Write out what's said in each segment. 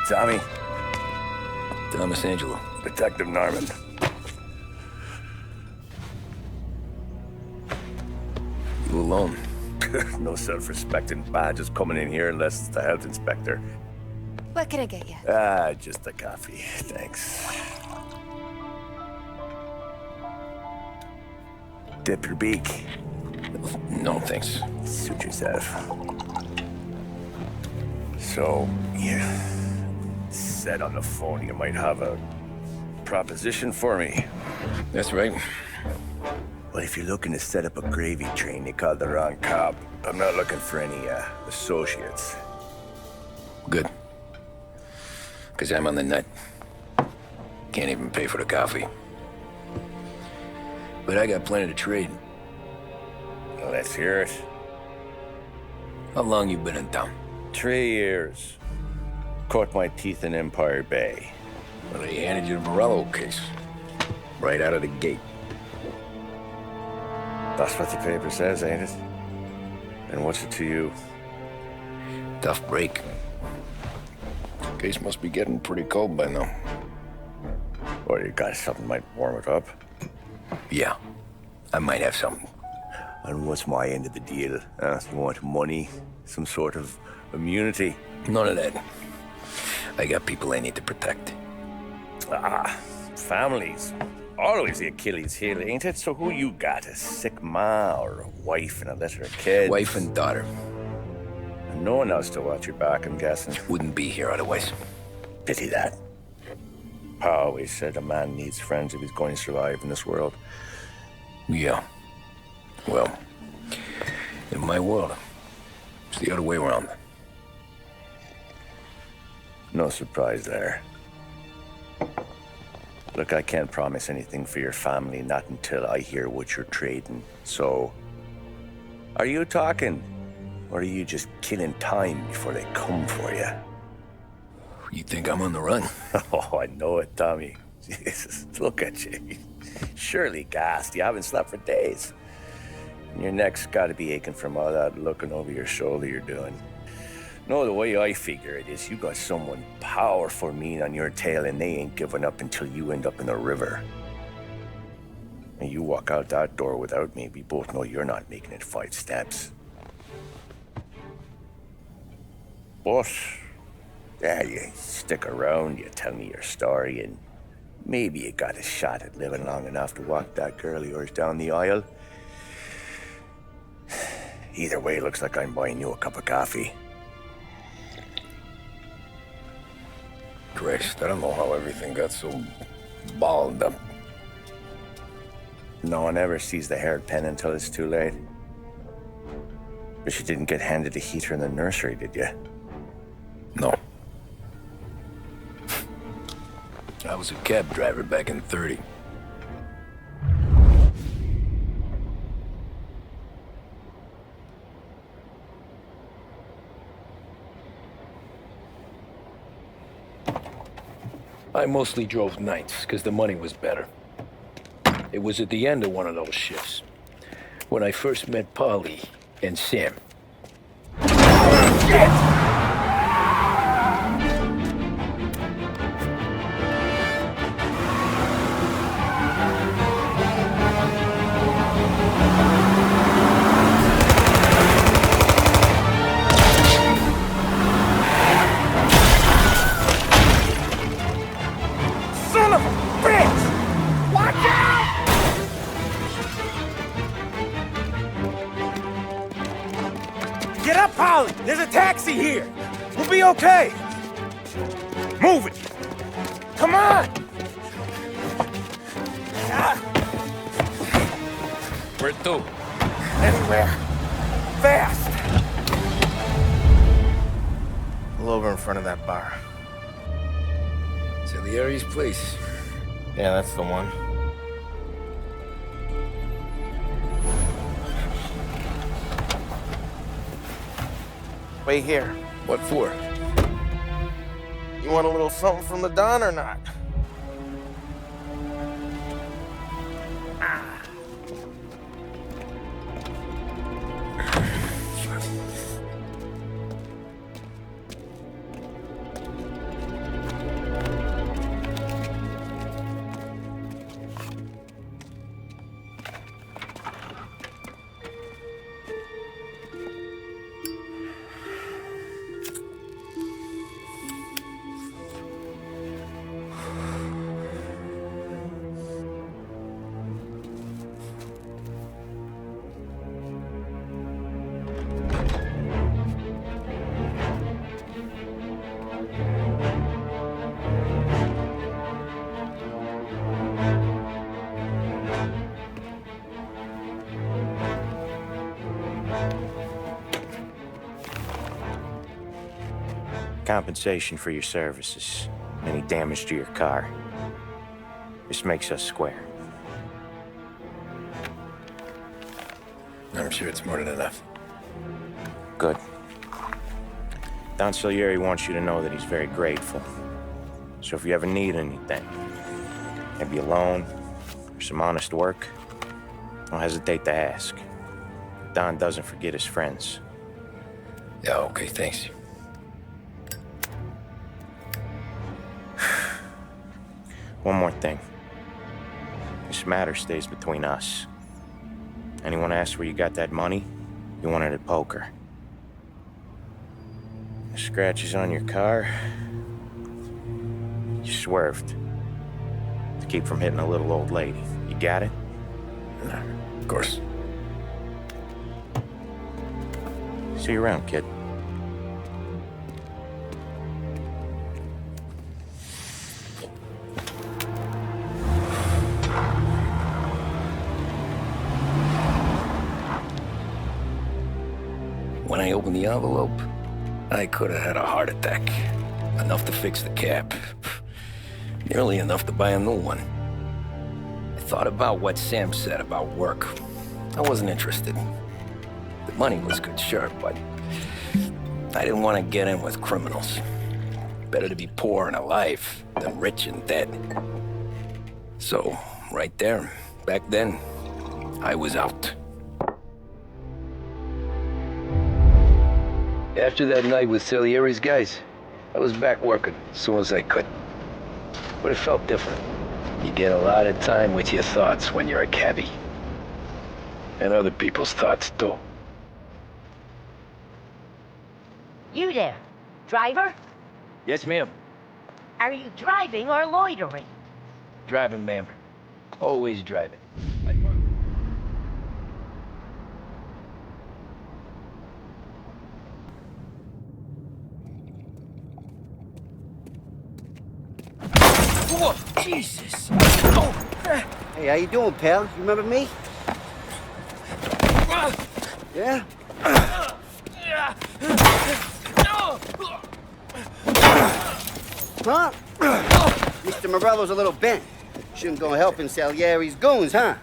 Tommy? Thomas Angelo. Detective Norman. You alone? No self-respecting badges coming in here unless it's the health inspector. What can I get you? Just a coffee, thanks. Dip your beak. No, thanks. Suit yourself. So, you said on the phone you might have a proposition for me. That's right. Well, if you're looking to set up a gravy train, you called the wrong cop. I'm not looking for any, associates. Good. Because I'm on the nut. Can't even pay for the coffee. But I got plenty to trade. Well, let's hear it. How long you been in town? 3 years. Caught my teeth in Empire Bay. Well, they handed you the Morello case. Right out of the gate. That's what the paper says, ain't it? And what's it to you? Tough break. Case must be getting pretty cold by now. Or you got something might warm it up? Yeah, I might have something. And what's my end of the deal? You want money? Some sort of immunity? None of that. I got people I need to protect. Families. Always the Achilles heel, ain't it? So who you got? A sick ma or a wife and a litter of kids? Wife and daughter. And no one else to watch your back, I'm guessing. Wouldn't be here otherwise. Pity that. Pa always said a man needs friends if he's going to survive in this world. Yeah. Well, in my world, it's the other way around. No surprise there. Look, I can't promise anything for your family, not until I hear what you're trading. So, are you talking? Or are you just killing time before they come for you? You think I'm on the run? Oh, I know it, Tommy. Jesus, look at you. Surely gassed. You haven't slept for days. And your neck's got to be aching from all that looking over your shoulder you're doing. No, the way I figure it is you got someone powerful mean on your tail and they ain't giving up until you end up in the river. And you walk out that door without me, we both know you're not making it 5 steps. But, yeah, you stick around, you tell me your story, and maybe you got a shot at living long enough to walk that girl of yours down the aisle. Either way, it looks like I'm buying you a cup of coffee. Christ, I don't know how everything got so balled up. No one ever sees the haired pen until it's too late. But you didn't get handed a heater in the nursery, did you? No. I was a cab driver back in 30. I mostly drove nights, because the money was better. It was at the end of one of those shifts, when I first met Polly and Sam. Shit! Son of a bitch! Watch out! Get up, Polly! There's a taxi here! We'll be okay! Move it! Come on! Where to? Anywhere. Fast! Pull over in front of that bar. Salieri's place. Yeah, that's the one. Wait here. What for? You want a little something from the Don or not? compensation for your services. Any damage to your car. This makes us square. I'm sure it's more than enough. Good. Don Salieri wants you to know that he's very grateful. So if you ever need anything, maybe a loan or some honest work, don't hesitate to ask. Don doesn't forget his friends. Yeah, okay, thanks. One more thing. This matter stays between us. Anyone asks where you got that money, you won it at poker. The scratches on your car, you swerved to keep from hitting a little old lady. You got it? Of course. See you around, kid. When I opened the envelope, I could have had a heart attack. Enough to fix the cab. Nearly enough to buy a new one. I thought about what Sam said about work. I wasn't interested. The money was good, sure, but I didn't want to get in with criminals. Better to be poor and alive than rich and dead. So, right there, back then, I was out. After that night with Salieri's guys, I was back working as soon as I could. But it felt different. You get a lot of time with your thoughts when you're a cabbie. And other people's thoughts, too. You there, driver? Yes, ma'am. Are you driving or loitering? Driving, ma'am. Always driving. Whoa, Jesus! Oh. Hey, how you doing, pal? You remember me? Yeah? Huh? Mr. Morello's a little bent. Shouldn't go helping Salieri's goons, huh?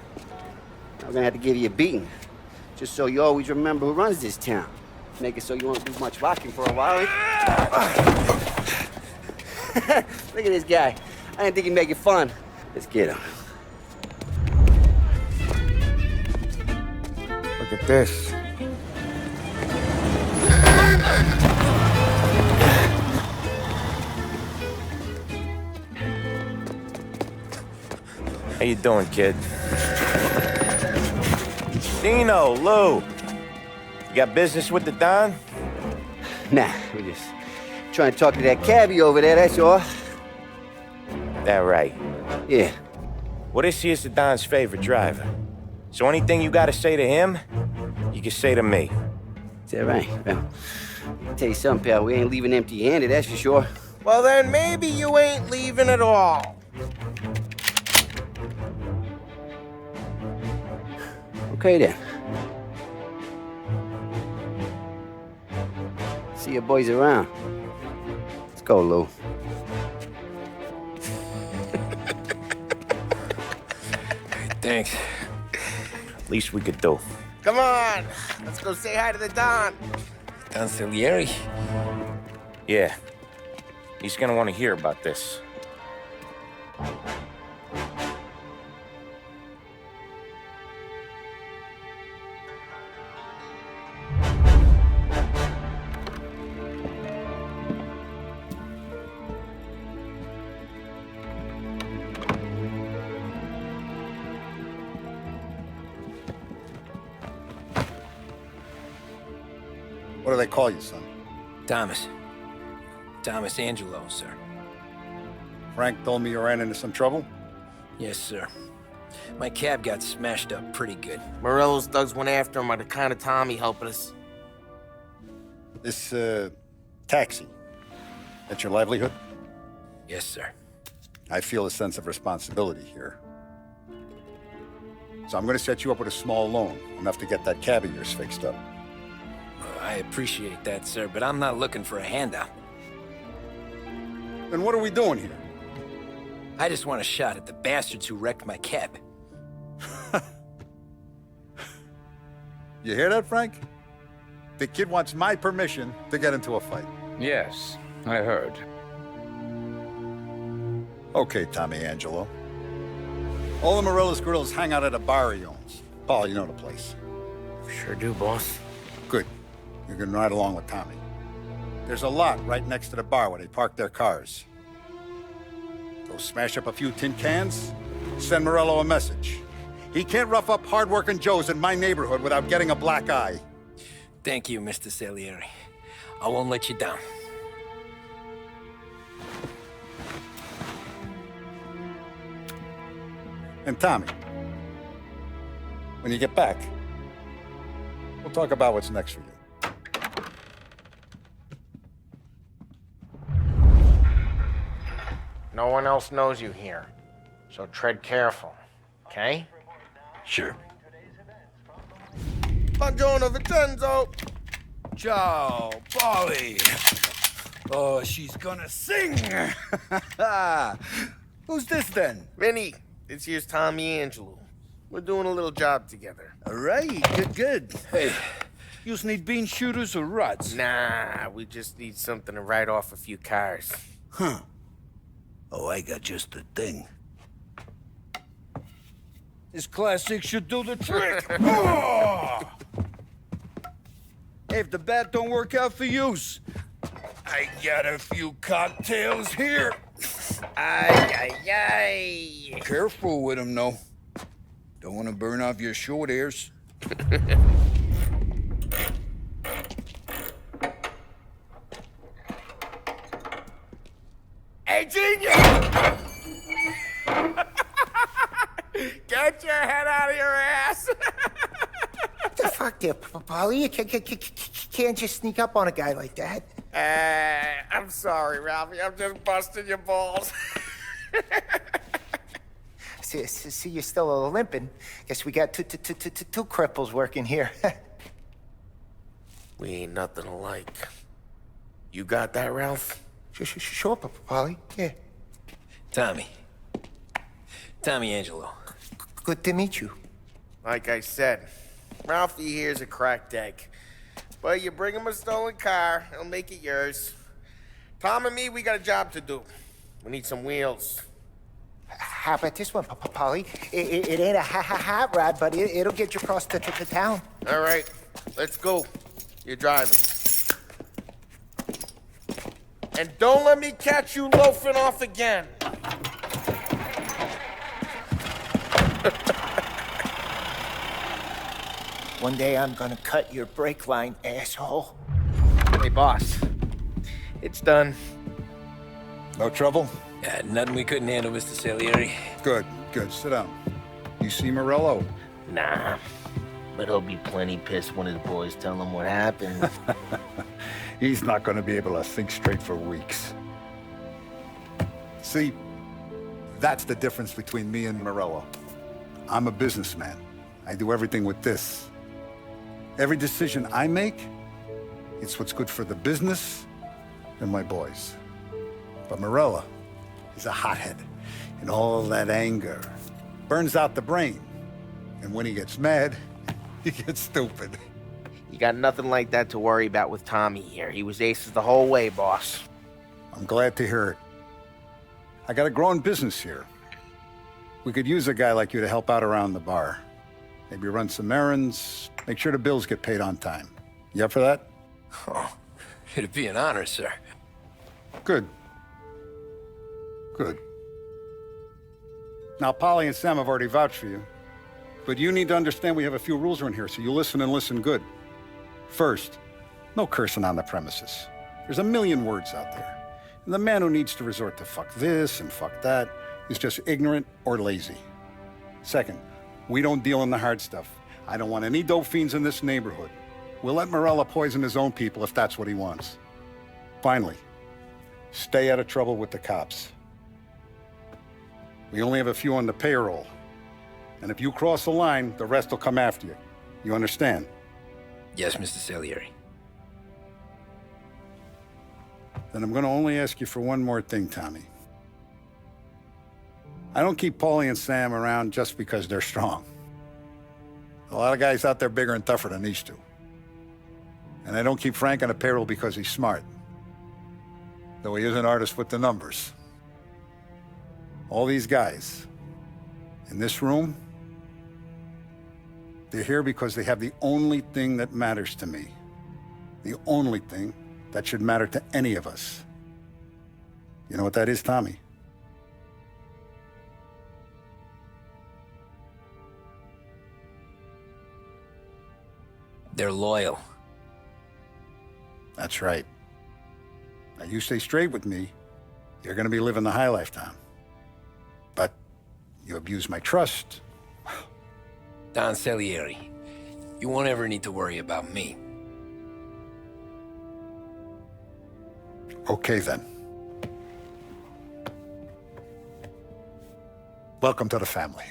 I'm gonna have to give you a beating. Just so you always remember who runs this town. Make it so you won't do much rocking for a while. Look at this guy. I didn't think he'd make it fun. Let's get him. Look at this. How you doing, kid? Dino, Lou. You got business with the Don? Nah, we're just trying to talk to that cabbie over there, that's all. That right. Yeah. Well, this here's the Don's favorite driver. So anything you gotta say to him, you can say to me. Is that right? Well, I'll tell you something, pal. We ain't leaving empty-handed, that's for sure. Well, then maybe you ain't leaving at all. Okay, then. See you boys around. Let's go, Lou. Thanks. Least we could do. Come on, let's go say hi to the Don. Don Salieri? Yeah. He's gonna want to hear about this. What do they call you, son? Thomas. Tommy Angelo, sir. Frank told me you ran into some trouble? Yes, sir. My cab got smashed up pretty good. Morello's thugs went after him on account of Tommy helping us. This, taxi, that's your livelihood? Yes, sir. I feel a sense of responsibility here. So I'm gonna set you up with a small loan, enough to get that cab of yours fixed up. I appreciate that, sir, but I'm not looking for a handout. Then what are we doing here? I just want a shot at the bastards who wrecked my cab. You hear that, Frank? The kid wants my permission to get into a fight. Yes, I heard. Okay, Tommy Angelo. All the Morella's girls hang out at a bar he owns. Paul, you know the place. Sure do, boss. Good. You're gonna ride along with Tommy. There's a lot right next to the bar where they park their cars. Go smash up a few tin cans, send Morello a message. He can't rough up hard-working Joes in my neighborhood without getting a black eye. Thank you, Mr. Salieri. I won't let you down. And Tommy, when you get back, we'll talk about what's next for you. No one else knows you here, so tread careful, okay? Sure. Buongiorno, Vincenzo! Ciao, Polly. Oh, she's gonna sing. Who's this then? Vinny, this here's Tommy Angelo. We're doing a little job together. All right, good. Hey, you need bean shooters or rods? Nah, we just need something to write off a few cars. Huh. Oh, I got just the thing. This classic should do the trick. Oh! Hey, if the bat don't work out for yous, I got a few cocktails here. Ay, ay, ay. Careful with them, though. Don't want to burn off your short hairs. Hey, genius! Get your head out of your ass! The fuck there, Polly? You can't just sneak up on a guy like that. I'm sorry, Ralphie. I'm just busting your balls. See, you're still limping. Guess we got two cripples working here. We ain't nothing alike. You got that, Ralph? Sure, Polly. Yeah. Tommy Angelo. Good to meet you. Like I said, Ralphie here's a cracked egg. But you bring him a stolen car, he'll make it yours. Tom and me, we got a job to do. We need some wheels. How about this one, Polly? It ain't a hot rod, but it'll get you across to town. All right, let's go. You're driving. And don't let me catch you loafing off again. One day I'm gonna cut your brake line, asshole. Hey, boss. It's done. No trouble? Yeah, nothing we couldn't handle, Mr. Salieri. Good. Sit down. You see Morello? Nah, but he'll be plenty pissed when his boys tell him what happened. He's not going to be able to think straight for weeks. See, that's the difference between me and Morello. I'm a businessman. I do everything with this. Every decision I make, it's what's good for the business and my boys. But Morello is a hothead, and all that anger burns out the brain. And when he gets mad, he gets stupid. You got nothing like that to worry about with Tommy here. He was aces the whole way, boss. I'm glad to hear it. I got a growing business here. We could use a guy like you to help out around the bar. Maybe run some errands, make sure the bills get paid on time. You up for that? Oh, it'd be an honor, sir. Good. Now, Polly and Sam have already vouched for you. But you need to understand we have a few rules around here, so you listen and listen good. First, no cursing on the premises. There's a million words out there. And the man who needs to resort to fuck this and fuck that is just ignorant or lazy. Second, we don't deal in the hard stuff. I don't want any dope fiends in this neighborhood. We'll let Morello poison his own people if that's what he wants. Finally, stay out of trouble with the cops. We only have a few on the payroll. And if you cross the line, the rest will come after you. You understand? Yes, Mr. Salieri. Then I'm gonna only ask you for one more thing, Tommy. I don't keep Paulie and Sam around just because they're strong. A lot of guys out there bigger and tougher than these two. And I don't keep Frank on the payroll because he's smart. Though he is an artist with the numbers. All these guys in this room, they're here because they have the only thing that matters to me. The only thing that should matter to any of us. You know what that is, Tommy? They're loyal. That's right. Now you stay straight with me, you're gonna be living the high life, Tom. But you abuse my trust. Don Salieri, you won't ever need to worry about me. Okay, then. Welcome to the family.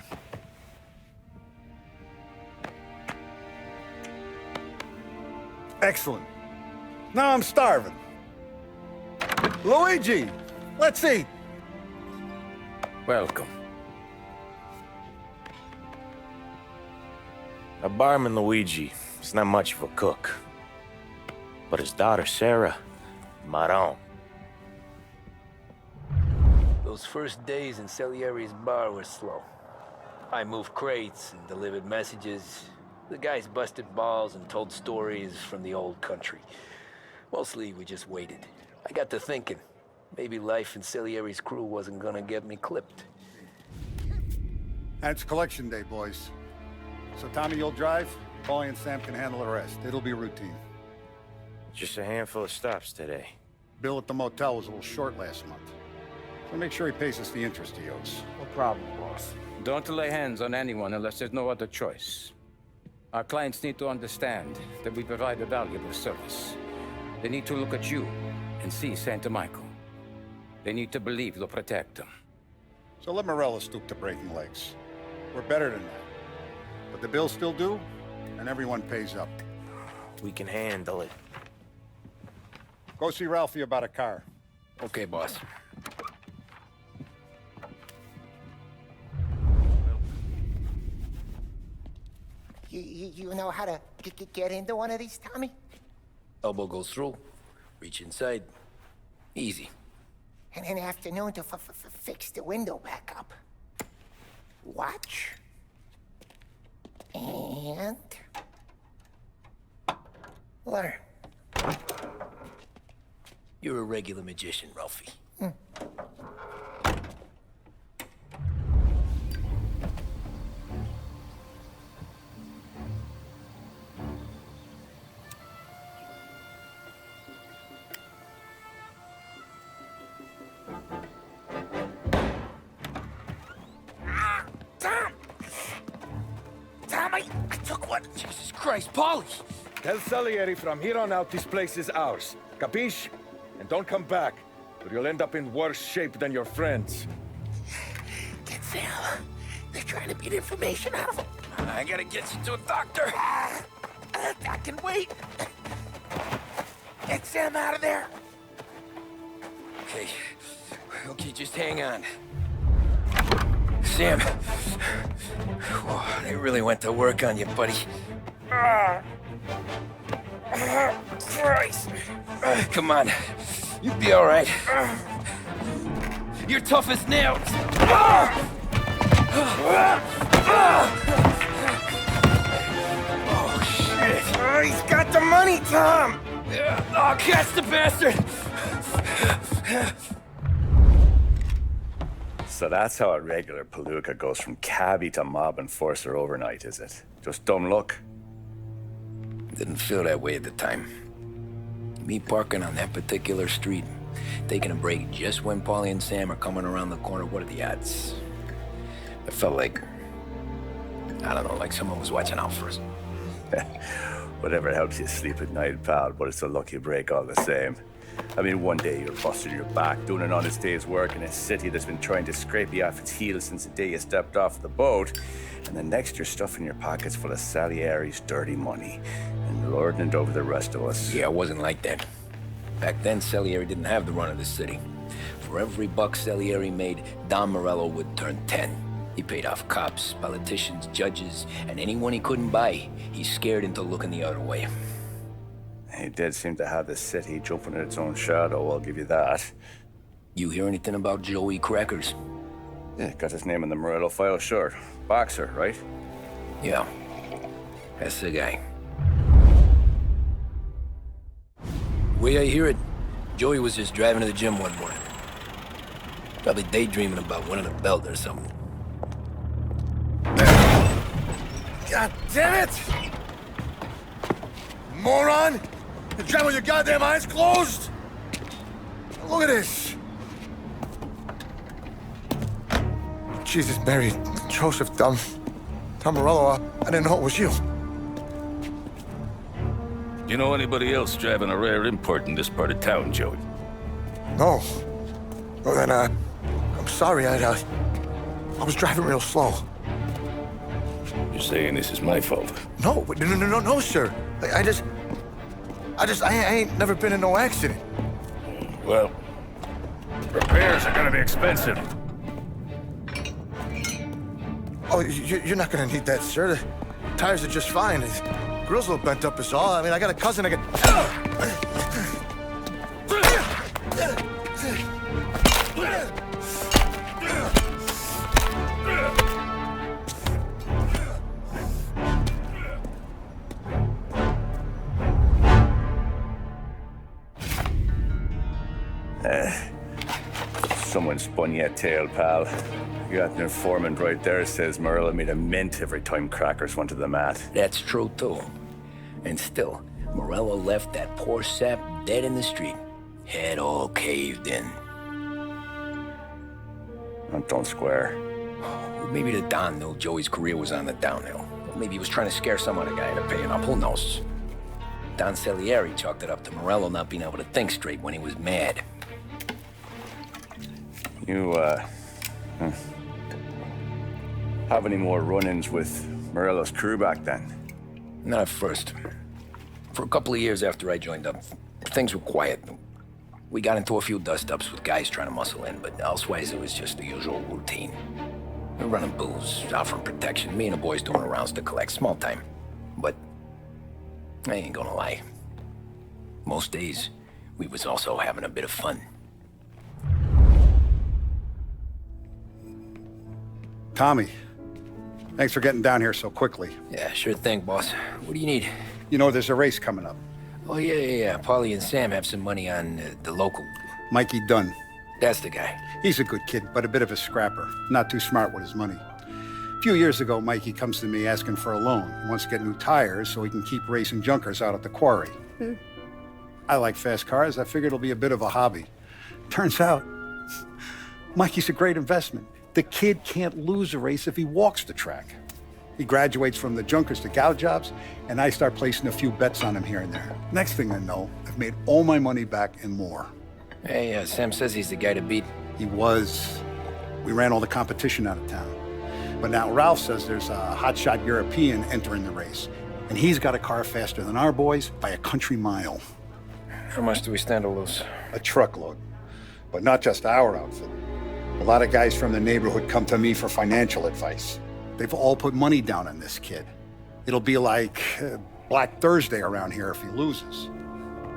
Excellent. Now I'm starving. Luigi, let's eat. Welcome. A barman Luigi is not much of a cook. But his daughter Sarah, Maron. Those first days in Salieri's bar were slow. I moved crates and delivered messages. The guys busted balls and told stories from the old country. Mostly, we just waited. I got to thinking, maybe life in Salieri's crew wasn't gonna get me clipped. And it's collection day, boys. So Tommy, you'll drive. Paulie and Sam can handle the rest. It'll be routine. Just a handful of stops today. Bill at the motel was a little short last month. So make sure he pays us the interest he owes. No problem, boss. Don't lay hands on anyone unless there's no other choice. Our clients need to understand that we provide a valuable service. They need to look at you and see Santa Michael. They need to believe you'll protect them. So let Morella stoop to breaking legs. We're better than that. But the bill's still due, and everyone pays up. We can handle it. Go see Ralphie about a car. Okay, boss. You know how to get into one of these, Tommy? Elbow goes through, reach inside. Easy. And in the afternoon to fix the window back up. Watch. And... learn. You're a regular magician, Ralphie. I took one. Jesus Christ, Paulie! Tell Salieri from here on out this place is ours. Capiche? And don't come back, or you'll end up in worse shape than your friends. Get Sam. They're trying to beat information out of him. I gotta get you to a doctor. I can wait. Get Sam out of there. Okay. Okay, just hang on. Sam. Whoa, they really went to work on you, buddy. Christ. Come on. You'll be all right. You're tough as nails. Oh, shit. Oh, he's got the money, Tom. Oh, catch the bastard. So that's how a regular palooka goes from cabbie to mob enforcer overnight, is it? Just dumb luck? Didn't feel that way at the time. Me parking on that particular street, taking a break just when Paulie and Sam are coming around the corner. What are the odds? It felt like, I don't know, like someone was watching out for us. Whatever helps you sleep at night, pal, but it's a lucky break all the same. I mean, one day you're busting your back, doing an honest day's work in a city that's been trying to scrape you off its heels since the day you stepped off the boat, and the next you're stuffing your pockets full of Salieri's dirty money and lording it over the rest of us. Yeah, it wasn't like that. Back then, Salieri didn't have the run of the city. For every buck Salieri made, Don Morello would turn 10. He paid off cops, politicians, judges, and anyone he couldn't buy, he scared into looking the other way. He did seem to have the city jumping in its own shadow, I'll give you that. You hear anything about Joey Crackers? Yeah, got his name in the Morello file, sure. Boxer, right? Yeah, that's the guy. The way I hear it, Joey was just driving to the gym one morning. Probably daydreaming about winning a belt or something. God damn it! Moron! You're driving with your goddamn eyes closed! Look at this! Jesus, Mary, Joseph, Tom Morello, I didn't know it was you. You know anybody else driving a rare import in this part of town, Joey? No. Well, then, I'm sorry, I was driving real slow. You're saying this is my fault? No, sir. I ain't never been in no accident. Well, repairs are gonna be expensive. Oh, you're not gonna need that, sir. The tires are just fine. The grill's a little bent up is all. I mean, I got a cousin I can... Someone spun you a tail, pal. You got an informant right there says Morello made a mint every time Crackers went to the mat. That's true, too. And still, Morello left that poor sap dead in the street. Head all caved in. Don't square. Maybe the Don knew Joey's career was on the downhill. Maybe he was trying to scare some other guy into paying up. Who knows? Don Salieri chalked it up to Morello not being able to think straight when he was mad. You, have any more run-ins with Morello's crew back then? Not at first. For a couple of years after I joined up, things were quiet. We got into a few dust-ups with guys trying to muscle in, but elsewise it was just the usual routine. We were running booze, offering protection, me and the boys doing rounds to collect, small time. But I ain't gonna lie. Most days, we was also having a bit of fun. Tommy, thanks for getting down here so quickly. Yeah, sure thing, boss. What do you need? You know, there's a race coming up. Oh, yeah. Paulie and Sam have some money on the local. Mikey Dunn. That's the guy. He's a good kid, but a bit of a scrapper. Not too smart with his money. A few years ago, Mikey comes to me asking for a loan. He wants to get new tires so he can keep racing junkers out at the quarry. I like fast cars. I figured it'll be a bit of a hobby. Turns out, Mikey's a great investment. The kid can't lose a race if he walks the track. He graduates from the junkers to gal jobs, and I start placing a few bets on him here and there. Next thing I know, I've made all my money back and more. Hey, Sam says he's the guy to beat. He was. We ran all the competition out of town. But now Ralph says there's a hotshot European entering the race, and he's got a car faster than our boys by a country mile. How much do we stand to lose? A truckload. But not just our outfit. A lot of guys from the neighborhood come to me for financial advice. They've all put money down on this kid. It'll be like Black Thursday around here if he loses.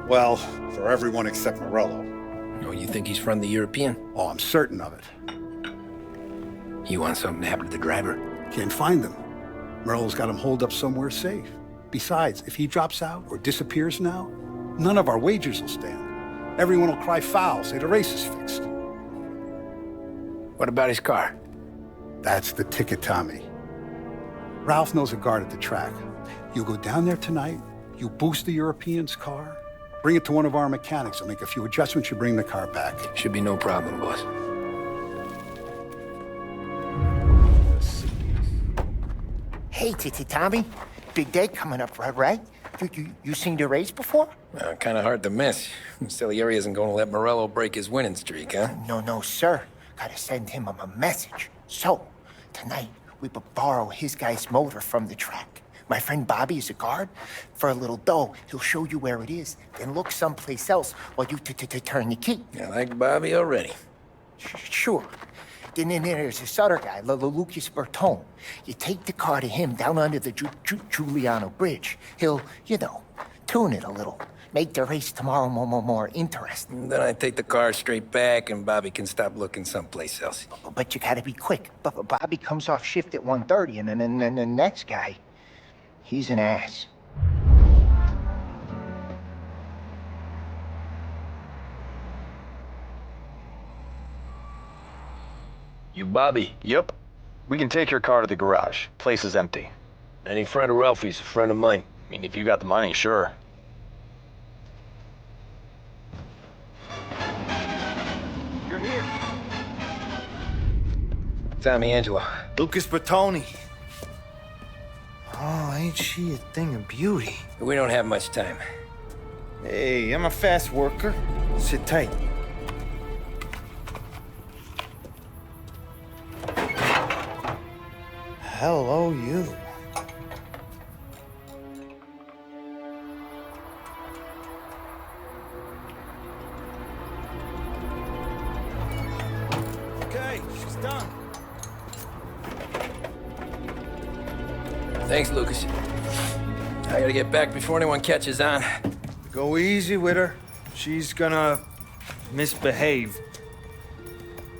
Well, for everyone except Morello. Oh, you think he's from the European? Oh, I'm certain of it. You want something to happen to the driver? Can't find him. Morello's got him holed up somewhere safe. Besides, if he drops out or disappears now, none of our wagers will stand. Everyone will cry foul, say the race is fixed. What about his car? That's the ticket, Tommy. Ralph knows a guard at the track. You go down there tonight, you boost the European's car, bring it to one of our mechanics. They'll make a few adjustments, you bring the car back. Should be no problem, boss. Hey, Tommy. Big day coming up, right? You seen the race before? Kind of hard to miss. Salieri isn't going to let Morello break his winning streak, huh? No, sir. Gotta send him a message. So, tonight, we borrow his guy's motor from the track. My friend Bobby is a guard. For a little dough, he'll show you where it is, then look someplace else while you turn the key. I like Bobby already. Sure. Then there's this other guy, Lucas Bertone. You take the car to him down under the Giuliano Bridge. He'll, tune it a little. Make the race tomorrow more interesting. Then I take the car straight back and Bobby can stop looking someplace else. But you gotta be quick. Bobby comes off shift at 1:30, and then the next guy, he's an ass. You Bobby? Yep. We can take your car to the garage. Place is empty. Any friend of Ralphie's a friend of mine. I mean, if you got the money, sure. You're here. Tommy Angelo. Lucas Bertone. Oh, ain't she a thing of beauty? We don't have much time. Hey, I'm a fast worker. Sit tight. Hello, you. Okay, she's done. Thanks, Lucas. I gotta get back before anyone catches on. Go easy with her. She's gonna misbehave.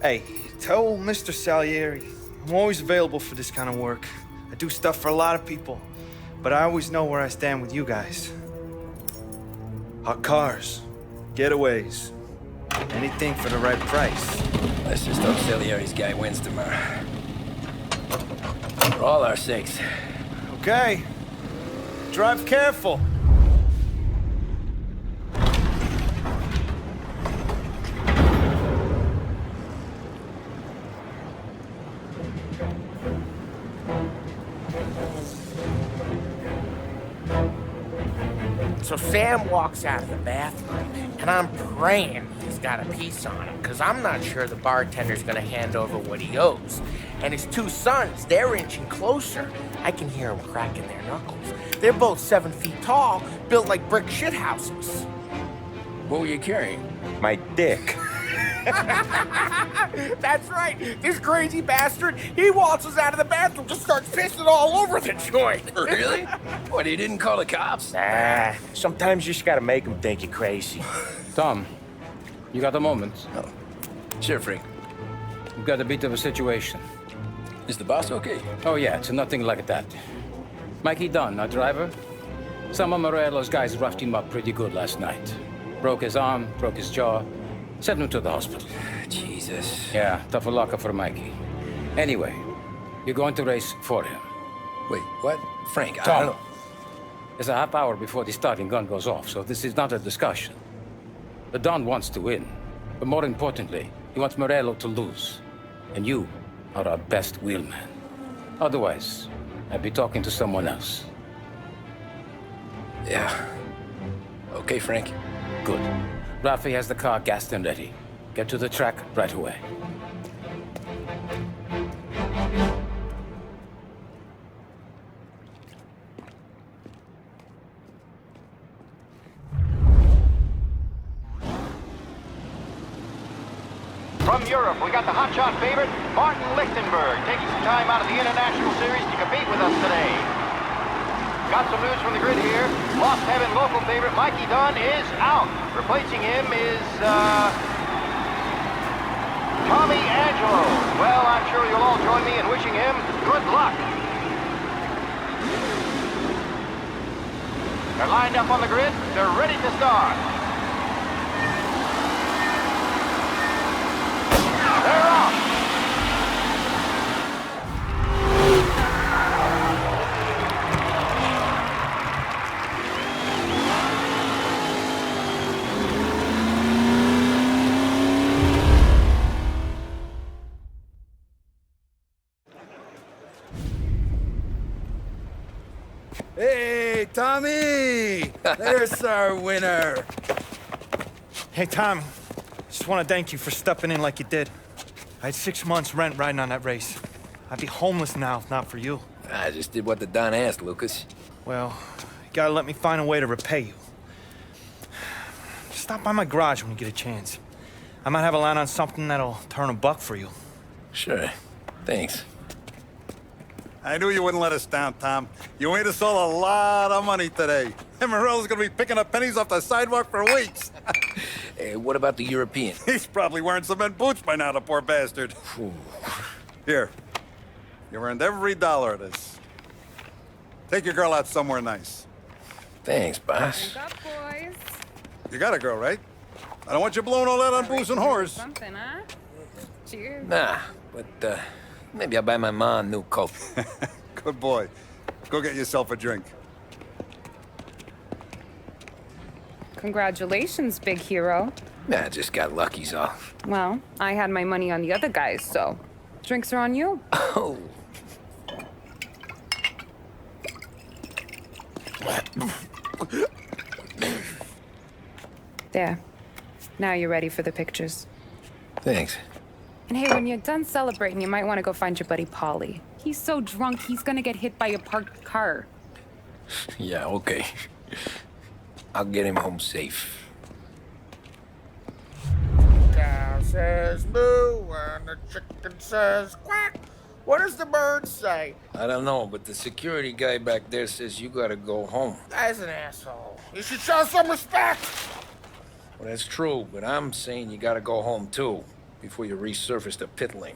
Hey, tell Mr. Salieri I'm always available for this kind of work. I do stuff for a lot of people, but I always know where I stand with you guys. Hot cars, getaways, anything for the right price. Let's just hope Salieri's guy wins tomorrow. For all our sakes. Okay. Drive careful. So Sam walks out of the bathroom, and I'm praying he's got a piece on him, because I'm not sure the bartender's gonna hand over what he owes. And his two sons, they're inching closer. I can hear them cracking their knuckles. They're both 7 feet tall, built like brick shithouses. What were you carrying? My dick. That's right. This crazy bastard, he waltzes out of the bathroom, just starts pissing all over the joint. Really? What, he didn't call the cops? Nah, sometimes you just gotta make them think you're crazy. Tom, you got a moment? Oh. Sure, Frank. We've got a bit of a situation. Is the boss okay? Oh yeah, it's nothing like that. Mikey Dunn, our driver. Some of Morello's guys roughed him up pretty good last night. Broke his arm, broke his jaw. Sent him to the hospital. Jesus. Yeah, tough luck for Mikey. Anyway, you're going to race for him. Wait, what? Frank, I Tom, don't... it's a half hour before the starting gun goes off, so this is not a discussion. The Don wants to win, but more importantly, he wants Morello to lose. And you are our best wheelman. Otherwise, I'd be talking to someone else. Yeah. Okay, Frank. Good. Rafi has the car gassed and ready. Get to the track right away. From Europe, we got the hotshot favorite, Martin Lichtenberg, taking some time out of the International Series to compete with us today. Got some news from the grid here. Lost Heaven local favorite Mikey Dunn is out. Replacing him is, Tommy Angelo. Well, I'm sure you'll all join me in wishing him good luck. They're lined up on the grid. They're ready to start. They're off. Hey, Tommy! There's our winner. Hey, Tommy. Just want to thank you for stepping in like you did. I had 6 months rent riding on that race. I'd be homeless now if not for you. I just did what the Don asked, Lucas. Well, you gotta let me find a way to repay you. Stop by my garage when you get a chance. I might have a line on something that'll turn a buck for you. Sure. Thanks. I knew you wouldn't let us down, Tom. You made us all a lot of money today. And Morello's gonna be picking up pennies off the sidewalk for weeks. Hey, what about the European? He's probably wearing cement boots by now, the poor bastard. Here. You earned every dollar of this. Take your girl out somewhere nice. Thanks, boss. What's up, boys? You got a girl, right? I don't want you blowing all that on booze and whores. Something, huh? Cheers. Nah, but maybe I'll buy my mom a new coat. Good boy. Go get yourself a drink. Congratulations, big hero. Nah, I just got lucky's off. Well, I had my money on the other guys, so drinks are on you. Oh. There. Now you're ready for the pictures. Thanks. And hey, when you're done celebrating, you might want to go find your buddy Paulie. He's so drunk, he's gonna get hit by a parked car. Yeah, okay. I'll get him home safe. Cow says moo and the chicken says quack. What does the bird say? I don't know, but the security guy back there says you gotta go home. Guy's an asshole. You should show some respect. Well, that's true, but I'm saying you gotta go home too, before you resurface the pit lane.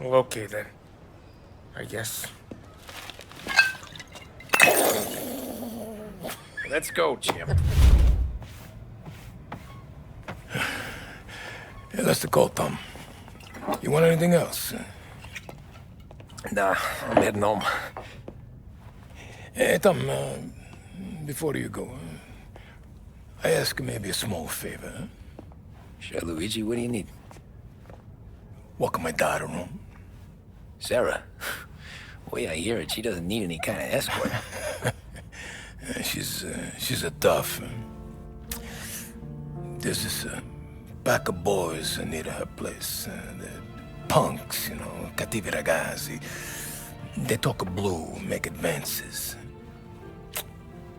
Well, okay then. I guess. Let's go, Jim. Hey, that's the call, Tom. You want anything else? Nah, I'm heading home. Hey, Tom, before you go, I ask maybe a small favor. Huh? Sure, Luigi, what do you need? Walk my daughter home. Sarah? The way I hear it, she doesn't need any kind of escort. She's a tough. There's this pack of boys near her place. The punks, you know, cattivi ragazzi. They talk blue, make advances.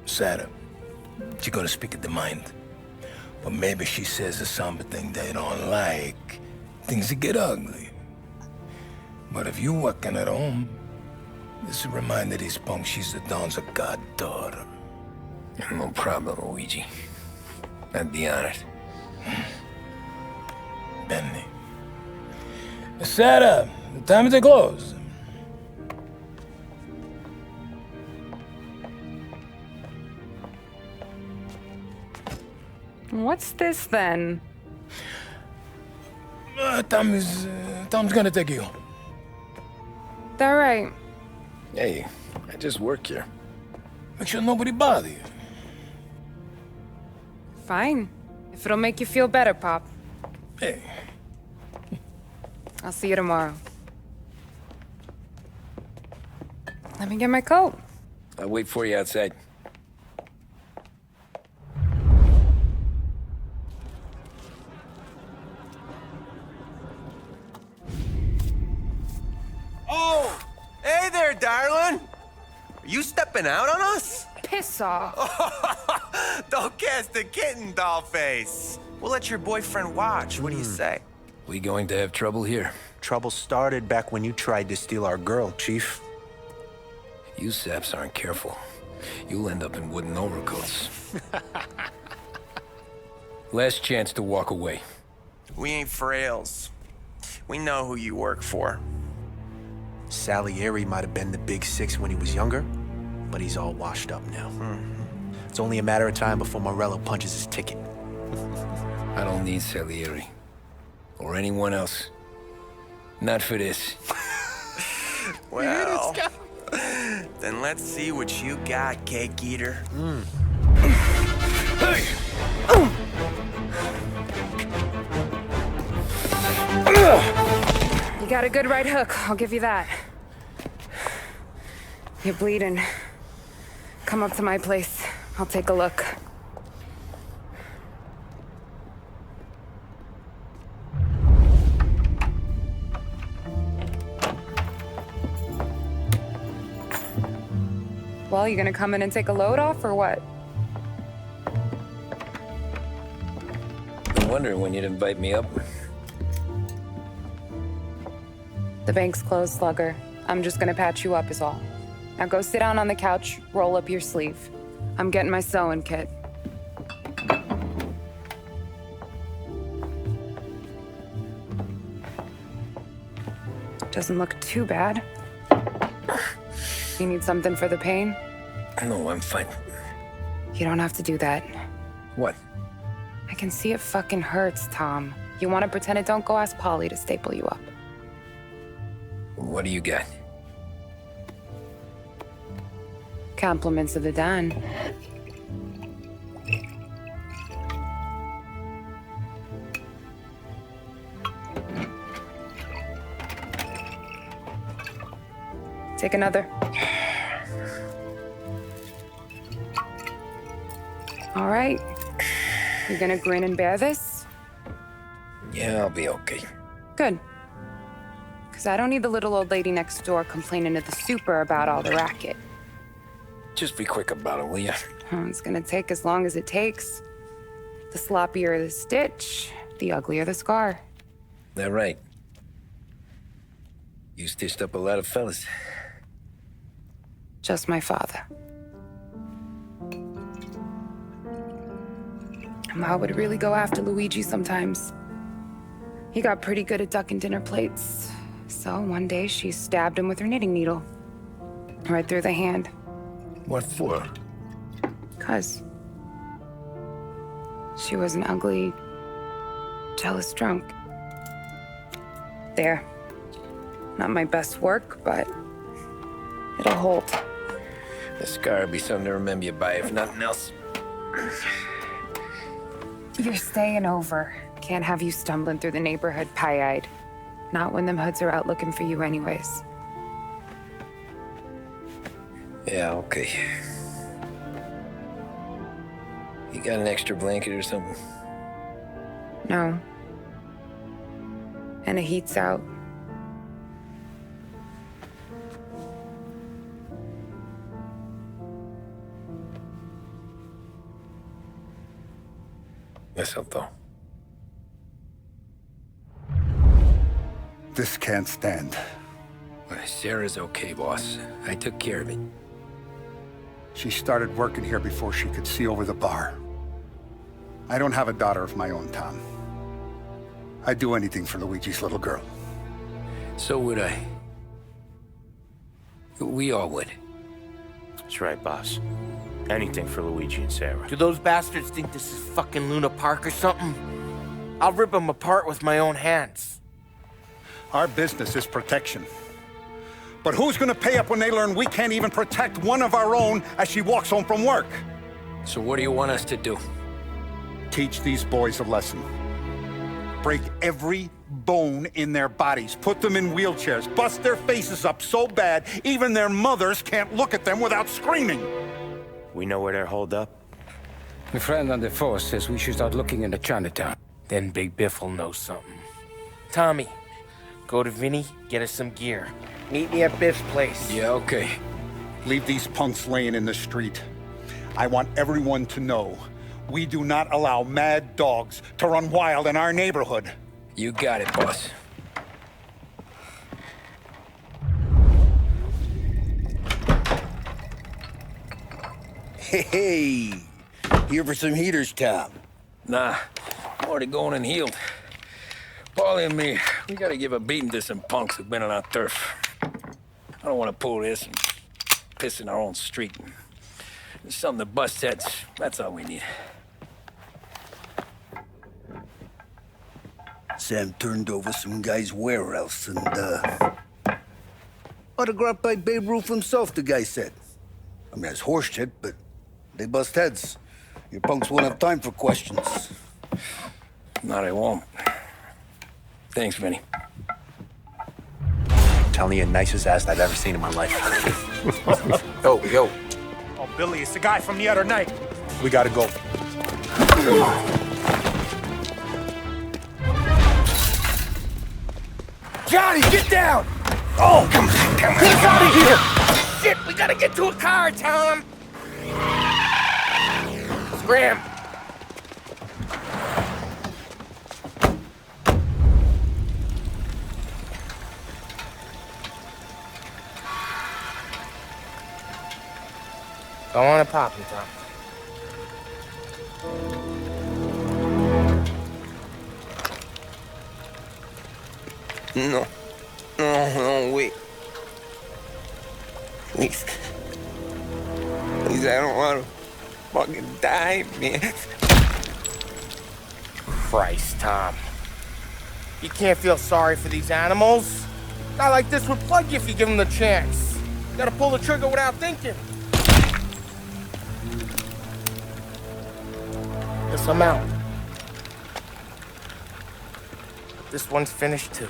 Sarah, she gonna speak at the mind. But maybe she says something they don't like. Things get ugly. But if you walking at home, this will remind these punks she's the Don's a goddaughter. No problem, Luigi. I'd be honored. Benny. Sarah, time to close. What's this then? Tom's gonna take you. All right. Hey, I just work here. Make sure nobody bother you. Fine. If it'll make you feel better, Pop. Hey. I'll see you tomorrow. Let me get my coat. I'll wait for you outside. Oh! Hey there, darling! Are you stepping out on us? Piss off. Don't cast a kitten, dollface. We'll let your boyfriend watch. What do you say? We going to have trouble here? Trouble started back when you tried to steal our girl, Chief. You saps aren't careful. You'll end up in wooden overcoats. Last chance to walk away. We ain't frails. We know who you work for. Salieri might have been the big six when he was younger, but he's all washed up now. It's only a matter of time before Morello punches his ticket. I don't need Salieri. Or anyone else. Not for this. Well, then let's see what you got, cake eater. Hey! You got a good right hook, I'll give you that. You're bleeding. Come up to my place. I'll take a look. Well, you gonna come in and take a load off, or what? Been wondering when you'd invite me up. The bank's closed, Slugger. I'm just gonna patch you up is all. Now go sit down on the couch, roll up your sleeve. I'm getting my sewing kit. Doesn't look too bad. You need something for the pain? No, I'm fine. You don't have to do that. What? I can see it fucking hurts, Tom. You want to pretend it don't go ask Polly to staple you up. What do you got? Compliments of the Don. Take another. All right. You gonna grin and bear this? Yeah, I'll be okay. Good. Because I don't need the little old lady next door complaining to the super about all the racket. Just be quick about it, will ya? Oh, it's gonna take as long as it takes. The sloppier the stitch, the uglier the scar. That right. You stitched up a lot of fellas. Just my father. Ma would really go after Luigi sometimes. He got pretty good at ducking dinner plates. So one day she stabbed him with her knitting needle. Right through the hand. What for? 'Cause she was an ugly, jealous drunk. There. Not my best work, but it'll hold. The scar will be something to remember you by, if nothing else. You're staying over. Can't have you stumbling through the neighborhood pie-eyed. Not when them hoods are out looking for you anyways. Yeah, okay. You got an extra blanket or something? No. And the heat's out. Eso todo. This can't stand. Sarah's okay, boss. I took care of it. She started working here before she could see over the bar. I don't have a daughter of my own, Tom. I'd do anything for Luigi's little girl. So would I. We all would. That's right, boss. Anything for Luigi and Sarah. Do those bastards think this is fucking Luna Park or something? I'll rip them apart with my own hands. Our business is protection. But who's gonna pay up when they learn we can't even protect one of our own as she walks home from work? So what do you want us to do? Teach these boys a lesson. Break every bone in their bodies. Put them in wheelchairs. Bust their faces up so bad, even their mothers can't look at them without screaming. We know where they're holed up. My friend on the force says we should start looking into Chinatown. Then Big Biff will know something. Tommy, go to Vinny, get us some gear. Meet me at Biff's place. Yeah, okay. Leave these punks laying in the street. I want everyone to know we do not allow mad dogs to run wild in our neighborhood. You got it, boss. Hey, here for some heaters, Tom? Nah, I'm already going and healed. Paulie and me, we gotta give a beating to some punks who've been on our turf. I don't want to pull this and piss in our own street. There's something to bust heads. That's all we need. Sam turned over some guy's warehouse and, autographed by Babe Ruth himself, the guy said. I mean, that's horse shit, but they bust heads. Your punks won't have time for questions. No, they won't. Thanks, Vinny. I'm telling you, nicest ass I've ever seen in my life. Yo. Oh, Billy, it's the guy from the other night. We gotta go. Johnny, get down! Oh, come on. Get us out of here! Shit, we gotta get to a car, Tom! Scram! Go on and pop him, Tom. No. No, wait. Please. Please, I don't want to fucking die, man. Christ, Tom. You can't feel sorry for these animals. A guy like this would plug you if you give him the chance. You gotta pull the trigger without thinking. Guess I'm out. This one's finished too.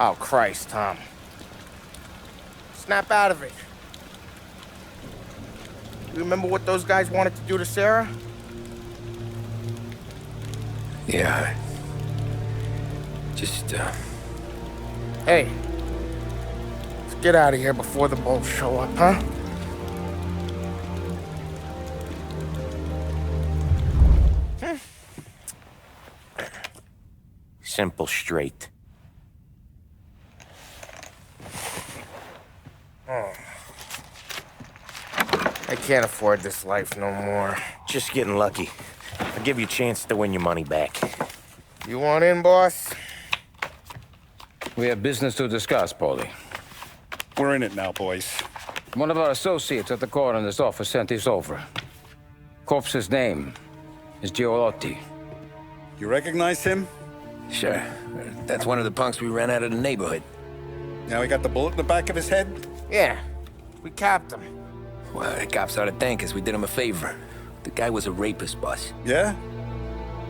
Oh, Christ, Tom. Snap out of it. You remember what those guys wanted to do to Sarah? Yeah. Just, Hey. Let's get out of here before the bulls show up, huh? Simple, straight. I can't afford this life no more. Just getting lucky. I'll give you a chance to win your money back. You want in, boss? We have business to discuss, Paulie. We're in it now, boys. One of our associates at the coroner's office sent this over. Corpse's name is Giolotti. You recognize him? Sure. That's one of the punks we ran out of the neighborhood. Now he got the bullet in the back of his head? Yeah. We capped him. Well, the cops ought to thank us. We did him a favor. The guy was a rapist, boss. Yeah?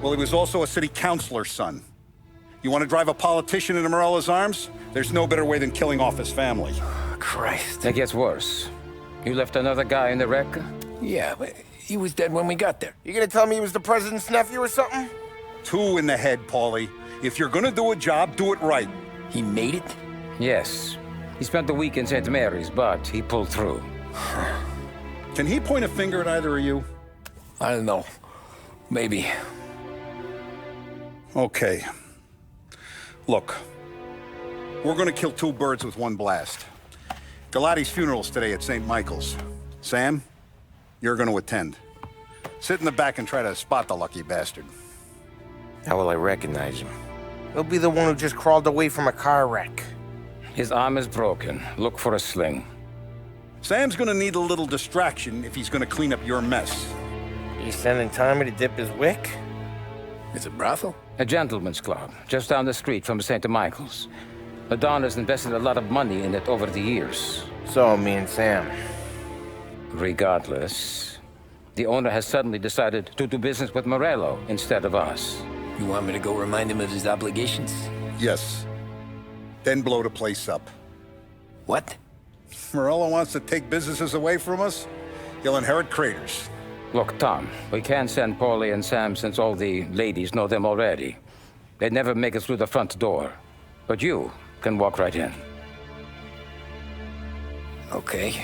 Well, he was also a city councilor's son. You want to drive a politician into Morella's arms? There's no better way than killing off his family. Oh, Christ. It gets worse. You left another guy in the wreck? Yeah, but he was dead when we got there. You gonna tell me he was the president's nephew or something? 2 in the head, Paulie. If you're gonna do a job, do it right. He made it? Yes. He spent the week in St. Mary's, but he pulled through. Can he point a finger at either of you? I don't know. Maybe. Okay. Look. We're gonna kill 2 birds with 1 blast. Galati's funeral's today at St. Michael's. Sam, you're gonna attend. Sit in the back and try to spot the lucky bastard. How will I recognize him? He'll be the one who just crawled away from a car wreck. His arm is broken. Look for a sling. Sam's gonna need a little distraction if he's gonna clean up your mess. You sending Tommy to dip his wick? It's a brothel? A gentleman's club, just down the street from St. Michael's. The Don has invested a lot of money in it over the years. So, me and Sam. Regardless, the owner has suddenly decided to do business with Morello instead of us. You want me to go remind him of his obligations? Yes. Then blow the place up. What? Morello wants to take businesses away from us? He'll inherit craters. Look, Tom, we can't send Paulie and Sam since all the ladies know them already. They'd never make it through the front door. But you can walk right in. Okay.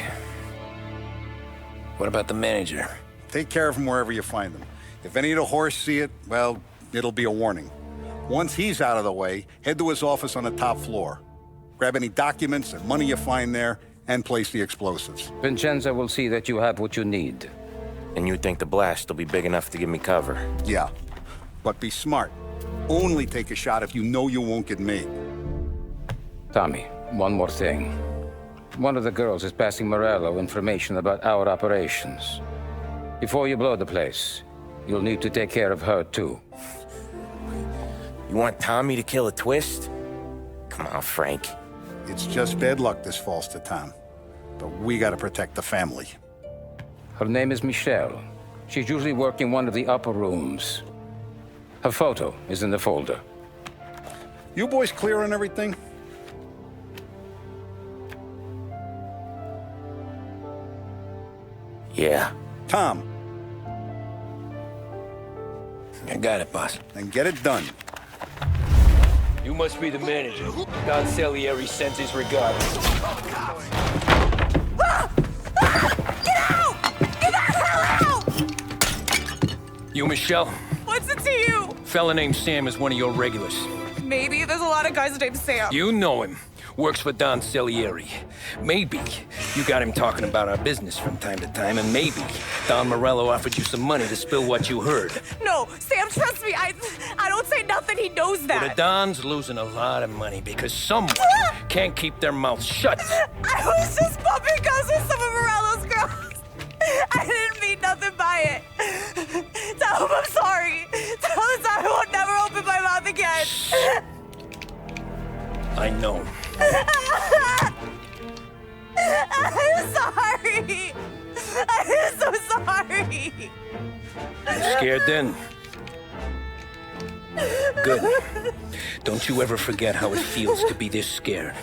What about the manager? Take care of him wherever you find him. If any of the horse see it, well, it'll be a warning. Once he's out of the way, head to his office on the top floor. Grab any documents and money you find there, and place the explosives. Vincenzo will see that you have what you need. And you think the blast will be big enough to give me cover? Yeah, but be smart. Only take a shot if you know you won't get made. Tommy, one more thing. One of the girls is passing Morello information about our operations. Before you blow the place, you'll need to take care of her, too. You want Tommy to kill a twist? Come on, Frank. It's just bad luck this falls to Tom. But we gotta protect the family. Her name is Michelle. She's usually working one of the upper rooms. Her photo is in the folder. You boys clear on everything? Yeah. Tom. I got it, boss. Then get it done. You must be the manager. Don Salieri sends his regards. Get out! Get the hell out! You, Michelle? What's it to you? Fella named Sam is one of your regulars. Maybe there's a lot of guys named Sam. You know him. Works for Don Salieri. Maybe you got him talking about our business from time to time, and maybe Don Morello offered you some money to spill what you heard. No, Sam, trust me. I don't say nothing. He knows that. Well, the Don's losing a lot of money because someone can't keep their mouth shut. I was just bumping guns with some of Morello's girls. I didn't mean nothing by it. Tell him I'm sorry. Tell him I won't never open my mouth again. I know. I'm sorry. I'm so sorry. You scared then? Good. Don't you ever forget how it feels to be this scared.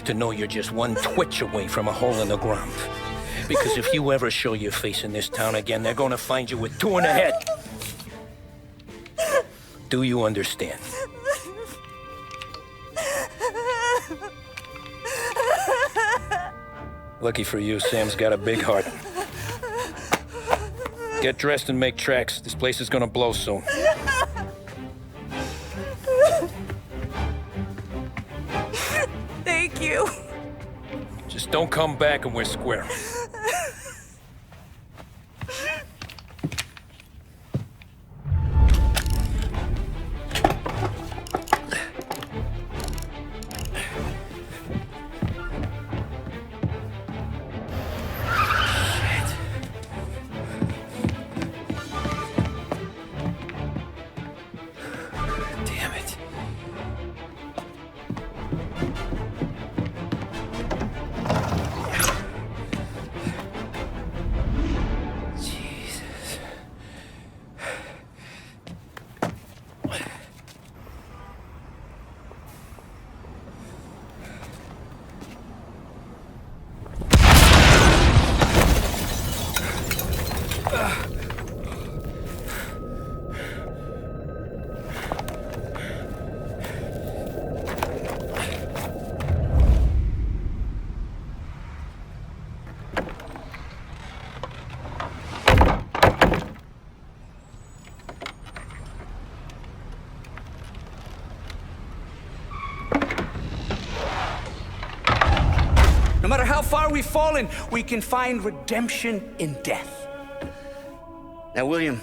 To know you're just one twitch away from a hole in the ground. Because if you ever show your face in this town again, they're gonna find you with two in the head. Do you understand? Lucky for you, Sam's got a big heart. Get dressed and make tracks. This place is gonna blow soon. Thank you. Just don't come back and we're square. No matter how far we've fallen, we can find redemption in death. Now, William,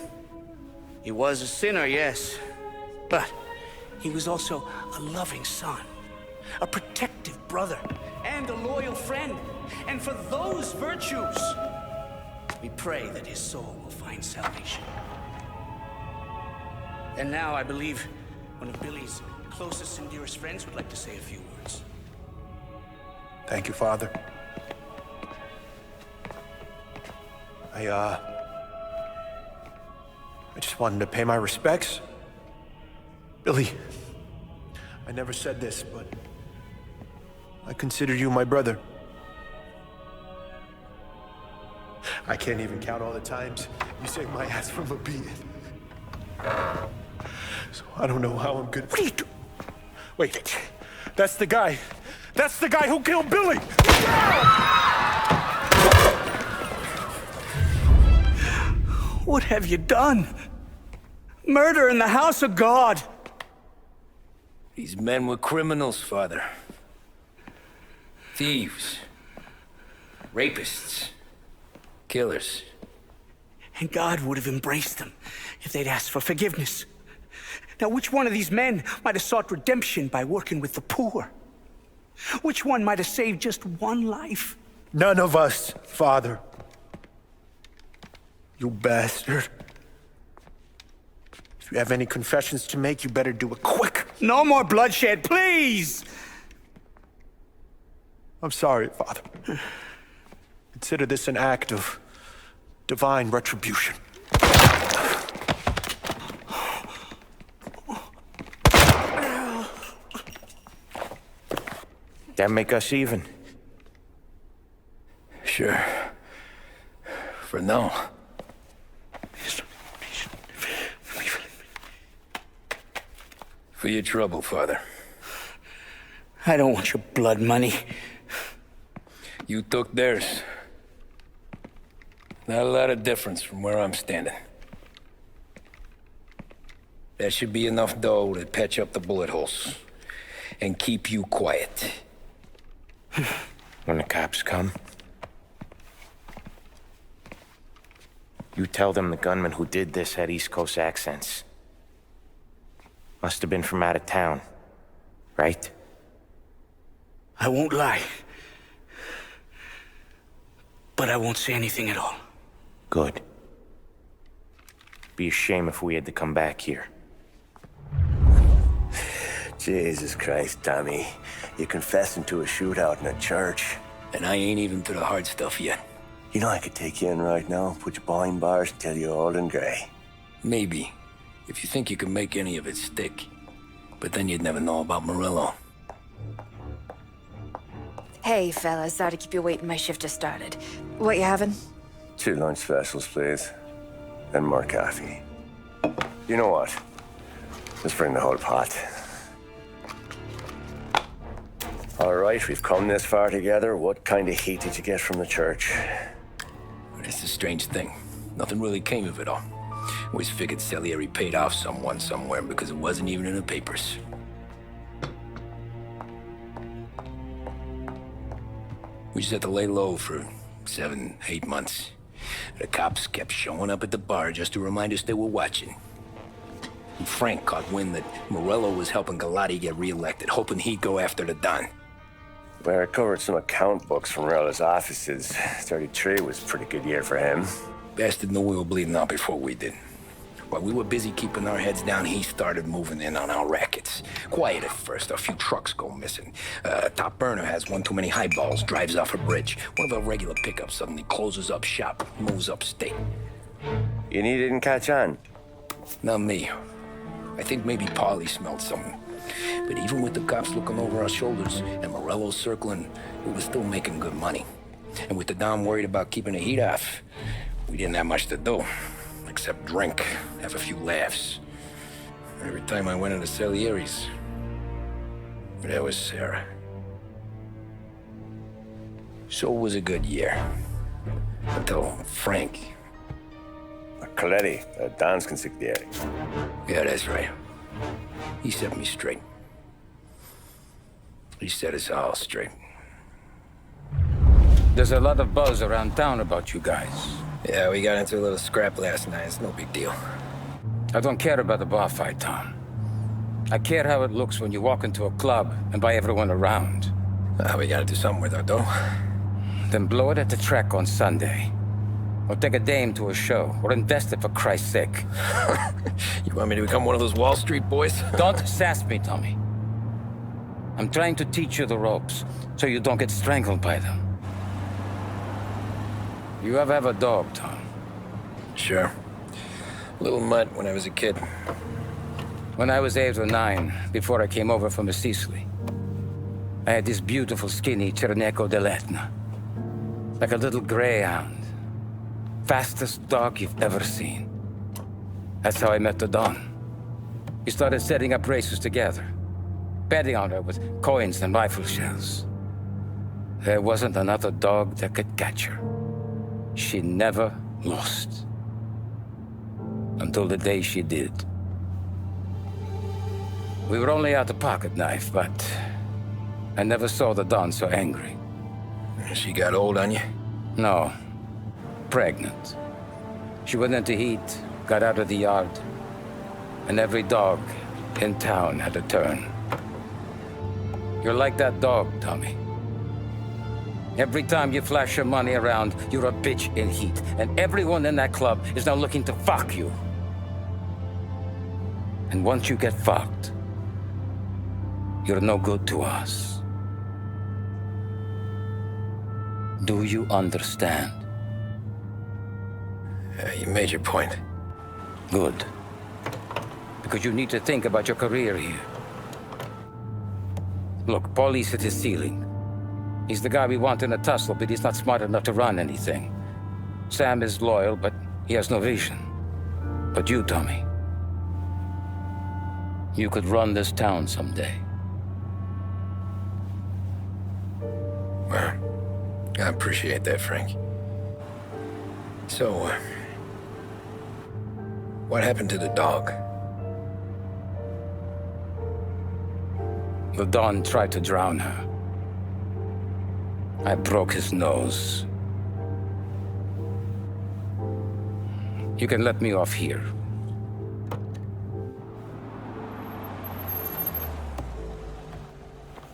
he was a sinner, yes. But he was also a loving son, a protective brother, and a loyal friend. And for those virtues, we pray that his soul will find salvation. And now I believe one of Billy's closest and dearest friends would like to say a few words. Thank you, Father. I just wanted to pay my respects. Billy, I never said this, but I consider you my brother. I can't even count all the times you saved my ass from a beating. So I don't know how I'm good. What are you doing? Wait, that's the guy. That's the guy who killed Billy! What have you done? Murder in the house of God! These men were criminals, Father. Thieves. Rapists. Killers. And God would have embraced them if they'd asked for forgiveness. Now, which one of these men might have sought redemption by working with the poor? Which one might have saved just one life? None of us, Father. You bastard. If you have any confessions to make, you better do it quick. No more bloodshed, please! I'm sorry, Father. Consider this an act of divine retribution. That make us even? Sure. For now. For your trouble, Father. I don't want your blood money. You took theirs. Not a lot of difference from where I'm standing. That should be enough dough to patch up the bullet holes and keep you quiet. When the cops come, you tell them the gunman who did this had East Coast accents. Must have been from out of town, right? I won't lie. But I won't say anything at all. Good. Be a shame if we had to come back here. Jesus Christ, Tommy. You're confessing to a shootout in a church. And I ain't even to the hard stuff yet. You know I could take you in right now, put you behind bars and tell you old and gray. Maybe. If you think you can make any of it stick. But then you'd never know about Morello. Hey, fellas. Sorry to keep you waiting. My shift just started. What you having? 2 lunch specials, please. And more coffee. You know what? Let's bring the whole pot. All right, we've come this far together. What kind of heat did you get from the church? It's a strange thing. Nothing really came of it all. Always figured Salieri paid off someone somewhere because it wasn't even in the papers. We just had to lay low for 7, 8 months. The cops kept showing up at the bar just to remind us they were watching. And Frank caught wind that Morello was helping Galati get reelected, hoping he'd go after the Don. Well, I recovered some account books from Morello's offices. 33 was a pretty good year for him. Bastard knew we were bleeding out before we did. While we were busy keeping our heads down, he started moving in on our rackets. Quiet at first, a few trucks go missing. Top burner has one too many highballs, drives off a bridge. One of our regular pickups suddenly closes up shop, moves upstate. And he didn't catch on? Not me. I think maybe Paulie smelled something. But even with the cops looking over our shoulders and Morello circling, we were still making good money. And with the Dom worried about keeping the heat off, we didn't have much to do. Except drink, have a few laughs. Every time I went into Salieri's, there was Sarah. So it was a good year. Until Frank. Coletti, Don's consigliere. Yeah, that's right. He set me straight. He set us all straight. There's a lot of buzz around town about you guys. Yeah, we got into a little scrap last night. It's no big deal. I don't care about the bar fight, Tom. I care how it looks when you walk into a club and by everyone around. We gotta do something with our dough. Then blow it at the track on Sunday. Or take a dame to a show. Or invest it for Christ's sake. You want me to become one of those Wall Street boys? Don't sass me, Tommy. I'm trying to teach you the ropes, so you don't get strangled by them. You ever have a dog, Tom? Sure. Little mutt when I was a kid. When I was 8 or 9, before I came over from Sicily, I had this beautiful, skinny Cerneco dell'Etna. Like a little greyhound. Fastest dog you've ever seen. That's how I met the Don. We started setting up races together. Betting on her with coins and rifle shells. There wasn't another dog that could catch her. She never lost. Until the day she did. We were only out a pocket knife, but I never saw the Don so angry. She got old on you? No. Pregnant. She went into heat, got out of the yard, and every dog in town had a turn. You're like that dog, Tommy. Every time you flash your money around, you're a bitch in heat, and everyone in that club is now looking to fuck you. And once you get fucked, you're no good to us. Do you understand? You made your point. Good. Because you need to think about your career here. Look, Paulie's at his ceiling. He's the guy we want in a tussle, but he's not smart enough to run anything. Sam is loyal, but he has no vision. But you, Tommy, you could run this town someday. Well, I appreciate that, Frank. So, what happened to the dog? The Don tried to drown her. I broke his nose. You can let me off here.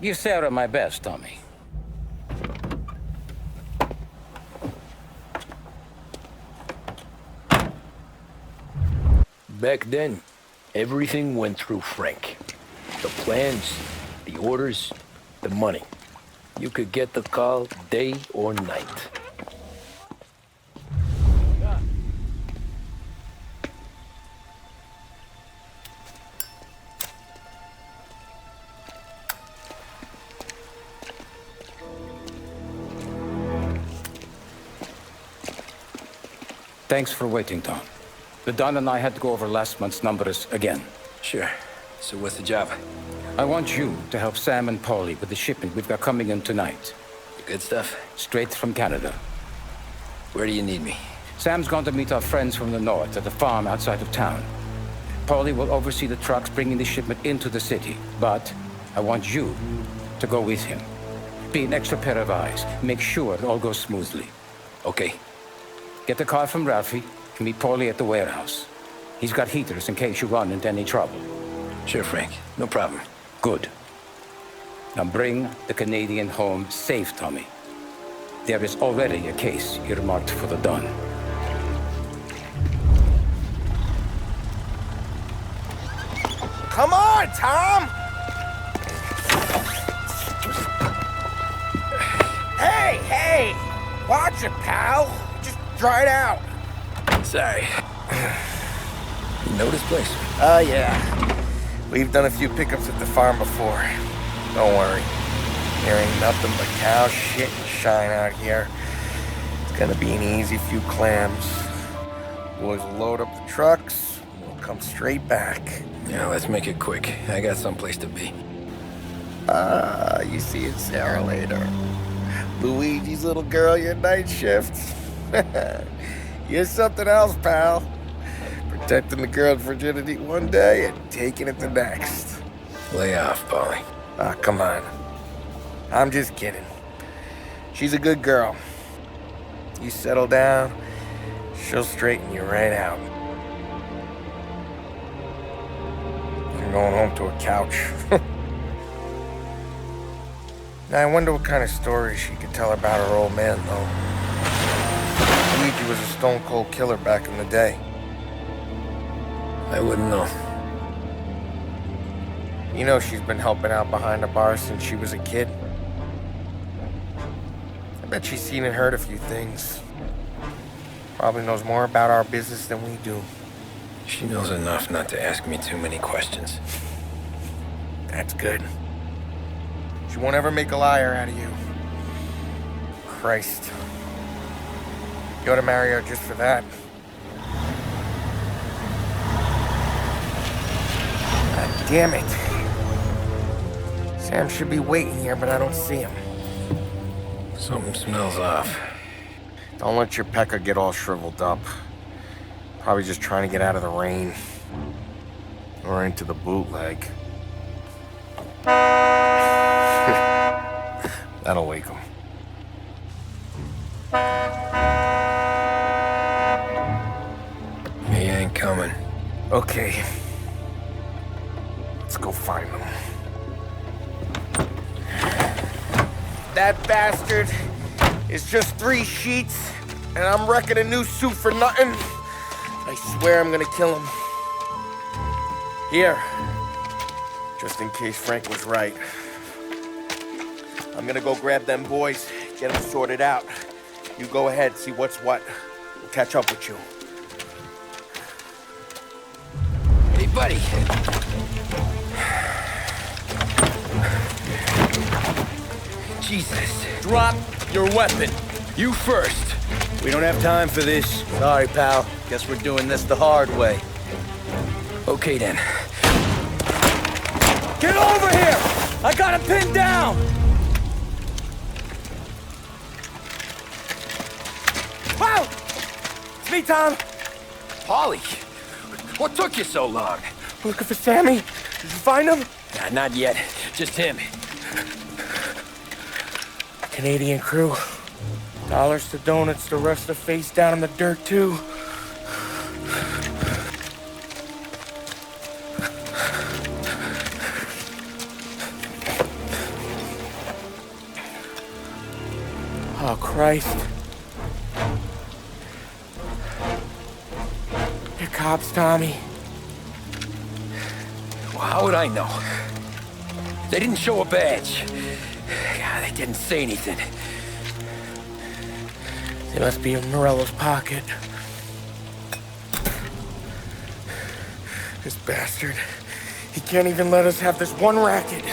Give Sarah my best, Tommy. Back then, everything went through Frank. The plans, the orders, the money. You could get the call day or night. Thanks for waiting, Tom. The Don and I had to go over last month's numbers again. Sure. So what's the job? I want you to help Sam and Paulie with the shipment we've got coming in tonight. The good stuff? Straight from Canada. Where do you need me? Sam's going to meet our friends from the north at the farm outside of town. Paulie will oversee the trucks bringing the shipment into the city. But I want you to go with him. Be an extra pair of eyes. Make sure it all goes smoothly. Okay. Get the car from Ralphie and meet Paulie at the warehouse. He's got heaters in case you run into any trouble. Sure, Frank. No problem. Good. Now bring the Canadian home safe, Tommy. There is already a case earmarked for the Don. Come on, Tom! Hey! Watch it, pal. Just dry it out. Sorry. You know this place? Yeah. We've done a few pickups at the farm before. Don't worry. There ain't nothing but cow shit and shine out here. It's gonna be an easy few clams. Boys will load up the trucks, and we'll come straight back. Yeah, let's make it quick. I got someplace to be. You see it, Sarah, later. Luigi's little girl, your night shift. You're something else, pal. Protecting the girl's virginity one day and taking it the next. Lay off, Paulie. Come on. I'm just kidding. She's a good girl. You settle down, she'll straighten you right out. I'm going home to a couch. Now, I wonder what kind of stories she could tell about her old man, though. Luigi was a stone-cold killer back in the day. I wouldn't know. You know she's been helping out behind the bar since she was a kid. I bet she's seen and heard a few things. Probably knows more about our business than we do. She knows enough not to ask me too many questions. That's good. She won't ever make a liar out of you. Christ. You ought to marry her just for that. God damn it. Sam should be waiting here, but I don't see him. Something smells off. Don't let your pecker get all shriveled up. Probably just trying to get out of the rain. Or into the bootleg. That'll wake him. He ain't coming. Okay. Let's go find him. That bastard is just 3 sheets, and I'm wrecking a new suit for nothing. I swear I'm gonna kill him. Here. Just in case Frank was right. I'm gonna go grab them boys, get them sorted out. You go ahead, see what's what. We'll catch up with you. Hey, buddy. Jesus. Drop your weapon. You first. We don't have time for this. Sorry, pal. Guess we're doing this the hard way. Okay, then. Get over here! I got him pinned down! Wow! It's me, Tom! Polly, what took you so long? Looking for Sammy? Did you find him? Nah, not yet. Just him. Canadian crew. Dollars to donuts to rest their face down in the dirt, too. Oh, Christ. They're cops, Tommy. Well, how would I know? They didn't show a badge. God, they didn't say anything. They must be in Morello's pocket. This bastard. He can't even let us have this one racket.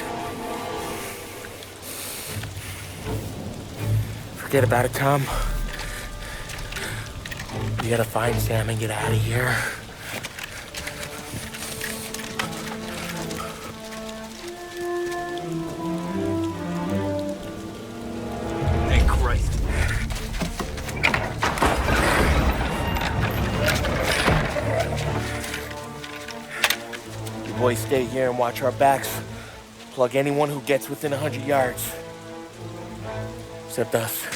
Forget about it, Tom. We gotta find Sam and get out of here. Hey, Christ. You boys stay here and watch our backs. Plug anyone who gets within 100 yards. Except us.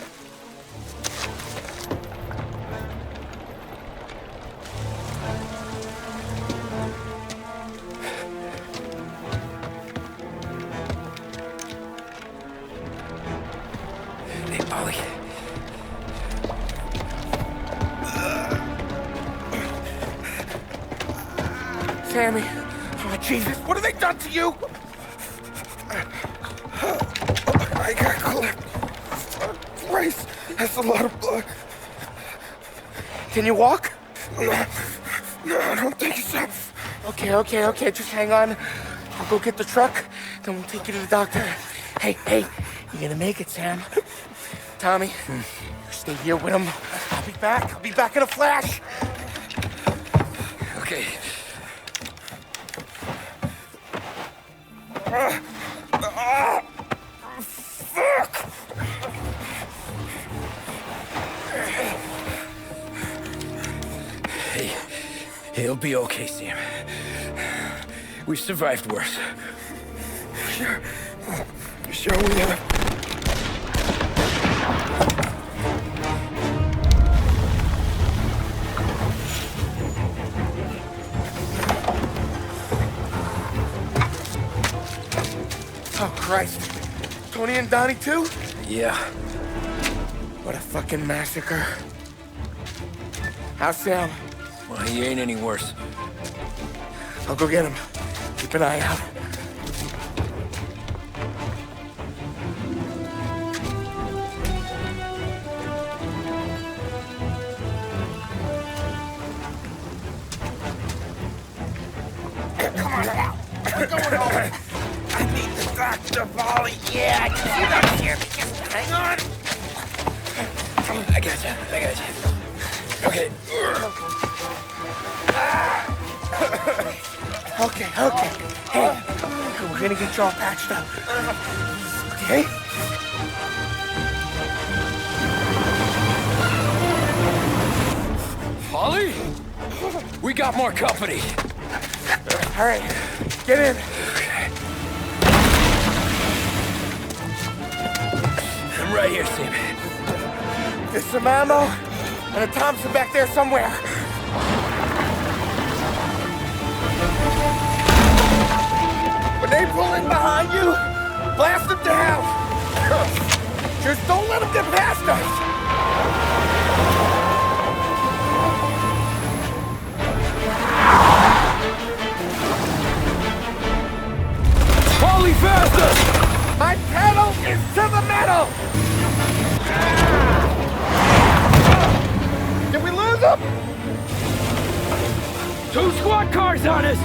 Hey, Polly. Sammy. Oh, Jesus. What have they done to you? I got clipped. Christ. That's a lot of blood. Can you walk? No, I don't think so. Okay. Just hang on. I'll go get the truck, then we'll take you to the doctor. Hey, you're gonna make it, Sam. Tommy, you stay here with him. I'll be back in a flash. Okay. Fuck! Hey, he'll be okay, Sam. We've survived worse. Sure we have. Oh, Christ. Tony and Donnie, too? Yeah. What a fucking massacre. How's Sam? Well, he ain't any worse. I'll go get him. Keep an eye out. Come on now. We're going home. I need the doctor, Polly. Yeah, I can see that here. Just hang on. I got you. Okay. Okay. Hey, we're gonna get you all patched up. Okay? Polly? We got more company. All right, get in. I'm right here, Sam. There's some ammo and a Thompson back there somewhere. When they pull in behind you, blast them down. Just don't let them get past us. Polly, faster! My pedal is to the metal! Did we lose them? 2 squad cars on us!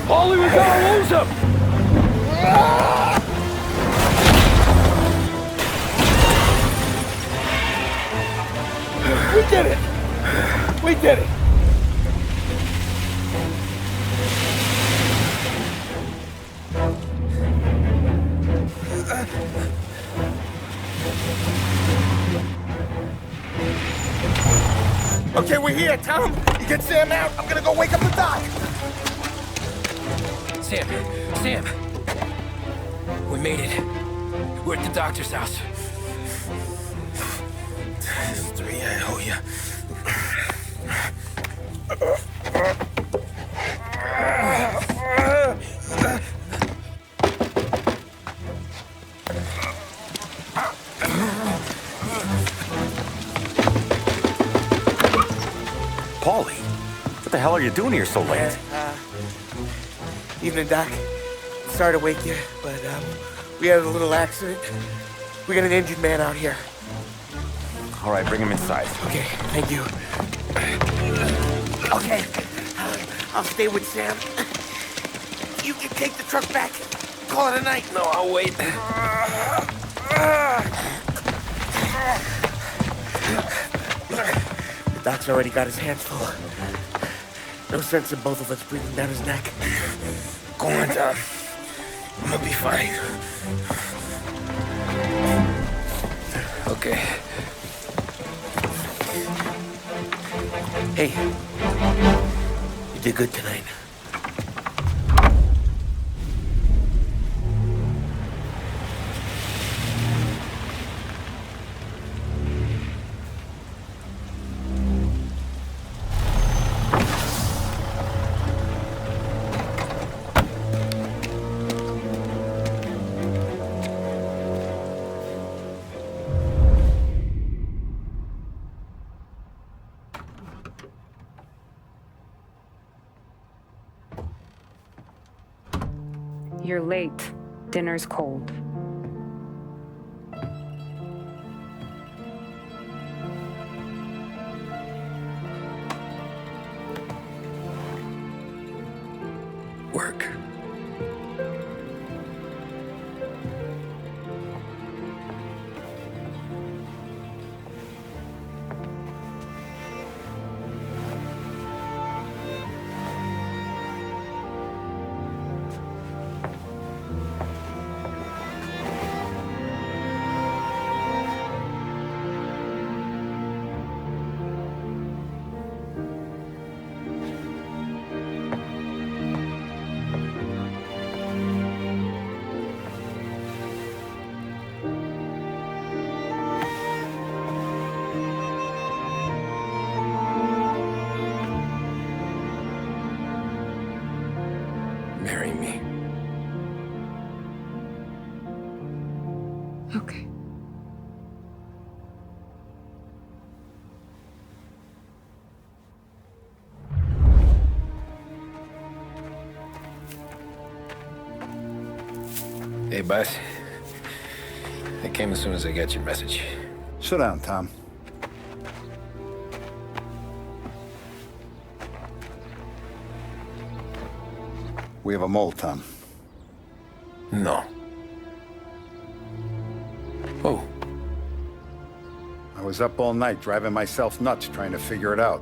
Paulie, we gotta lose him! We did it! We did it! Okay, we're here, Tom. You get Sam out. I'm gonna go wake up the doc. Sam! We made it. We're at the doctor's house. This is 3, I owe you. Paulie, what the hell are you doing here so late? Evening, Doc. Sorry to wake you, but we had a little accident. We got an injured man out here. All right, bring him inside. Okay, thank you. Okay, I'll stay with Sam. You can take the truck back. Call it a night. No, I'll wait. The doc's already got his hands full. No sense in both of us breathing down his neck. Go on, Tom. I'm gonna be fine. Okay. Hey, you did good tonight. You're late. Dinner's cold. Work. Marry me. Okay. Hey, boss. I came as soon as I got your message. Sit down, Tom. We have a mole, Tom. No. Oh. I was up all night driving myself nuts trying to figure it out.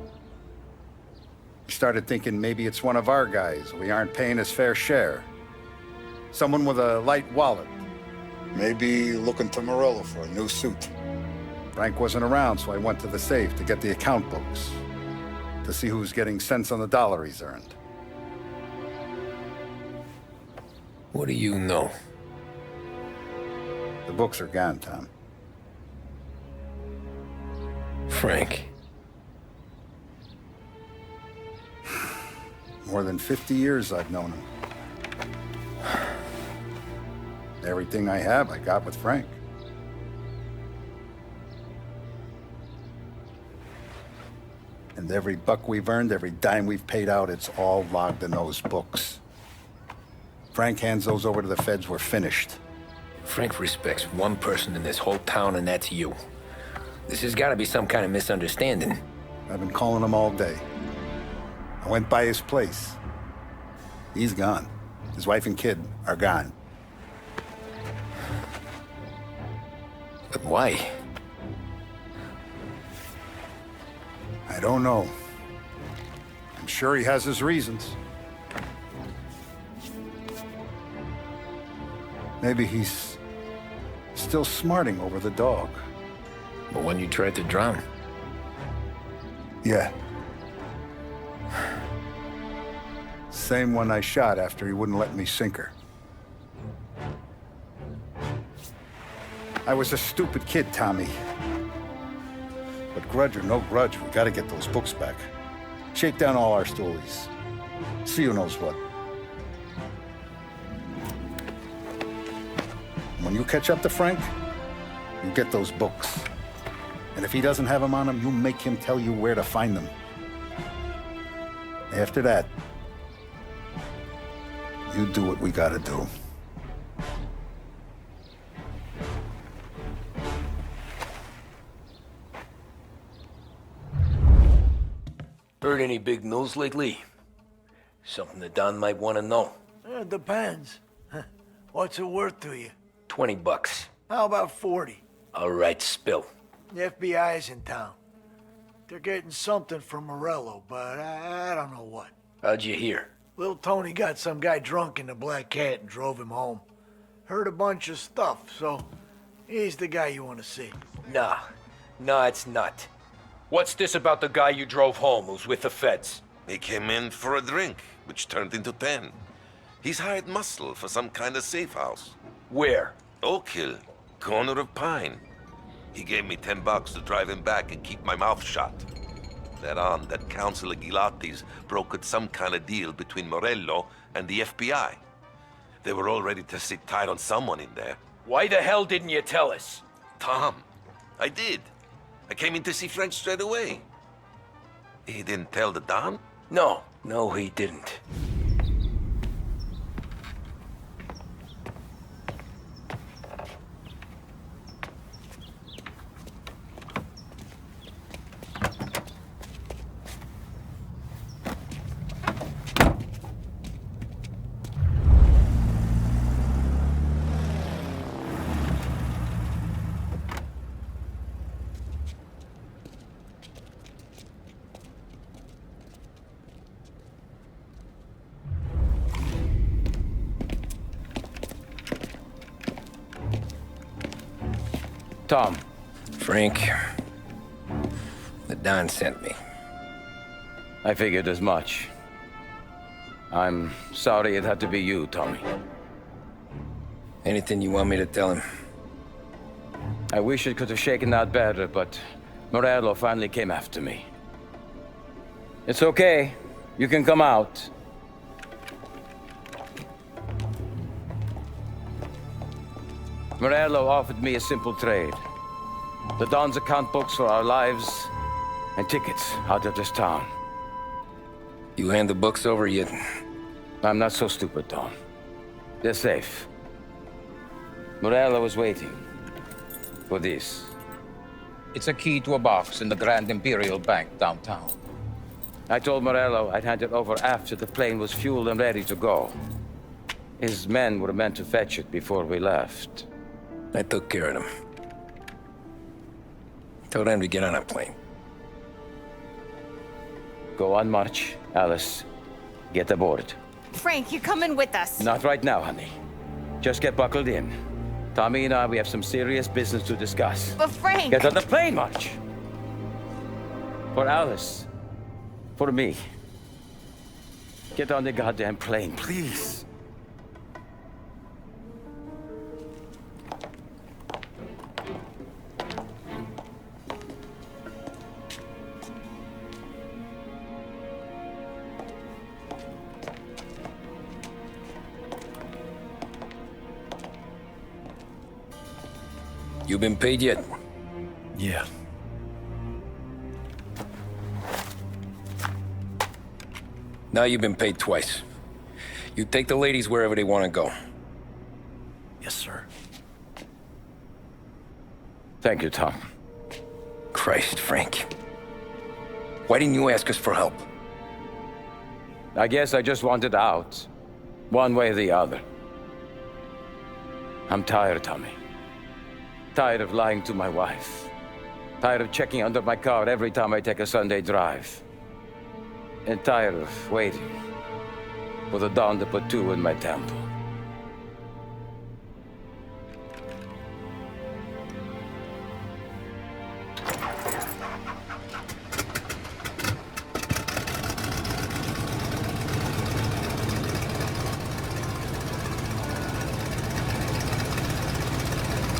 We started thinking maybe it's one of our guys. We aren't paying his fair share. Someone with a light wallet. Maybe looking to Morello for a new suit. Frank wasn't around, so I went to the safe to get the account books. To see who's getting cents on the dollar he's earned. What do you know? The books are gone, Tom. Frank. More than 50 years I've known him. Everything I have, I got with Frank. And every buck we've earned, every dime we've paid out, it's all logged in those books. Frank hands those over to the feds, we're finished. Frank respects one person in this whole town, and that's you. This has got to be some kind of misunderstanding. I've been calling him all day. I went by his place. He's gone. His wife and kid are gone. But why? I don't know. I'm sure he has his reasons. Maybe he's still smarting over the dog. The one you tried to drown? Yeah. Same one I shot after he wouldn't let me sink her. I was a stupid kid, Tommy. But grudge or no grudge, we gotta get those books back. Shake down all our stories. See who knows what. When you catch up to Frank, you get those books. And if he doesn't have them on him, you make him tell you where to find them. After that, you do what we gotta do. Heard any big news lately? Something that Don might want to know. It depends. What's it worth to you? $20. How about 40? All right, spill. The FBI's in town. They're getting something from Morello, but I don't know what. How'd you hear? Little Tony got some guy drunk in the Black Cat and drove him home. Heard a bunch of stuff, so he's the guy you want to see. Nah, it's not. What's this about the guy you drove home who's with the feds? He came in for a drink, which turned into 10. He's hired muscle for some kind of safe house. Where? Oak Hill, corner of Pine. He gave me $10 to drive him back and keep my mouth shut. That on, that Councilor Gilatti's brokered some kind of deal between Morello and the FBI. They were all ready to sit tight on someone in there. Why the hell didn't you tell us? Tom, I did. I came in to see Frank straight away. He didn't tell the Don? No, he didn't. Tom. Frank. The Don sent me. I figured as much. I'm sorry it had to be you, Tommy. Anything you want me to tell him? I wish it could have shaken out better, but Morello finally came after me. It's okay. You can come out. Morello offered me a simple trade. The Don's account books for our lives and tickets out of this town. You hand the books over yet? I'm not so stupid, Don. They're safe. Morello was waiting for this. It's a key to a box in the Grand Imperial Bank downtown. I told Morello I'd hand it over after the plane was fueled and ready to go. His men were meant to fetch it before we left. I took care of them. Told them to get on a plane. Go on march, Alice. Get aboard. Frank, you're coming with us. Not right now, honey. Just get buckled in. Tommy and I, we have some serious business to discuss. But Frank... Get on the plane, March! For Alice. For me. Get on the goddamn plane, please. You been paid yet? Yeah. Now you've been paid twice. You take the ladies wherever they want to go. Yes, sir. Thank you, Tom. Christ, Frank. Why didn't you ask us for help? I guess I just wanted out. One way or the other. I'm tired, Tommy. Tired of lying to my wife. Tired of checking under my car every time I take a Sunday drive. And tired of waiting for the dawn to put two in my temple.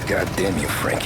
God damn you, Frank.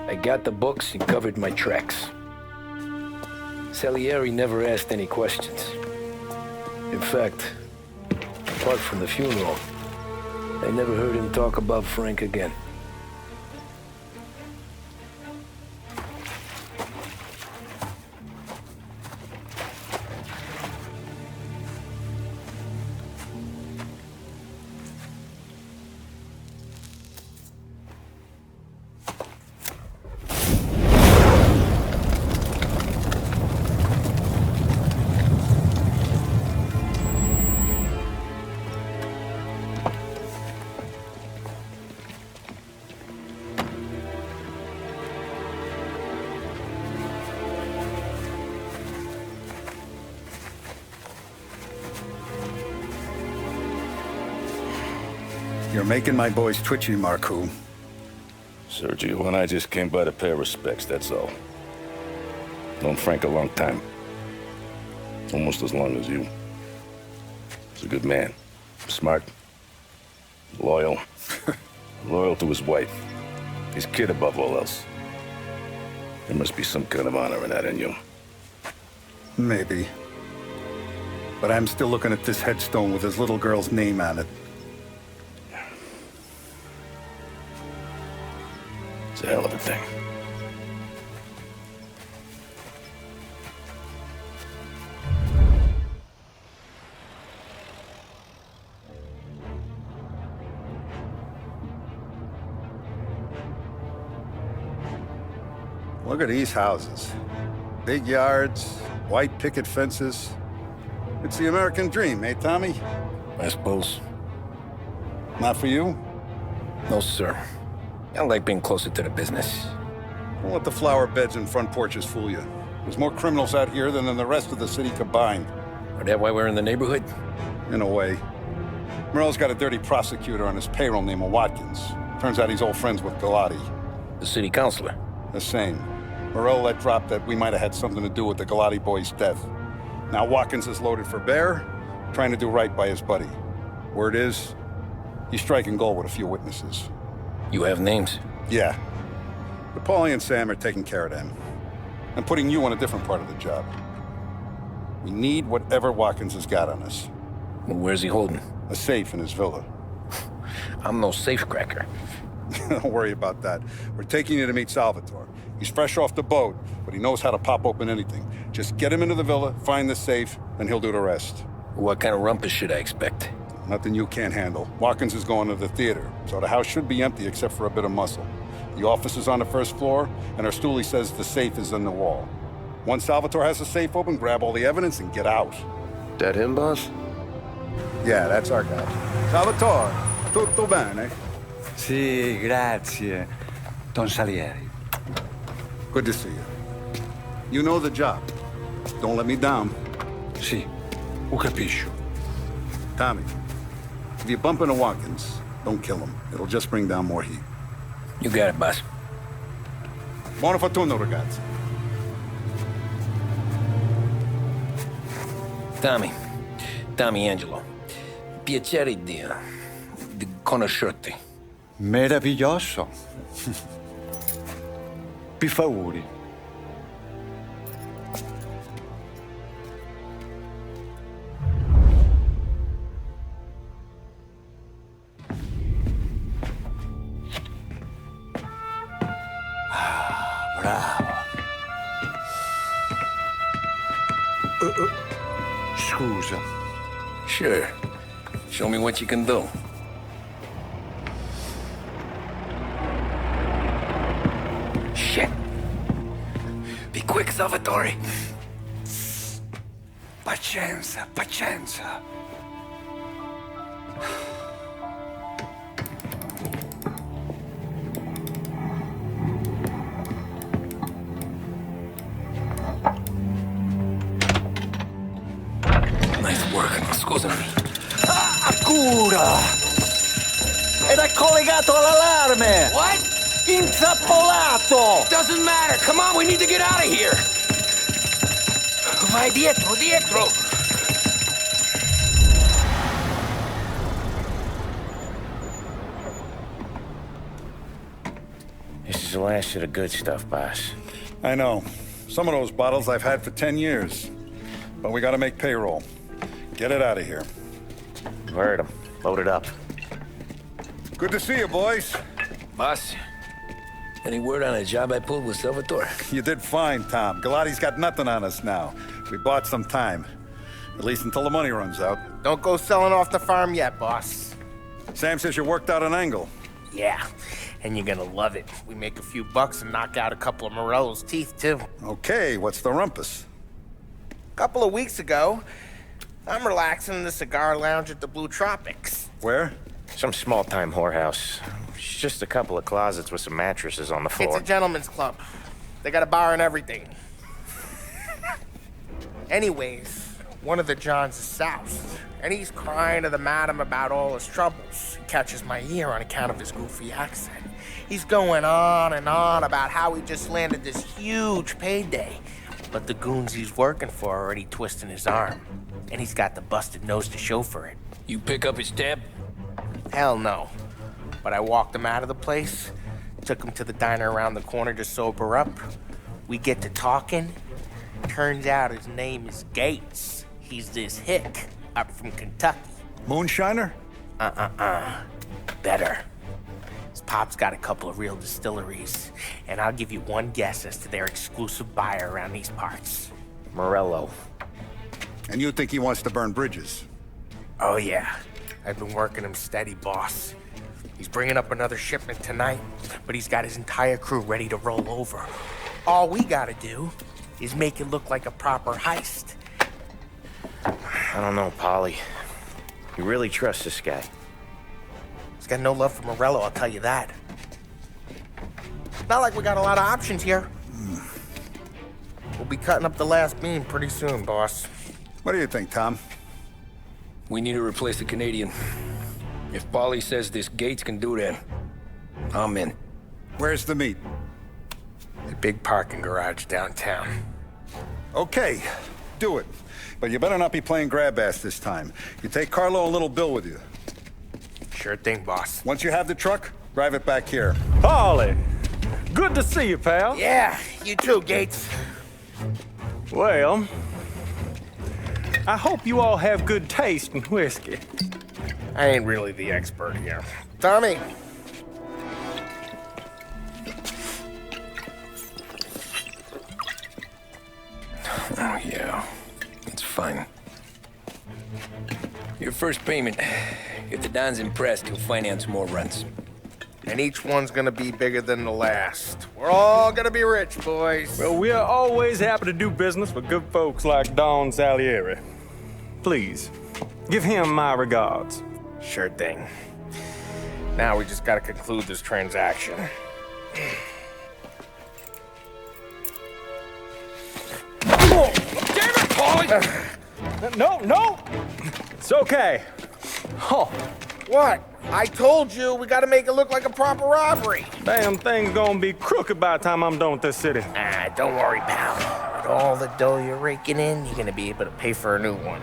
I got the books and covered my tracks. Salieri never asked any questions. In fact, apart from the funeral, I never heard him talk about Frank again. You're making my boys twitchy, Marcoux. Sergio and I just came by to pay our respects, that's all. Known Frank a long time. Almost as long as you. He's a good man. Smart. Loyal. Loyal to his wife. His kid above all else. There must be some kind of honor in that in you. Maybe. But I'm still looking at this headstone with his little girl's name on it. It's a hell of a thing. Look at these houses. Big yards, white picket fences. It's the American dream, eh, Tommy? I suppose. Not for you? No, sir. I like being closer to the business. Don't let the flower beds and front porches fool you. There's more criminals out here than in the rest of the city combined. Is that why we're in the neighborhood? In a way. Morell's got a dirty prosecutor on his payroll named Watkins. Turns out he's old friends with Galati. The city councilor? The same. Morell let drop that we might have had something to do with the Galati boy's death. Now Watkins is loaded for bear, trying to do right by his buddy. Word is, he's striking gold with a few witnesses. You have names? Yeah. But Paulie and Sam are taking care of them. I'm putting you on a different part of the job. We need whatever Watkins has got on us. Well, where's he holding? A safe in his villa. I'm no safecracker. Don't worry about that. We're taking you to meet Salvatore. He's fresh off the boat, but he knows how to pop open anything. Just get him into the villa, find the safe, and he'll do the rest. What kind of rumpus should I expect? Nothing you can't handle. Watkins is going to the theater, so the house should be empty except for a bit of muscle. The office is on the first floor, and our stoolie says the safe is in the wall. Once Salvatore has the safe open, grab all the evidence and get out. That him, boss? Yeah, that's our guy. Salvatore, tutto bene? Sì, grazie, Don Salieri. Good to see you. You know the job. Don't let me down. Sì, ho capisco. Tommy, if you bump into Watkins, don't kill him. It'll just bring down more heat. You got it, boss. Buona fortuna, ragazzi. Tommy Angelo. Piacere di conoscerti. Meraviglioso. Per favore. Bravo. Scusa. Sure. Show me what you can do. Shit. Be quick, Salvatore. Pazienza, pazienza. Nice work. Scusami. Cura! Era collegato all'allarme! What? Intrappolato! Doesn't matter. Come on, we need to get out of here. Vai dietro, dietro. This is the last of the good stuff, boss. I know. Some of those bottles I've had for 10 years. But we gotta make payroll. Get it out of here. Heard him. Load it up. Good to see you, boys. Boss, any word on a job I pulled with Salvatore? You did fine, Tom. Galati's got nothing on us now. We bought some time. At least until the money runs out. Don't go selling off the farm yet, boss. Sam says you worked out an angle. Yeah, and you're gonna love it. We make a few bucks and knock out a couple of Morello's teeth, too. Okay, what's the rumpus? A couple of weeks ago, I'm relaxing in the cigar lounge at the Blue Tropics. Where? Some small-time whorehouse. It's just a couple of closets with some mattresses on the floor. It's a gentleman's club. They got a bar and everything. Anyways, one of the Johns is south, and he's crying to the madam about all his troubles. He catches my ear on account of his goofy accent. He's going on and on about how he just landed this huge payday, but the goons he's working for are already twisting his arm, and he's got the busted nose to show for it. You pick up his tab? Hell no. But I walked him out of the place, took him to the diner around the corner to sober up. We get to talking. Turns out his name is Gates. He's this hick up from Kentucky. Moonshiner? Better. His pop's got a couple of real distilleries, and I'll give you one guess as to their exclusive buyer around these parts. Morello. And you think he wants to burn bridges? Oh yeah. I've been working him steady, boss. He's bringing up another shipment tonight, but he's got his entire crew ready to roll over. All we gotta do is make it look like a proper heist. I don't know, Polly. You really trust this guy? He's got no love for Morello, I'll tell you that. It's not like we got a lot of options here. We'll be cutting up the last beam pretty soon, boss. What do you think, Tom? We need to replace the Canadian. If Polly says this Gates can do that, I'm in. Where's the meet? The big parking garage downtown. Okay, do it. But you better not be playing grab ass this time. You take Carlo and Little Bill with you. Sure thing, boss. Once you have the truck, drive it back here. Polly, good to see you, pal. Yeah, you too, Gates. Well, I hope you all have good taste in whiskey. I ain't really the expert here. Tommy. Oh, yeah. It's fine. You're first payment. If the Don's impressed, he'll finance more runs. And each one's gonna be bigger than the last. We're all gonna be rich, boys. Well, we are always happy to do business with good folks like Don Salieri. Please, give him my regards. Sure thing. Now we just gotta conclude this transaction. Damn it, Paulie! No! It's okay. Oh. What? I told you, we gotta make it look like a proper robbery. Damn thing's gonna be crooked by the time I'm done with this city. Ah, don't worry, pal. With all the dough you're raking in, you're gonna be able to pay for a new one.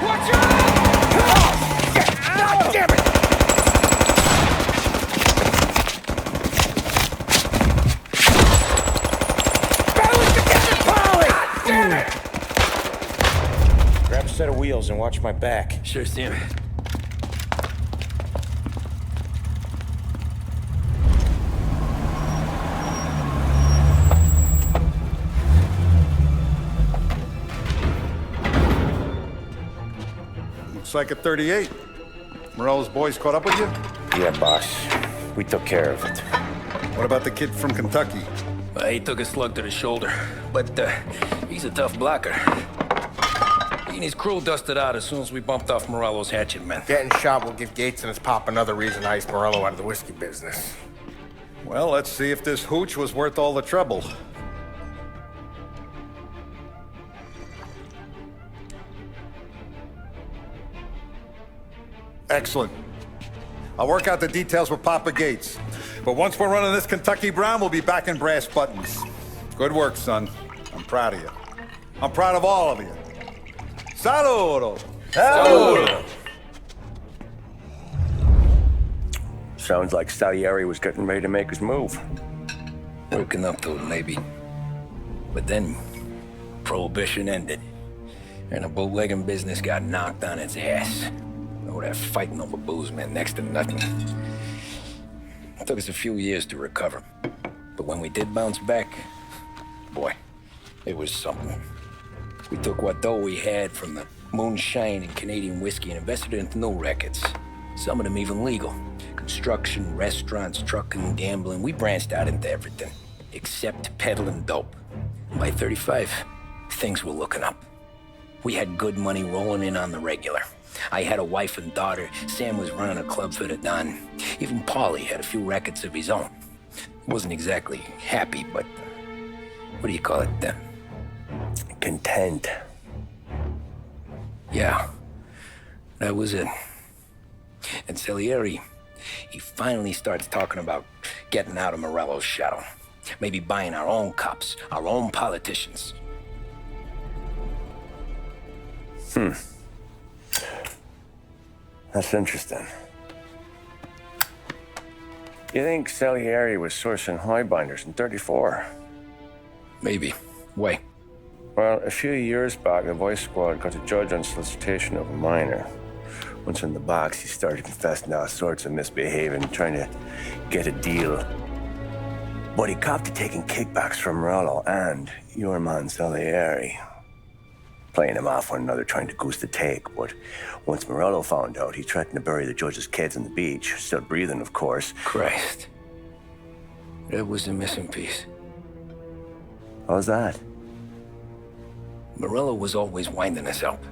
Watch out! God damn it! Balance together, Polly! God damn it! Grab a set of wheels and watch my back. Sure, Sam. Looks like a 38. Morello's boys caught up with you? Yeah, boss. We took care of it. What about the kid from Kentucky? He took a slug to the shoulder, but he's a tough blocker. He and his crew dusted out as soon as we bumped off Morello's hatchet men. Getting shot will give Gates and his pop another reason to ice Morello out of the whiskey business. Well, let's see if this hooch was worth all the trouble. Excellent. I'll work out the details with Papa Gates. But once we're running this Kentucky Brown, we'll be back in brass buttons. Good work, son. I'm proud of you. I'm proud of all of you. Saludo! Saludo! Sounds like Salieri was getting ready to make his move. Working up to it, maybe. But then, Prohibition ended. And the bootlegging business got knocked on its ass. Oh, that fighting over booze meant next to nothing. It took us a few years to recover. But when we did bounce back, boy, it was something. We took what dough we had from the moonshine and Canadian whiskey and invested it into new rackets. Some of them even legal. Construction, restaurants, trucking, gambling. We branched out into everything, except peddling dope. And by 35, things were looking up. We had good money rolling in on the regular. I had a wife and daughter. Sam was running a club for the Don. Even Paulie had a few rackets of his own. Wasn't exactly happy, but what do you call it then? Content. Yeah, that was it. And Salieri, he finally starts talking about getting out of Morello's shadow. Maybe buying our own cops, our own politicians. That's interesting. You think Salieri was sourcing highbinders in 34? Maybe. Why? Well, a few years back, the Vice Squad got a judge on solicitation of a minor. Once in the box, he started confessing all sorts of misbehaving, trying to get a deal. But he copped to taking kickbacks from Morello and your man Salieri. Playing them off one another, trying to goose the take. But once Morello found out, he threatened to bury the judge's kids on the beach. Still breathing, of course. Christ. That was the missing piece. How's that? Morello was always winding us up.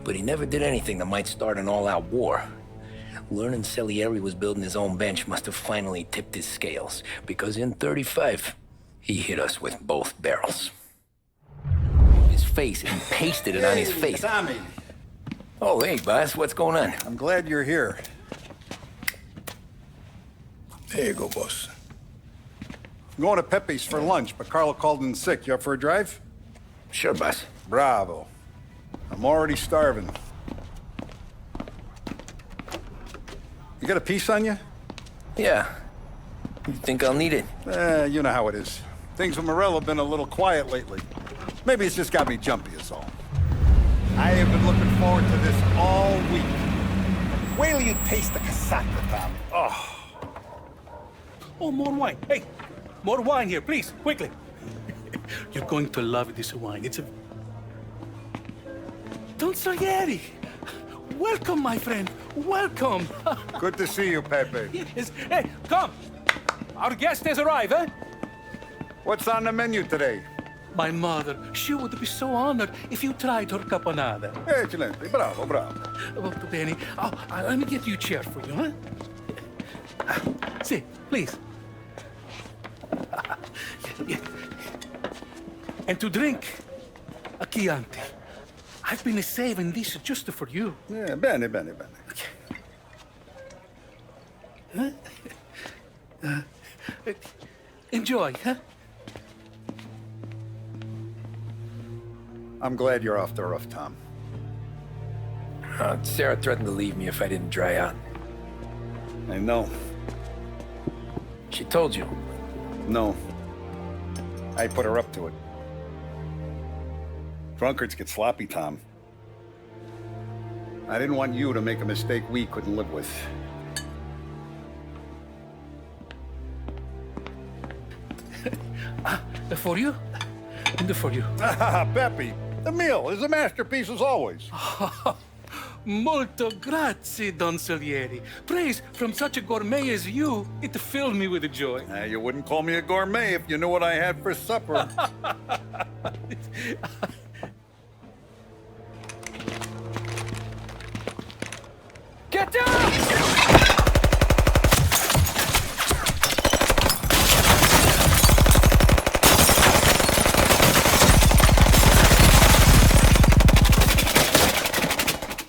But he never did anything that might start an all-out war. Learning Salieri was building his own bench must have finally tipped his scales. Because in 35, he hit us with both barrels. His face, and pasted it on his face. Tommy. Oh, hey, boss, what's going on? I'm glad you're here. There you go, boss. I'm going to Pepe's for lunch, but Carlo called in sick. You up for a drive? Sure, boss. Bravo. I'm already starving. You got a piece on you? Yeah. You think I'll need it? You know how it is. Things with Morello have been a little quiet lately. Maybe it's just got me jumpy is all. I have been looking forward to this all week. Wait till you taste the casaca, Tommy. Oh, more wine. Hey, more wine here, please, quickly. You're going to love this wine. It's a... Don Salieri! Welcome, my friend. Welcome. Good to see you, Pepe. Yes. Hey, come. Our guest has arrived, eh? What's on the menu today? My mother, she would be so honored if you tried her caponata. Excelente, bravo, bravo. Molto bene. Oh, let me get you a chair for you, huh? See, please. And to drink, a Chianti. I've been saving this just for you. Yeah, bene, bene, bene. Huh? Enjoy, huh? I'm glad you're off the roof, Tom. Sarah threatened to leave me if I didn't dry out. I know. She told you? No. I put her up to it. Drunkards get sloppy, Tom. I didn't want you to make a mistake we couldn't live with. For you? And for you. Pepe, the meal is a masterpiece as always. Molto grazie, Don Salieri. Praise from such a gourmet as you, it filled me with joy. You wouldn't call me a gourmet if you knew what I had for supper. Get down!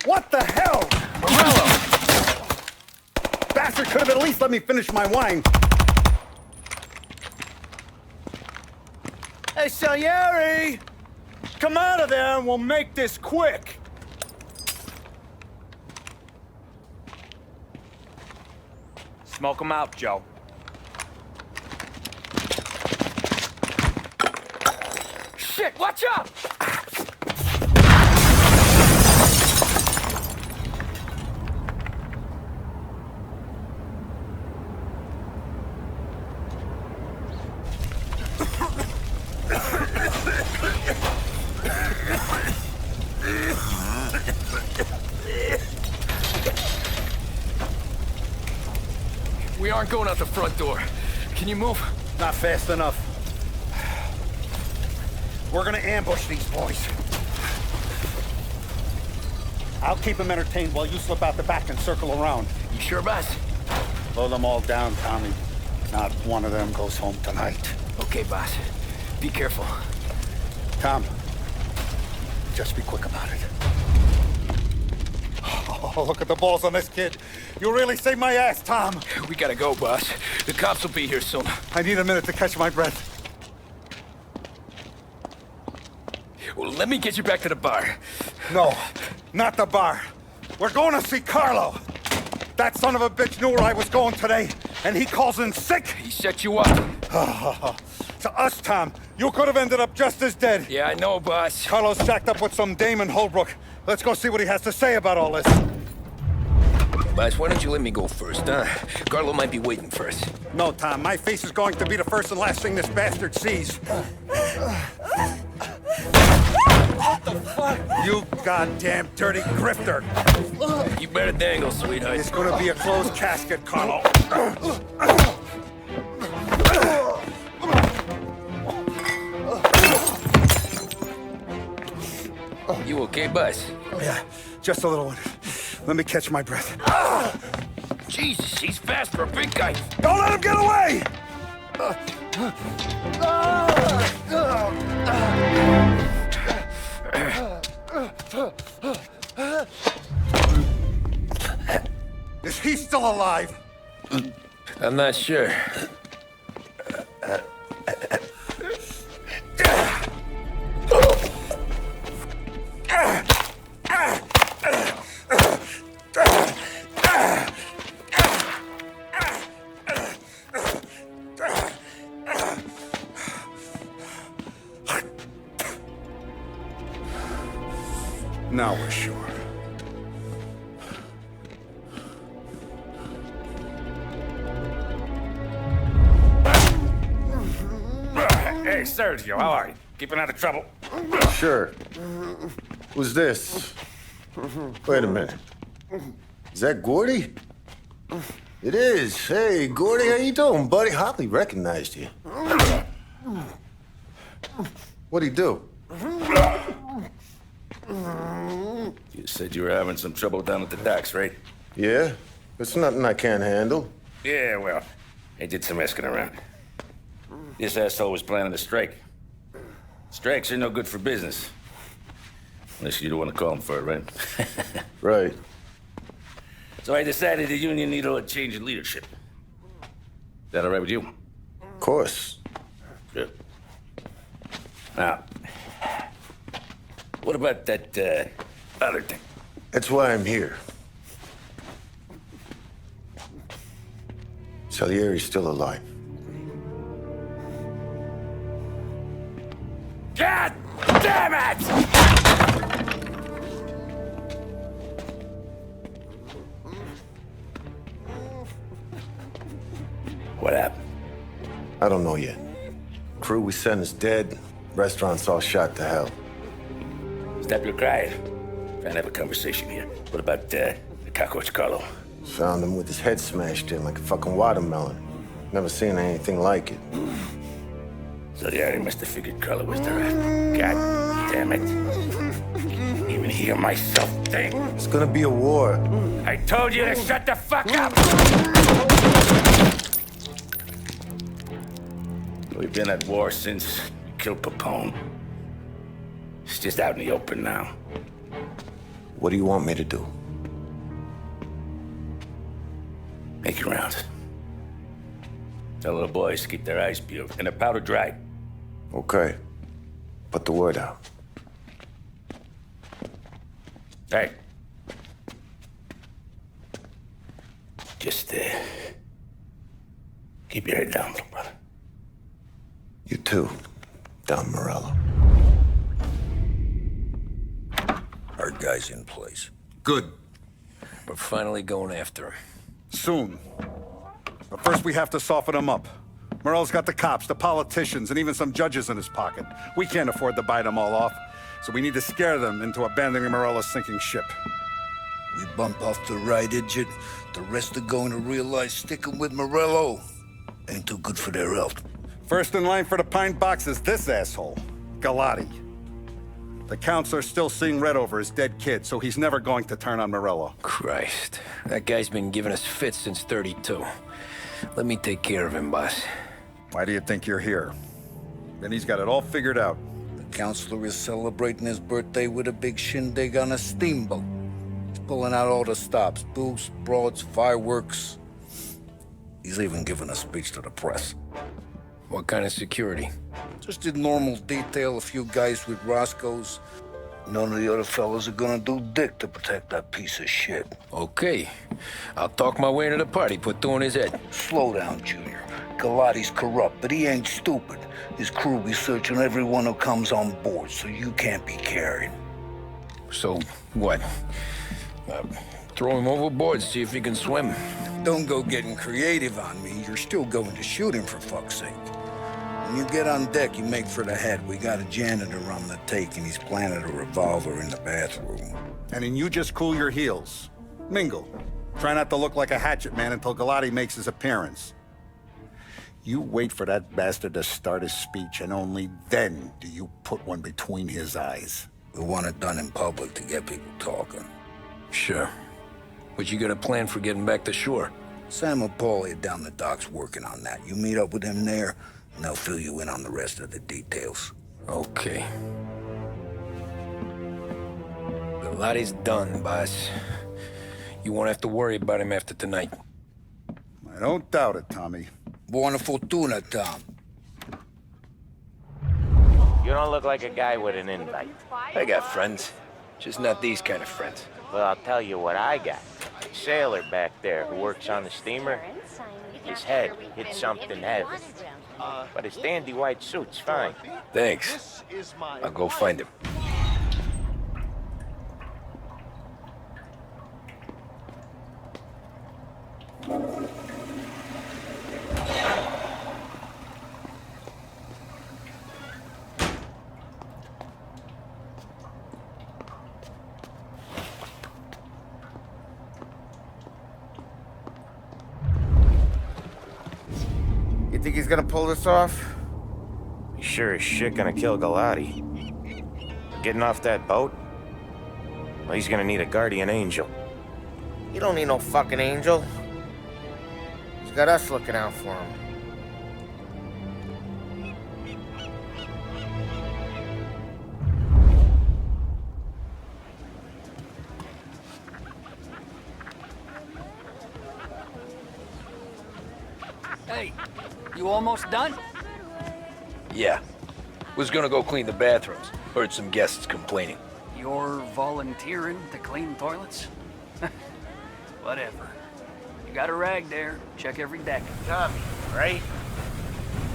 What the hell? Morello! Bastard could have at least let me finish my wine. Hey, Salieri! Come out of there and we'll make this quick. Smoke 'em out, Joe. Shit, watch out! We aren't going out the front door. Can you move? Not fast enough. We're gonna ambush these boys. I'll keep them entertained while you slip out the back and circle around. You sure, boss? Blow them all down, Tommy. Not one of them goes home tonight. Okay, boss. Be careful. Tom, just be quick about it. Oh, look at the balls on this kid. You really saved my ass, Tom. We gotta go, boss. The cops will be here soon. I need a minute to catch my breath. Well, let me get you back to the bar. No, not the bar. We're going to see Carlo. That son of a bitch knew where I was going today, and he calls in sick. He set you up. To us, Tom, you could have ended up just as dead. Yeah, I know, boss. Carlo's shacked up with some dame in Holbrook. Let's go see what he has to say about all this. Boss, why don't you let me go first, huh? Carlo might be waiting for us. No, Tom, my face is going to be the first and last thing this bastard sees. What the fuck? You goddamn dirty grifter. You better dangle, sweetheart. It's gonna be a closed casket, Carlo. You okay, boss? Yeah, just a little one. Let me catch my breath. Jesus, he's fast for a big guy. Don't let him get away! Is he still alive? I'm not sure. Now we're sure. Hey, Sergio, how are you? Keeping out of trouble? Sure. Who's this? Wait a minute. Is that Gordy? It is. Hey, Gordy, how you doing, buddy? Hardly recognized you. What'd he do? You said you were having some trouble down at the docks, right? Yeah? It's nothing I can't handle. Yeah, well, I did some asking around. This asshole was planning a strike. Strikes are no good for business. Unless you don't want to call him for it, right? Right. So I decided the union needed a change in leadership. Is that all right with you? Of course. Good. Now, what about that, other thing? That's why I'm here. Salieri's still alive. God damn it! What happened? I don't know yet. Crew we sent is dead. Restaurant's all shot to hell. Stop your crying. Trying to have a conversation here. What about, the cockroach Carlo? Found him with his head smashed in like a fucking watermelon. Never seen anything like it. So the Ari must have figured Carlo was the rat. God damn it. Even hear myself think. It's gonna be a war. I told you to shut the fuck up! We've been at war since you killed Papone. It's just out in the open now. What do you want me to do? Make your rounds. Tell the boys to keep their eyes peeled and their powder dry. Okay. Put the word out. Hey. Just, keep your head down, little brother. You too, Don Morello. Our guy's in place. Good. We're finally going after him. Soon. But first we have to soften him up. Morello's got the cops, the politicians, and even some judges in his pocket. We can't afford to bite them all off, so we need to scare them into abandoning Morello's sinking ship. We bump off the right idiot, the rest are going to realize sticking with Morello ain't too good for their health. First in line for the pine box is this asshole, Galati. The counselor's still seeing red over his dead kid, so he's never going to turn on Morello. Christ, that guy's been giving us fits since 32. Let me take care of him, boss. Why do you think you're here? Then he's got it all figured out. The counselor is celebrating his birthday with a big shindig on a steamboat. He's pulling out all the stops, booze, broads, fireworks. He's even giving a speech to the press. What kind of security? Just in normal detail, a few guys with Roscoe's. None of the other fellas are gonna do dick to protect that piece of shit. Okay. I'll talk my way into the party, put two in his head. Slow down, Junior. Galati's corrupt, but he ain't stupid. His crew be searching everyone who comes on board, so you can't be carried. So, what? Throw him overboard, see if he can swim. Don't go getting creative on me. You're still going to shoot him, for fuck's sake. When you get on deck, you make for the head. We got a janitor on the take, and he's planted a revolver in the bathroom. And then you just cool your heels. Mingle. Try not to look like a hatchet man until Galati makes his appearance. You wait for that bastard to start his speech, and only then do you put one between his eyes. We want it done in public to get people talking. Sure. But you got a plan for getting back to shore? Sam and Paulie are down the docks working on that. You meet up with them there, and they'll fill you in on the rest of the details. Okay. Galati's done, boss. You won't have to worry about him after tonight. I don't doubt it, Tommy. Buona fortuna, Tom. You don't look like a guy with an invite. I got friends. Just not these kind of friends. Well, I'll tell you what I got. A sailor back there who works on the steamer. His head hit something heavy. But his dandy white suit's fine. Thanks. I'll go find him. think he's gonna pull this off? He's sure as shit gonna kill Galati. Getting off that boat? Well, he's gonna need a guardian angel. He don't need no fucking angel. He's got us looking out for him. Hey, you almost done? Yeah. Was gonna go clean the bathrooms. Heard some guests complaining. You're volunteering to clean toilets? Whatever. You got a rag there. Check every deck. Tommy, right?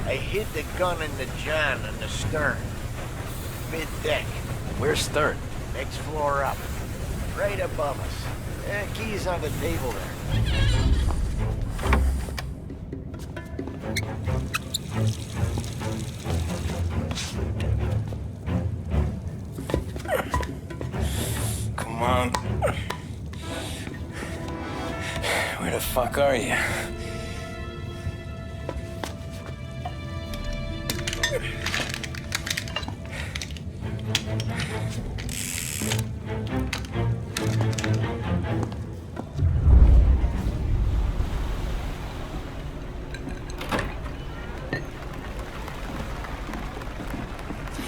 I hid the gun in the john on the stern. Mid-deck. Where's stern? Next floor up. Right above us. Keys on the table there. Come on. Where the fuck are you?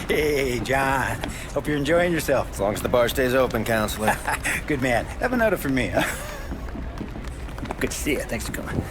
Hey, John. Hope you're enjoying yourself. As long as the bar stays open, counselor. Good man. Have another for me, huh? Good to see you. Thanks for coming.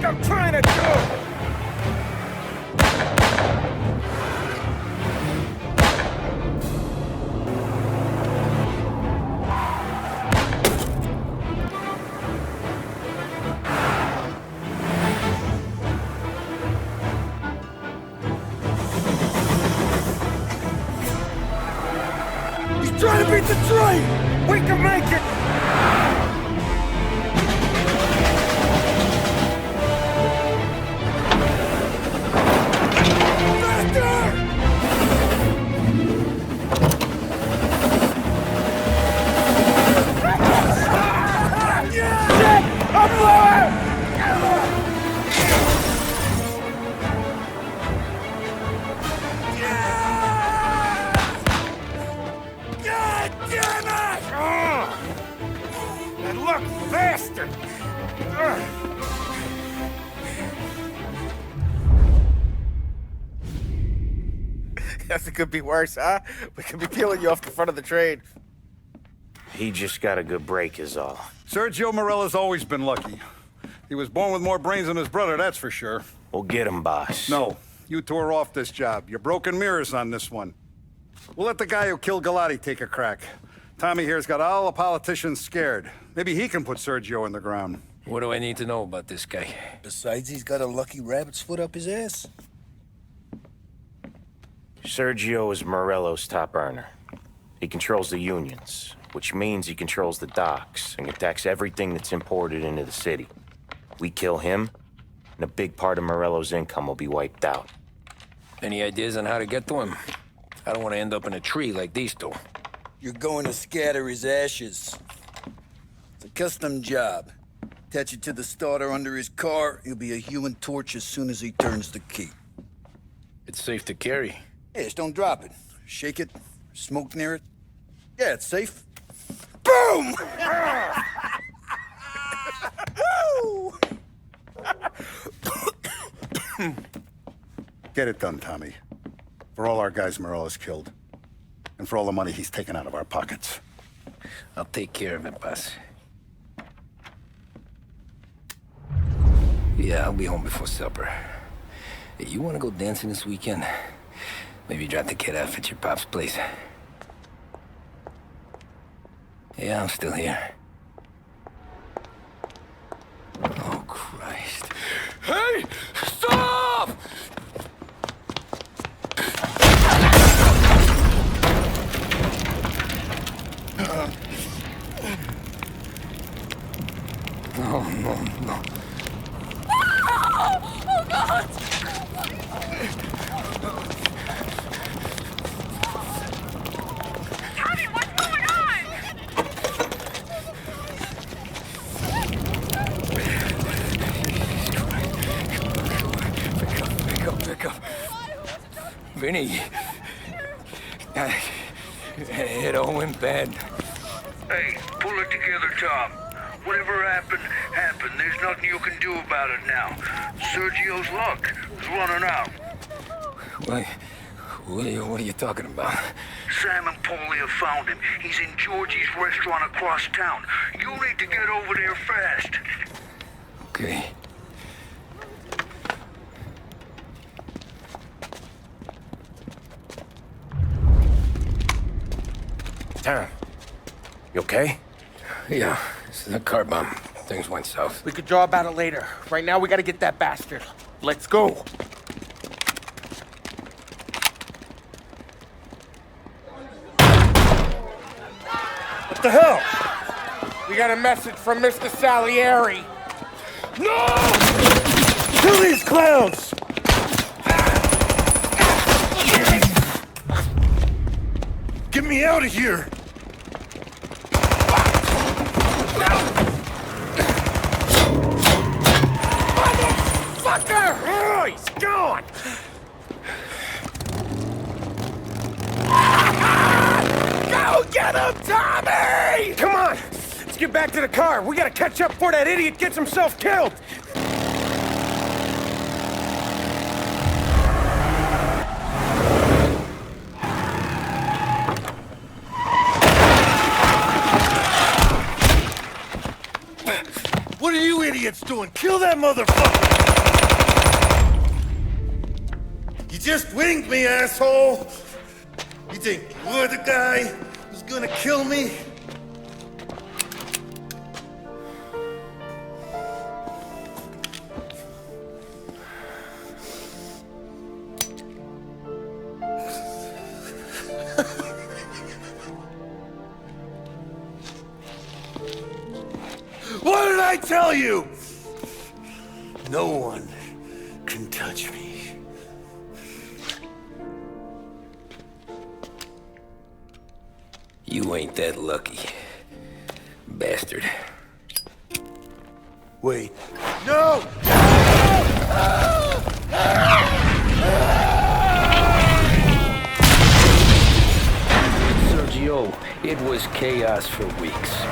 I'm trying to do! He's trying to beat the train! We can make it! Faster! Guess it could be worse, huh? We could be peeling you off the front of the train. He just got a good break is all. Sergio Morella's always been lucky. He was born with more brains than his brother, that's for sure. We'll get him, boss. No, you two are off this job. You're broken mirrors on this one. We'll let the guy who killed Galati take a crack. Tommy here's got all the politicians scared. Maybe he can put Sergio in the ground. What do I need to know about this guy? Besides, he's got a lucky rabbit's foot up his ass. Sergio is Morello's top earner. He controls the unions, which means he controls the docks and attacks everything that's imported into the city. We kill him, and a big part of Morello's income will be wiped out. Any ideas on how to get to him? I don't want to end up in a tree like these two. You're going to scatter his ashes. It's a custom job. Attach it to the starter under his car. He'll be a human torch as soon as he turns the key. It's safe to carry. Hey, just don't drop it. Shake it, smoke near it. Yeah, it's safe. Boom! Get it done, Tommy. For all our guys Morella's killed. And for all the money he's taken out of our pockets. I'll take care of it, boss. Yeah, I'll be home before supper. Hey, you want to go dancing this weekend? Maybe drop the kid off at your pop's place. Yeah, I'm still here. No, no, no. Oh, God! Tommy, what's going on? Pick up. Vinny. It all went bad. Hey, pull it together, Tom. Whatever happened, happened. There's nothing you can do about it now. Sergio's luck is running out. What are you talking about? Sam and Paulie have found him. He's in Georgie's restaurant across town. You need to get over there fast. Okay. Tara, you okay? Yeah, it's a car bomb. Things went south. We could draw about it later. Right now, we gotta get that bastard. Let's go. What the hell? We got a message from Mr. Salieri. No! Kill these clowns! Get me out of here! Motherfucker! Oh, he's gone! Go get him, Tommy! Come on! Let's get back to the car. We gotta catch up before that idiot gets himself killed! What are you idiots doing? Kill that motherfucker! You just winged me, asshole! You think you're the guy who's gonna kill me? What did I tell you? No one can touch me. You ain't that lucky, bastard. Wait. No! Sergio, it was chaos for weeks.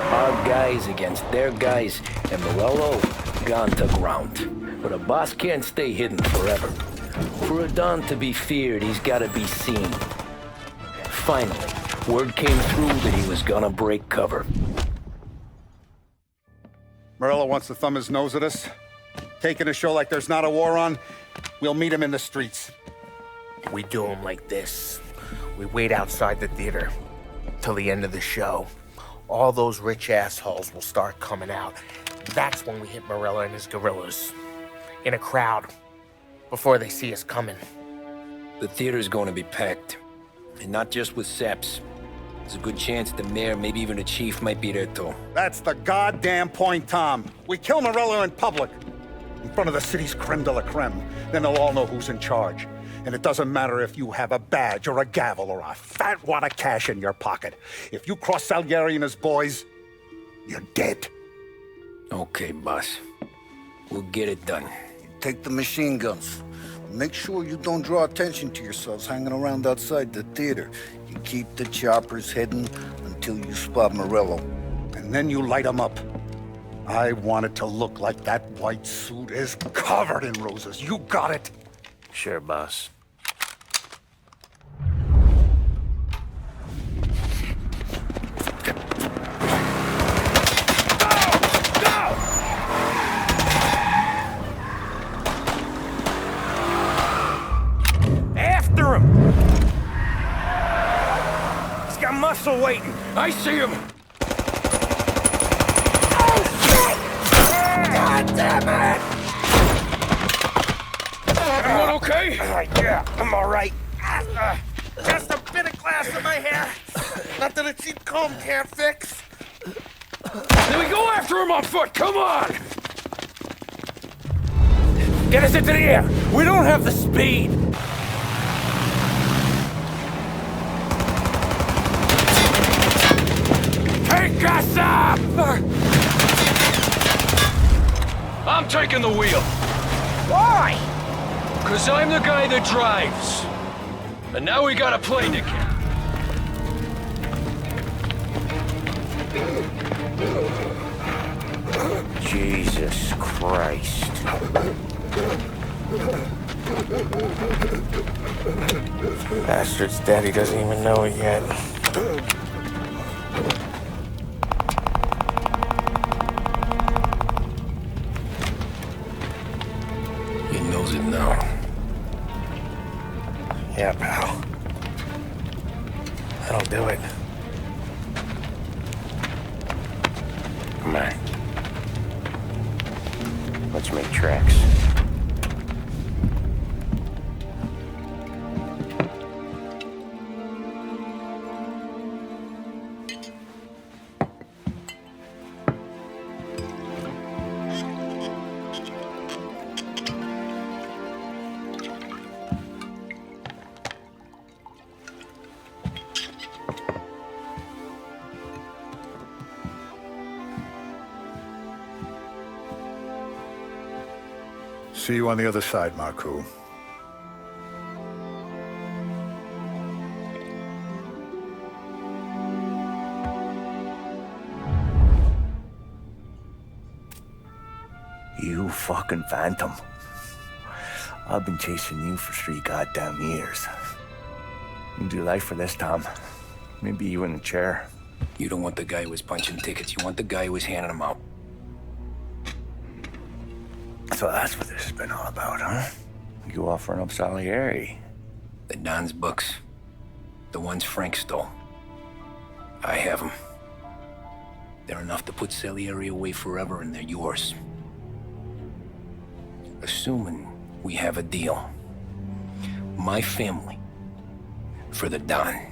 Our guys against their guys, and Morello gone to ground. But a boss can't stay hidden forever. For a Don to be feared, he's gotta be seen. Finally, word came through that he was gonna break cover. Morello wants to thumb his nose at us. Taking a show like there's not a war on, we'll meet him in the streets. We do him like this. We wait outside the theater till the end of the show. All those rich assholes will start coming out. That's when we hit Morello and his guerrillas. In a crowd. Before they see us coming. The theater's going to be packed. And not just with saps. There's a good chance the mayor, maybe even the chief, might be there too. That's the goddamn point, Tom. We kill Morello in public. In front of the city's creme de la creme. Then they'll all know who's in charge. And it doesn't matter if you have a badge or a gavel or a fat wad of cash in your pocket. If you cross Salieri and his boys, you're dead. Okay, boss. We'll get it done. Take the machine guns. Make sure you don't draw attention to yourselves hanging around outside the theater. You keep the choppers hidden until you spot Morello. And then you light them up. I want it to look like that white suit is covered in roses. You got it? Sure, boss. After him! He's got muscle waiting. I see him! Oh, shit! God damn it! Everyone okay? Yeah, I'm all right. Just a bit of glass in my hair. Nothing a cheap comb can't fix. Then we go after him on foot, come on! Get us into the air! We don't have the speed! Take us up! I'm taking the wheel. Why? Cause I'm the guy that drives. And now we got a plane to catch. Jesus Christ. Bastard's daddy doesn't even know it yet. He knows it now. Yeah, pal. That'll do it. Come on. Let's make tracks. See you on the other side, Marco. You fucking phantom. I've been chasing you for 3 goddamn years. You do life for this, Tom. Maybe you in a chair. You don't want the guy who was punching tickets. You want the guy who was handing them out. So that's what this has been all about, huh? You offering up Salieri. The Don's books. The ones Frank stole. I have them. They're enough to put Salieri away forever, and they're yours. Assuming we have a deal. My family. For the Don.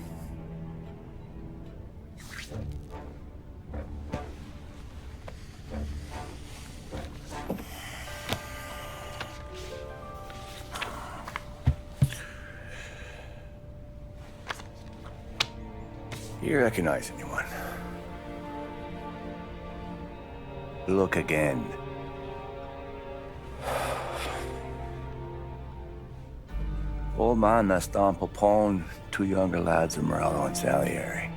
You recognize anyone? Look again. Old man that's Don Popone, 2 younger lads of Morello and Salieri.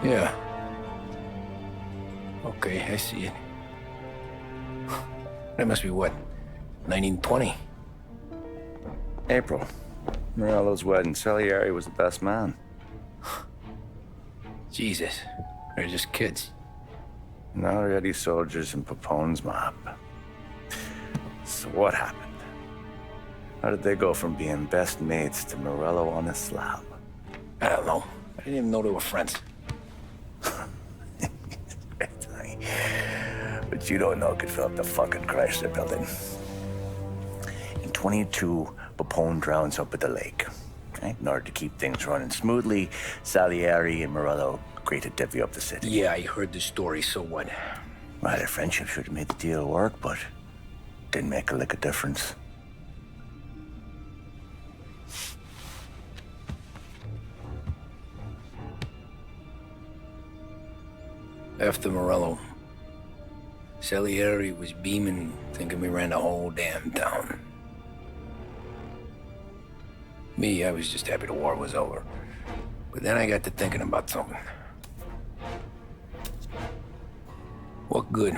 Yeah. Okay, I see it. That must be what? 1920? April. Morello's wedding. Salieri was the best man. Jesus. They're just kids. Now already soldiers in Papone's mob. So what happened? How did they go from being best mates to Morello on a slab? I don't know. I didn't even know they were friends. But you don't know could fill up the fucking Chrysler building. In 22, Papone drowns up at the lake. Right? In order to keep things running smoothly, Salieri and Morello agreed to divvy up the city. Yeah, I heard the story, so what? Well, their friendship should have made the deal work, but didn't make a lick of difference. After Morello, Salieri was beaming, thinking we ran the whole damn town. Me, I was just happy the war was over. But then I got to thinking about something. What good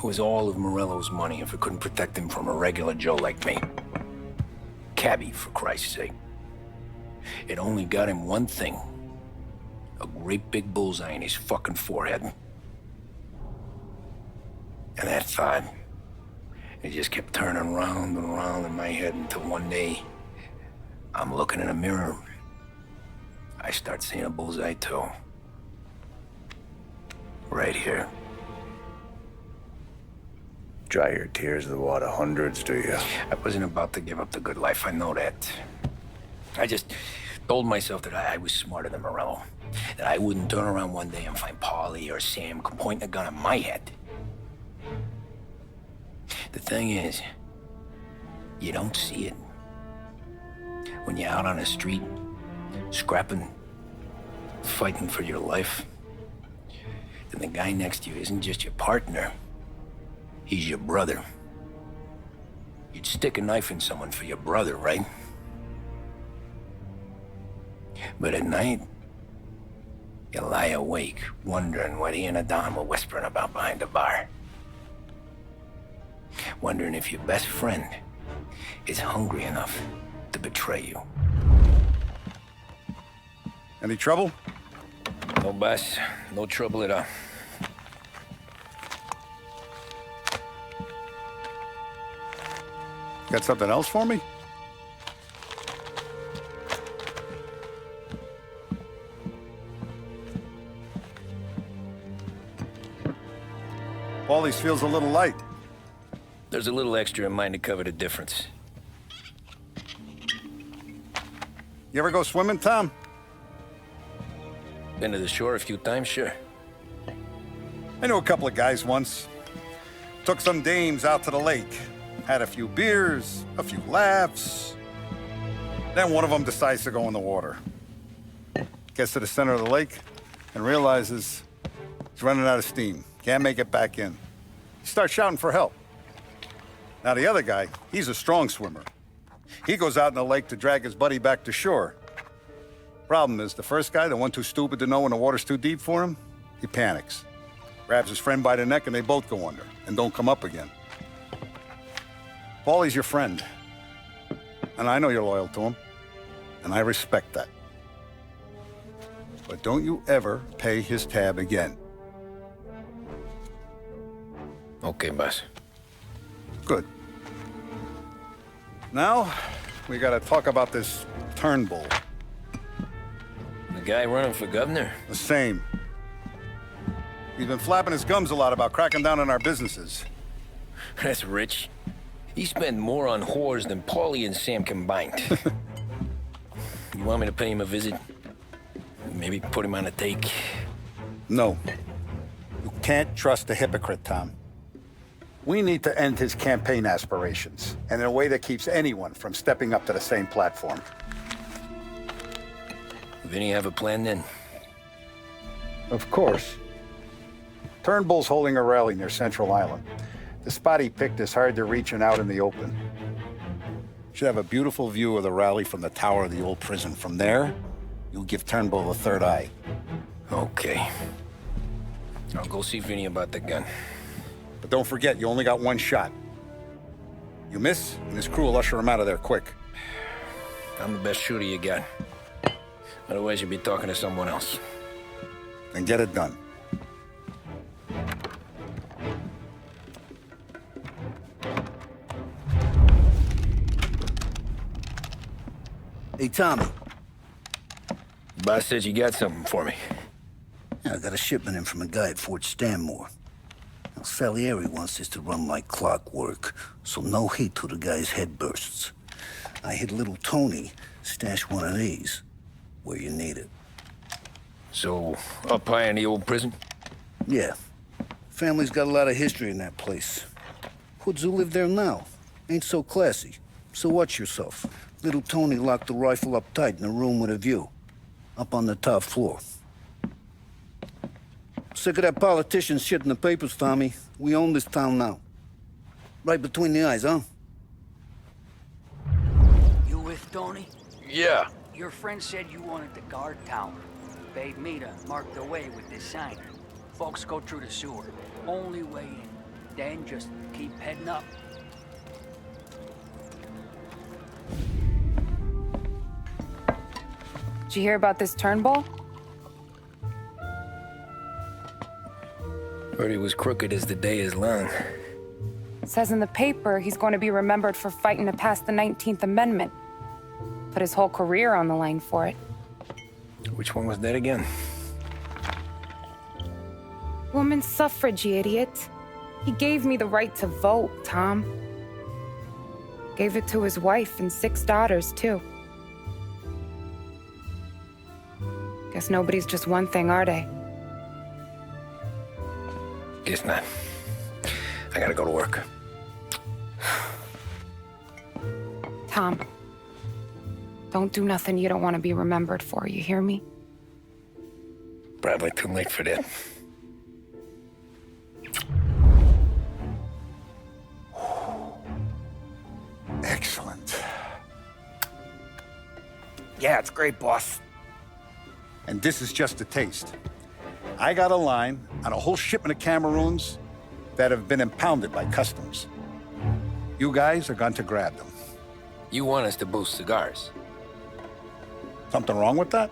was all of Morello's money if it couldn't protect him from a regular Joe like me? Cabbie, for Christ's sake. It only got him one thing. A great big bullseye in his fucking forehead. And that thought, it just kept turning round and round in my head until one day, I'm looking in a mirror. I start seeing a bullseye too. Right here. Dry your tears of the water hundreds, do you? I wasn't about to give up the good life, I know that. I just told myself that I was smarter than Morello. that I wouldn't turn around one day and find Paulie or Sam pointing a gun at my head. The thing is, you don't see it. When you're out on the street, scrapping, fighting for your life, then the guy next to you isn't just your partner, he's your brother. You'd stick a knife in someone for your brother, right? But at night, you lie awake, wondering what he and Adam were whispering about behind the bar. Wondering if your best friend is hungry enough to betray you. Any trouble? No, boss. No trouble at all. Got something else for me? Paulie's feels a little light. There's a little extra in mine to cover the difference. You ever go swimming, Tom? Been to the shore a few times, sure. I knew a couple of guys once. Took some dames out to the lake. Had a few beers, a few laughs. Then one of them decides to go in the water. Gets to the center of the lake and realizes he's running out of steam. Can't make it back in. He starts shouting for help. Now the other guy, he's a strong swimmer. He goes out in the lake to drag his buddy back to shore. Problem is, the first guy, the one too stupid to know when the water's too deep for him, he panics. Grabs his friend by the neck and they both go under and don't come up again. Paulie's your friend. And I know you're loyal to him. And I respect that. But don't you ever pay his tab again. Okay, boss. Good. Now, we gotta talk about this Turnbull. The guy running for governor? The same. He's been flapping his gums a lot about cracking down on our businesses. That's rich. He spent more on whores than Paulie and Sam combined. You want me to pay him a visit? Maybe put him on a take? No. You can't trust a hypocrite, Tom. We need to end his campaign aspirations, and in a way that keeps anyone from stepping up to the same platform. Vinny have a plan then? Of course. Turnbull's holding a rally near Central Island. The spot he picked is hard to reach and out in the open. Should have a beautiful view of the rally from the tower of the old prison. From there, you'll give Turnbull the third eye. Okay. I'll go see Vinny about the gun. But don't forget, you only got one shot. You miss, and his crew will usher him out of there quick. I'm the best shooter you got. Otherwise, you'd be talking to someone else. Then get it done. Hey, Tommy. Boss said you got something for me. Yeah, I got a shipment in from a guy at Fort Stanmore. Now, Salieri wants this to run like clockwork, so no heat till the guy's head bursts. I hit little Tony stash one of these where you need it. So, up high in the old prison? Yeah. Family's got a lot of history in that place. Hoods who live there now ain't so classy. So watch yourself. Little Tony locked the rifle up tight in a room with a view. Up on the top floor. Sick of that politician shit in the papers, Tommy. We own this town now. Right between the eyes, huh? You with Tony? Yeah. Your friend said you wanted the guard tower. Paid me to mark the way with this sign. Folks go through the sewer. Only way in. Then just keep heading up. Did you hear about this Turnbull? Heard he was crooked as the day is long. It says in the paper he's going to be remembered for fighting to pass the 19th Amendment. Put his whole career on the line for it. Which one was that again? Women's suffrage, you idiot. He gave me the right to vote, Tom. Gave it to his wife and 6 daughters, too. Guess nobody's just one thing, are they? Guess not. I gotta go to work. Tom, don't do nothing you don't want to be remembered for, you hear me? Probably too late for that. Excellent. Yeah, it's great, boss. And this is just a taste. I got a line on a whole shipment of Cameroons that have been impounded by customs. You guys are going to grab them. You want us to boost cigars? Something wrong with that?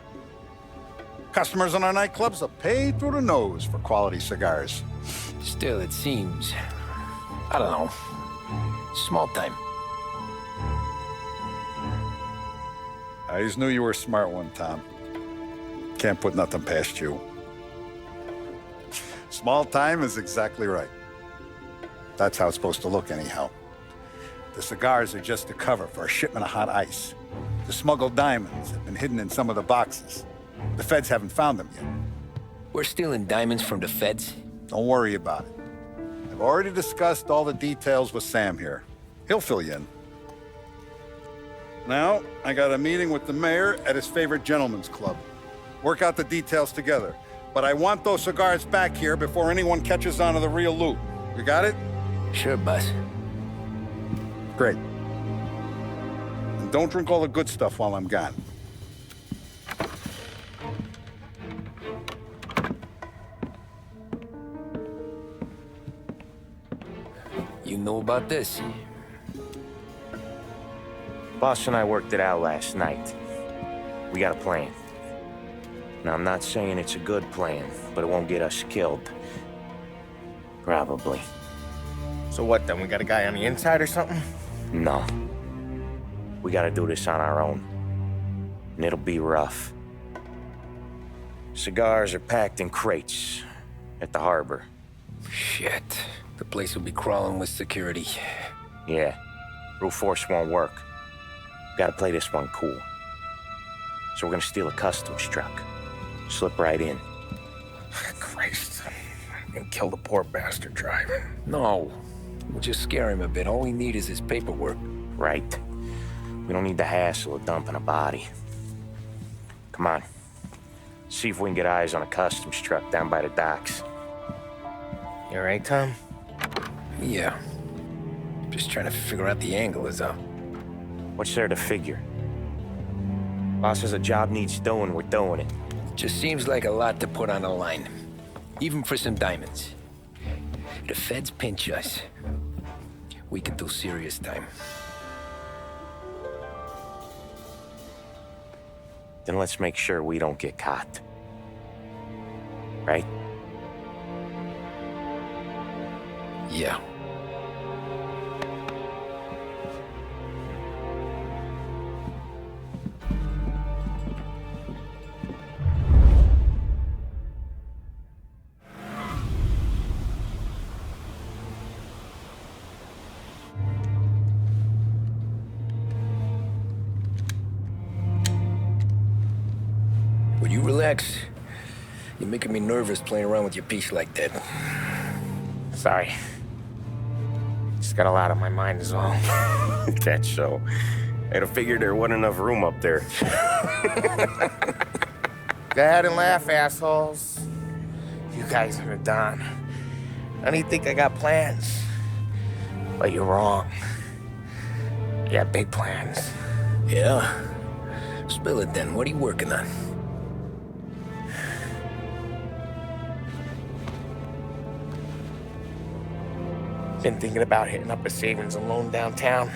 Customers in our nightclubs are paid through the nose for quality cigars. Still, it seems... I don't know. Small time. I just knew you were a smart one, Tom. Can't put nothing past you. Small time is exactly right. That's how it's supposed to look anyhow. The cigars are just a cover for a shipment of hot ice. The smuggled diamonds have been hidden in some of the boxes. The feds haven't found them yet. We're stealing diamonds from the feds? Don't worry about it. I've already discussed all the details with Sam here. He'll fill you in. Now, I got a meeting with the mayor at his favorite gentleman's club. Work out the details together. But I want those cigars back here before anyone catches on to the real loot. You got it? Sure, boss. Great. And don't drink all the good stuff while I'm gone. You know about this? Boss and I worked it out last night. We got a plan. Now, I'm not saying it's a good plan, but it won't get us killed. Probably. So what then? We got a guy on the inside or something? No. We gotta do this on our own. And it'll be rough. Cigars are packed in crates at the harbor. Shit. The place will be crawling with security. Yeah. Brute force won't work. Gotta play this one cool. So we're gonna steal a customs truck. Slip right in. Christ. And kill the poor bastard driver. No. We'll just scare him a bit. All we need is his paperwork. Right. We don't need the hassle of dumping a body. Come on. See if we can get eyes on a customs truck down by the docks. You all right, Tom? Yeah. Just trying to figure out the angle is all. What's there to figure? Boss says a job needs doing, we're doing it. Just seems like a lot to put on the line. Even for some diamonds. If the feds pinch us, we could do serious time. Then let's make sure we don't get caught. Right? Yeah. Would you relax? You're making me nervous playing around with your piece like that. Sorry. Just got a lot on my mind is all. That's so. I'd have figured there wasn't enough room up there. Go ahead and laugh, assholes. You guys are done. I don't think I got plans. But you're wrong. I got big plans. Yeah? Spill it then. What are you working on? Been thinking about hitting up a savings and loan downtown.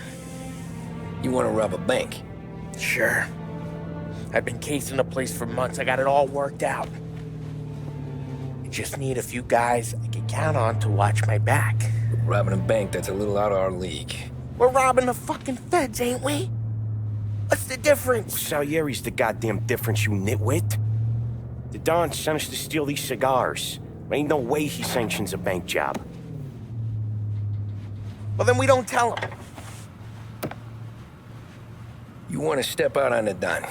You want to rob a bank? Sure. I've been casing the place for months. I got it all worked out. I just need a few guys I can count on to watch my back. Robbing a bank, that's a little out of our league. We're robbing the fucking feds, ain't we? What's the difference? Salieri's the goddamn difference, you nitwit. The Don sent us to steal these cigars. There ain't no way he sanctions a bank job. Well, then we don't tell him. You want to step out on the Don?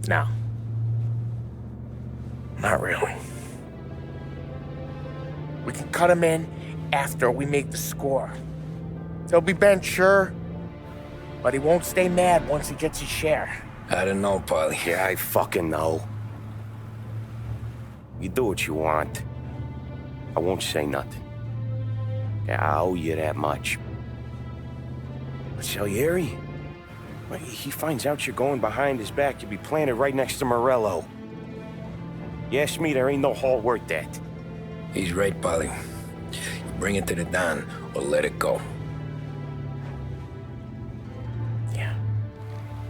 No. Not really. We can cut him in after we make the score. He'll be bent, sure, but he won't stay mad once he gets his share. I don't know, Polly. Yeah, I fucking know. You do what you want. I won't say nothing. Yeah, I owe you that much. But Salieri, when he finds out you're going behind his back, you'll be planted right next to Morello. You ask me, there ain't no haul worth that. He's right, Polly. You bring it to the Don, or let it go. Yeah.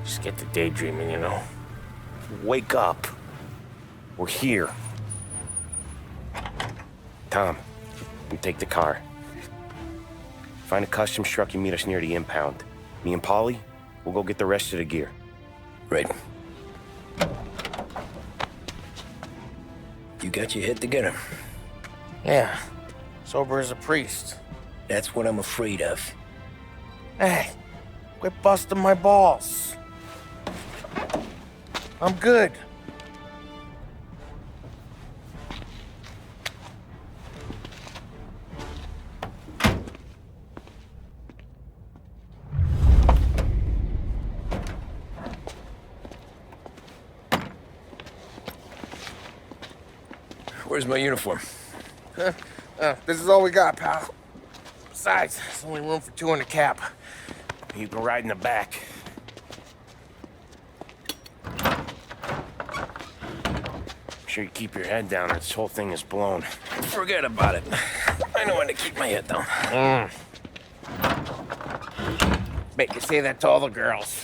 Just get to daydreaming, you know? Wake up. We're here. Tom, you take the car. Find a customs truck and meet us near the impound. Me and Polly, we'll go get the rest of the gear. Right. You got your head together. Yeah. Sober as a priest. That's what I'm afraid of. Hey, quit busting my balls. I'm good. Where's my uniform? This is all we got, pal. Besides, there's only room for 2 in the cab. You can ride in the back. Make sure you keep your head down or this whole thing is blown. Forget about it. I know when to keep my head down. Bet you say that to all the girls.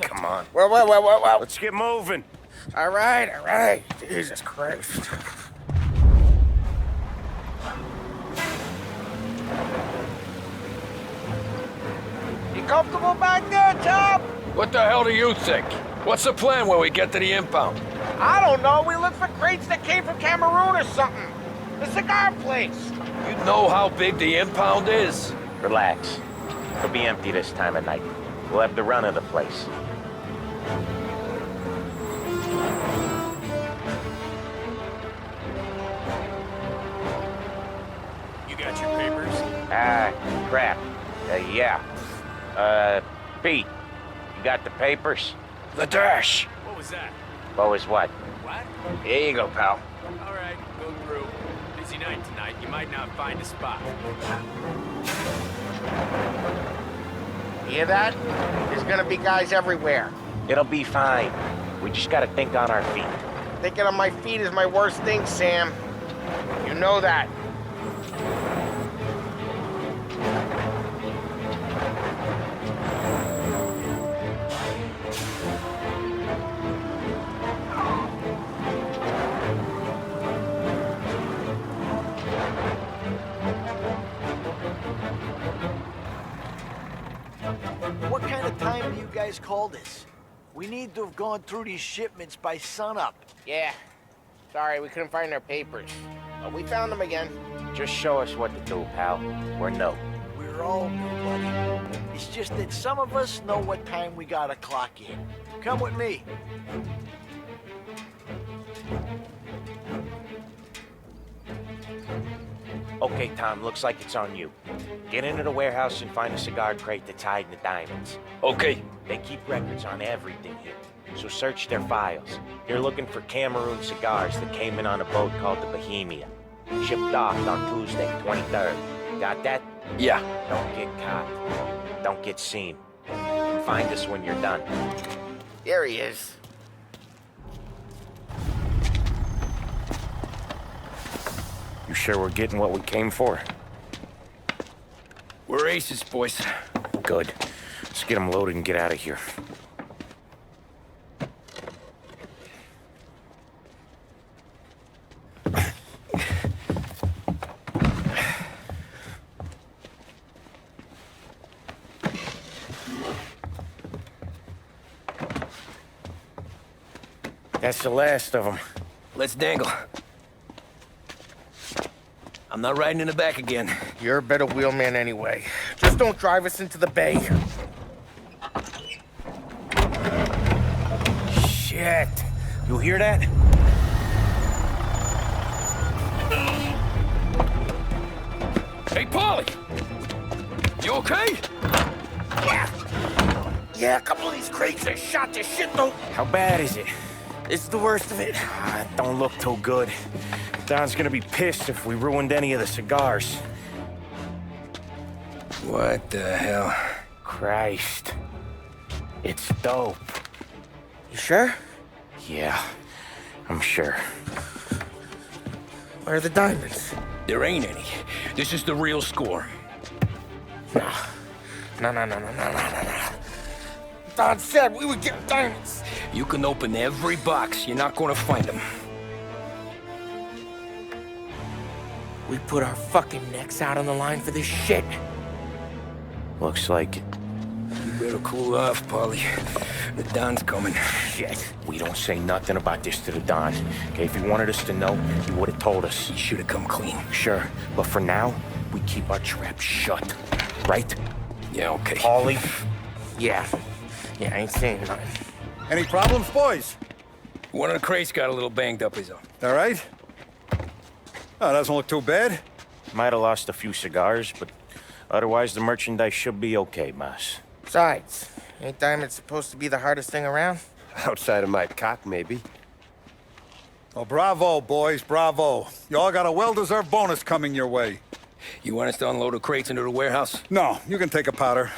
Come on. Well. Let's get moving. All right. Jesus Christ. You comfortable back there, Tom? What the hell do you think? What's the plan when we get to the impound? I don't know. We look for crates that came from Cameroon or something. The cigar place. You know how big the impound is? Relax. It'll be empty this time of night. We'll have the run of the place. You got your papers? Crap. Yeah. Pete, you got the papers? The dash. What was that? What was what? What? Here you go, pal. All right, go through. Busy night tonight. You might not find a spot. Hear that? There's gonna be guys everywhere. It'll be fine. We just gotta think on our feet. Thinking on my feet is my worst thing, Sam. You know that. What kind of time do you guys call this? We need to have gone through these shipments by sunup. Yeah. Sorry, we couldn't find our papers. But we found them again. Just show us what to do, pal. Or no. We're all new, buddy. It's just that some of us know what time we gotta clock in. Come with me. Okay, Tom, looks like it's on you. Get into the warehouse and find a cigar crate that's hiding the diamonds. Okay. They keep records on everything here, so search their files. You're looking for Cameroon cigars that came in on a boat called the Bohemia. Shipped off on Tuesday, 23rd. Got that? Yeah. Don't get caught. Don't get seen. Find us when you're done. There he is. You sure we're getting what we came for? We're aces, boys. Good. Let's get them loaded and get out of here. That's the last of them. Let's dangle. I'm not riding in the back again. You're a better wheelman anyway. Just don't drive us into the bay. hear that? Hey, Paulie! You okay? Yeah, a couple of these crates are shot to shit, though. How bad is it? It's the worst of it. It don't look too good. Don's gonna be pissed if we ruined any of the cigars. What the hell? Christ. It's dope. You sure? Yeah, I'm sure. Where are the diamonds? There ain't any. This is the real score. No. No. Don said we would get diamonds. You can open every box. You're not gonna find them. We put our fucking necks out on the line for this shit. Looks like it. You better cool off, Paulie. The Don's coming. Shit. We don't say nothing about this to the Don. Okay, if he wanted us to know, he would have told us. He should have come clean. Sure, but for now, we keep our trap shut. Right? Yeah, okay. Paulie? Yeah, I ain't saying nothing. Any problems, boys? One of the crates got a little banged up, is all. All right? Oh, doesn't look too bad. Might have lost a few cigars, but otherwise the merchandise should be okay, boss. Besides, ain't diamonds supposed to be the hardest thing around? Outside of my cock, maybe. Well, bravo, boys, bravo. You all got a well-deserved bonus coming your way. You want us to unload the crates into the warehouse? No, you can take a powder.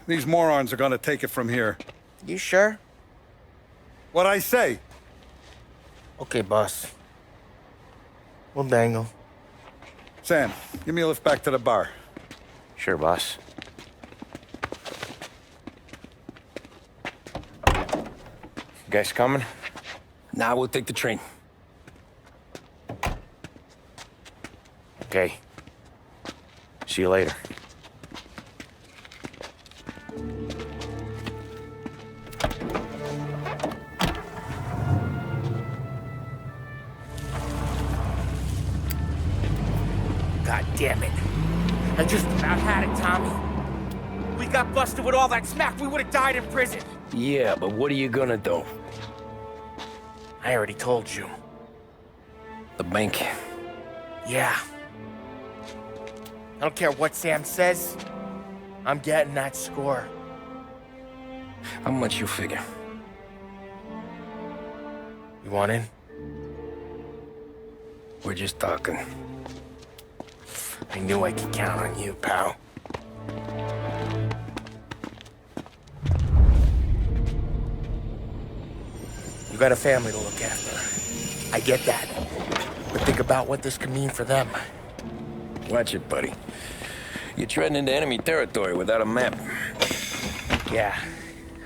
These morons are gonna take it from here. You sure? What'd I say? Okay, boss. We'll dangle. Sam, give me a lift back to the bar. Sure, boss. You guys coming? Nah, we'll take the train. Okay. See you later. God damn it. I just about had it, Tommy. We got busted with all that smack, we would have died in prison. Yeah, but what are you gonna do? I already told you. The bank. Yeah. I don't care what Sam says. I'm getting that score. How much you figure? You want in? We're just talking. I knew I could count on you, pal. You got a family to look after. I get that. But think about what this could mean for them. Watch it, buddy. You're treading into enemy territory without a map. Yeah.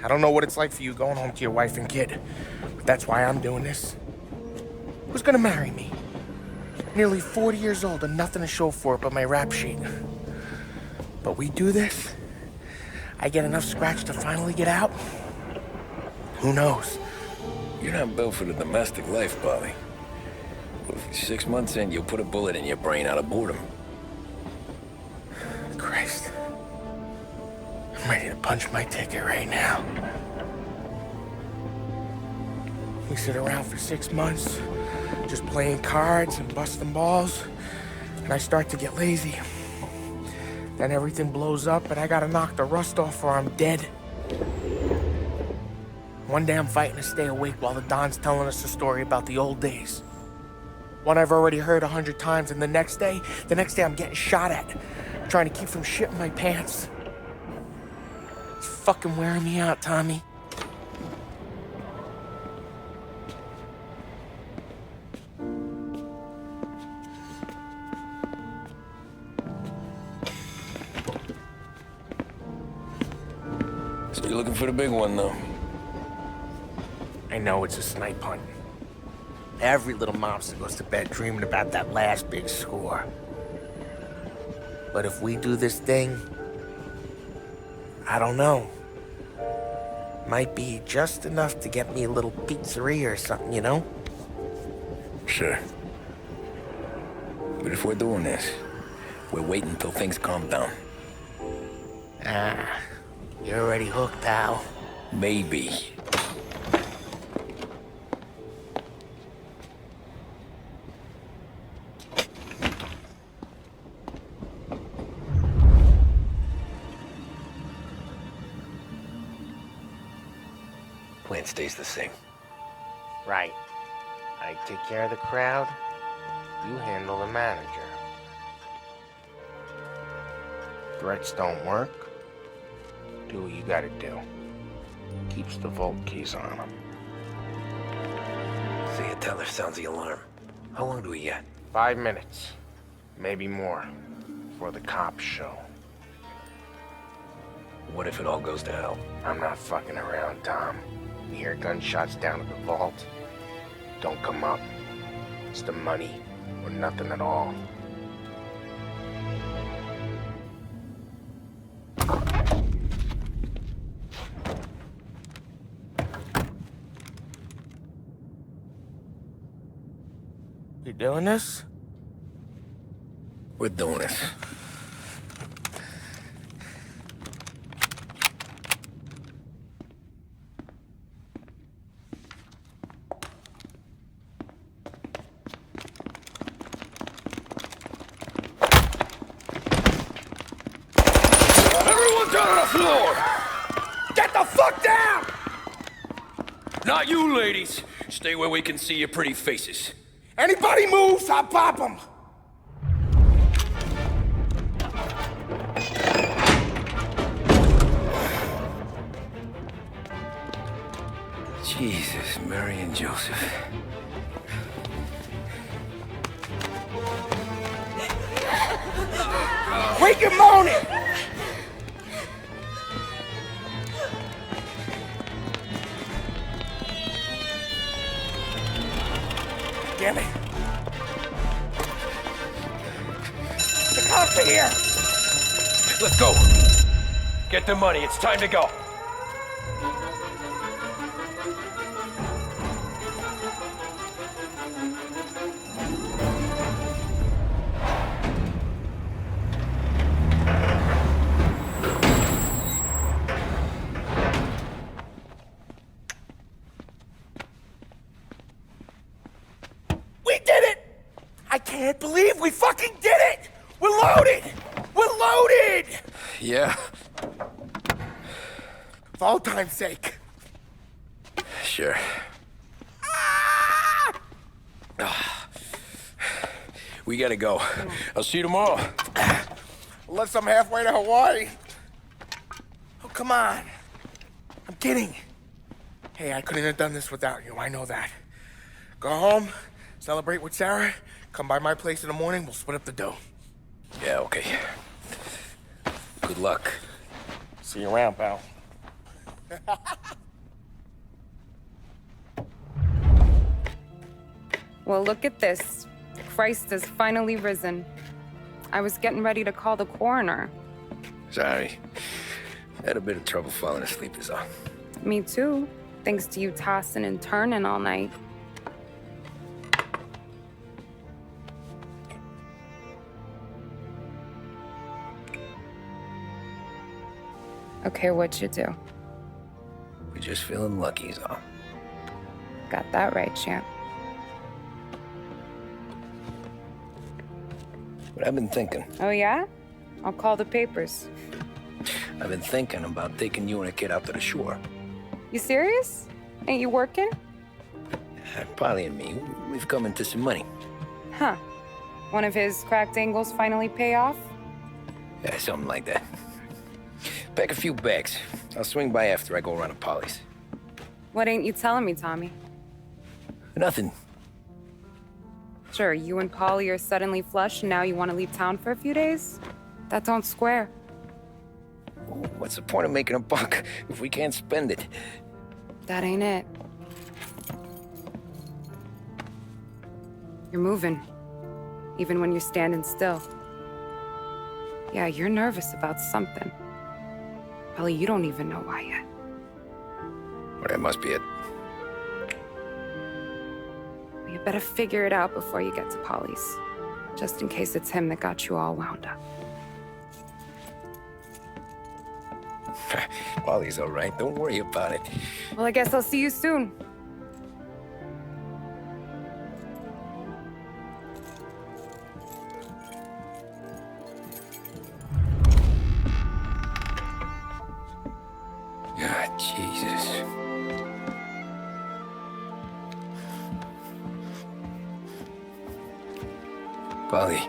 I don't know what it's like for you going home to your wife and kid. But that's why I'm doing this. Who's gonna marry me? Nearly 40 years old and nothing to show for it but my rap sheet. But we do this, I get enough scratch to finally get out? Who knows? You're not built for the domestic life, Paulie. 6 months in, you'll put a bullet in your brain out of boredom. Christ. I'm ready to punch my ticket right now. We sit around for 6 months, just playing cards and busting balls, and I start to get lazy. Then everything blows up, and I gotta knock the rust off or I'm dead. One day I'm fighting to stay awake while the Don's telling us a story about the old days. One I've already heard 100 times, and the next day I'm getting shot at, trying to keep from shitting my pants. It's fucking wearing me out, Tommy. So you're looking for the big one, though? I know it's a snipe hunt. Every little mobster goes to bed dreaming about that last big score. But if we do this thing, I don't know. Might be just enough to get me a little pizzeria or something, you know? Sure. But if we're doing this, we're waiting until things calm down. Ah, you're already hooked, pal. Maybe. Plan stays the same. Right. I take care of the crowd. You handle the manager. Threats don't work. Do what you gotta do. Keeps the vault keys on him. See a teller sounds the alarm. How long do we get? 5 minutes. Maybe more. Before the cops show. What if it all goes to hell? I'm not fucking around, Tom. You hear gunshots down at the vault? Don't come up. It's the money or nothing at all. You doing this? We're doing this. Everyone down on the floor! Get the fuck down! Not you, ladies. Stay where we can see your pretty faces. Anybody moves, I'll pop them! Jesus, Mary and Joseph. Wake him on it! Damn it. The cops are here! Let's go. Get the money. It's time to go. We did it! I can't believe we fucking did it! We're loaded! We're loaded! Yeah, For all time's sake. sure. We gotta go. I'll see you tomorrow. Unless I'm halfway to Hawaii. Oh, come on. I'm kidding. Hey, I couldn't have done this without you. I know that. Go home, celebrate with Sarah, come by my place in the morning, we'll split up the dough. Yeah, okay. Good luck. See you around, pal. Well, look at this. Christ has finally risen. I was getting ready to call the coroner. Sorry. Had a bit of trouble falling asleep is all. Me too, thanks to you tossing and turning all night. Okay, what'd you do? We're just feeling lucky is all. Got that right, champ. But I've been thinking. Oh, yeah? I'll call the papers. I've been thinking about taking you and a kid out to the shore. You serious? Ain't you working? Polly and me, we've come into some money. Huh. One of his cracked angles finally pay off? Yeah, something like that. Pack a few bags. I'll swing by after I go around to Polly's. What ain't you telling me, Tommy? Nothing. Sure, you and Polly are suddenly flush and now you want to leave town for a few days? That don't square. What's the point of making a buck if we can't spend it? That ain't it. You're moving, even when you're standing still. Yeah, you're nervous about something. Probably you don't even know why yet. Well, that must be it. Well, you better figure it out before you get to Polly's, just in case it's him that got you all wound up. Polly's all right. Don't worry about it. Well, I guess I'll see you soon. God, Jesus. Polly.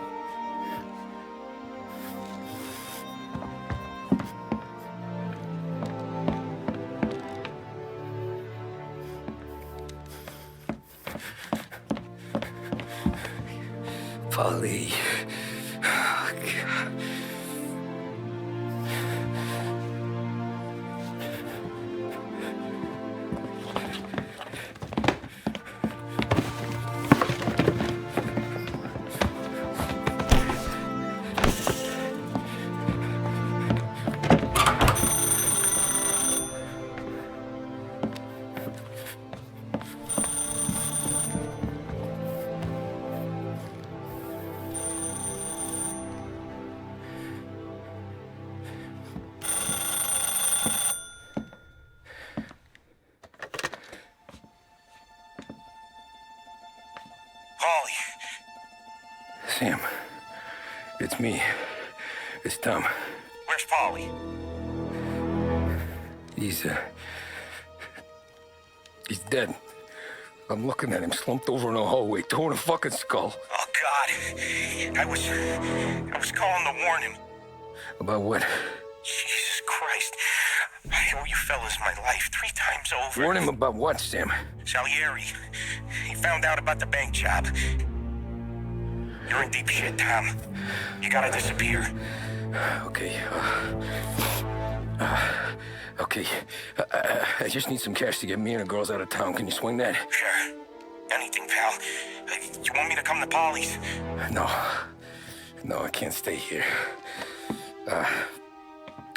Polly. Oh, God. Sam, it's me. It's Tom. Where's Paulie? He's dead. I'm looking at him slumped over in the hallway, torn a fucking skull. Oh, God. I was calling to warn him. About what? Jesus Christ. I owe you fellas my life 3 times over. Warn him about what, Sam? Salieri. He found out about the bank job. You're in deep shit, Tom. You gotta disappear. Okay. Okay. I just need some cash to get me and the girls out of town. Can you swing that? Sure. Anything, pal. You want me to come to Polly's? No. No, I can't stay here.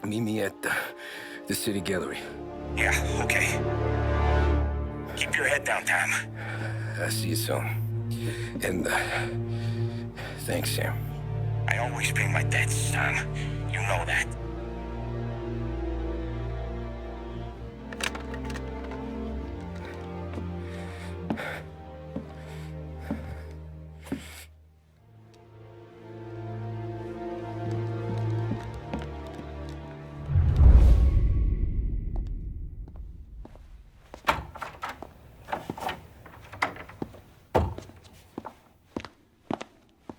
Meet me at the city gallery. Yeah, okay. Keep your head down, Tom. I'll see you soon. And, thanks, Sam. I always pay my debts, Tom. You know that.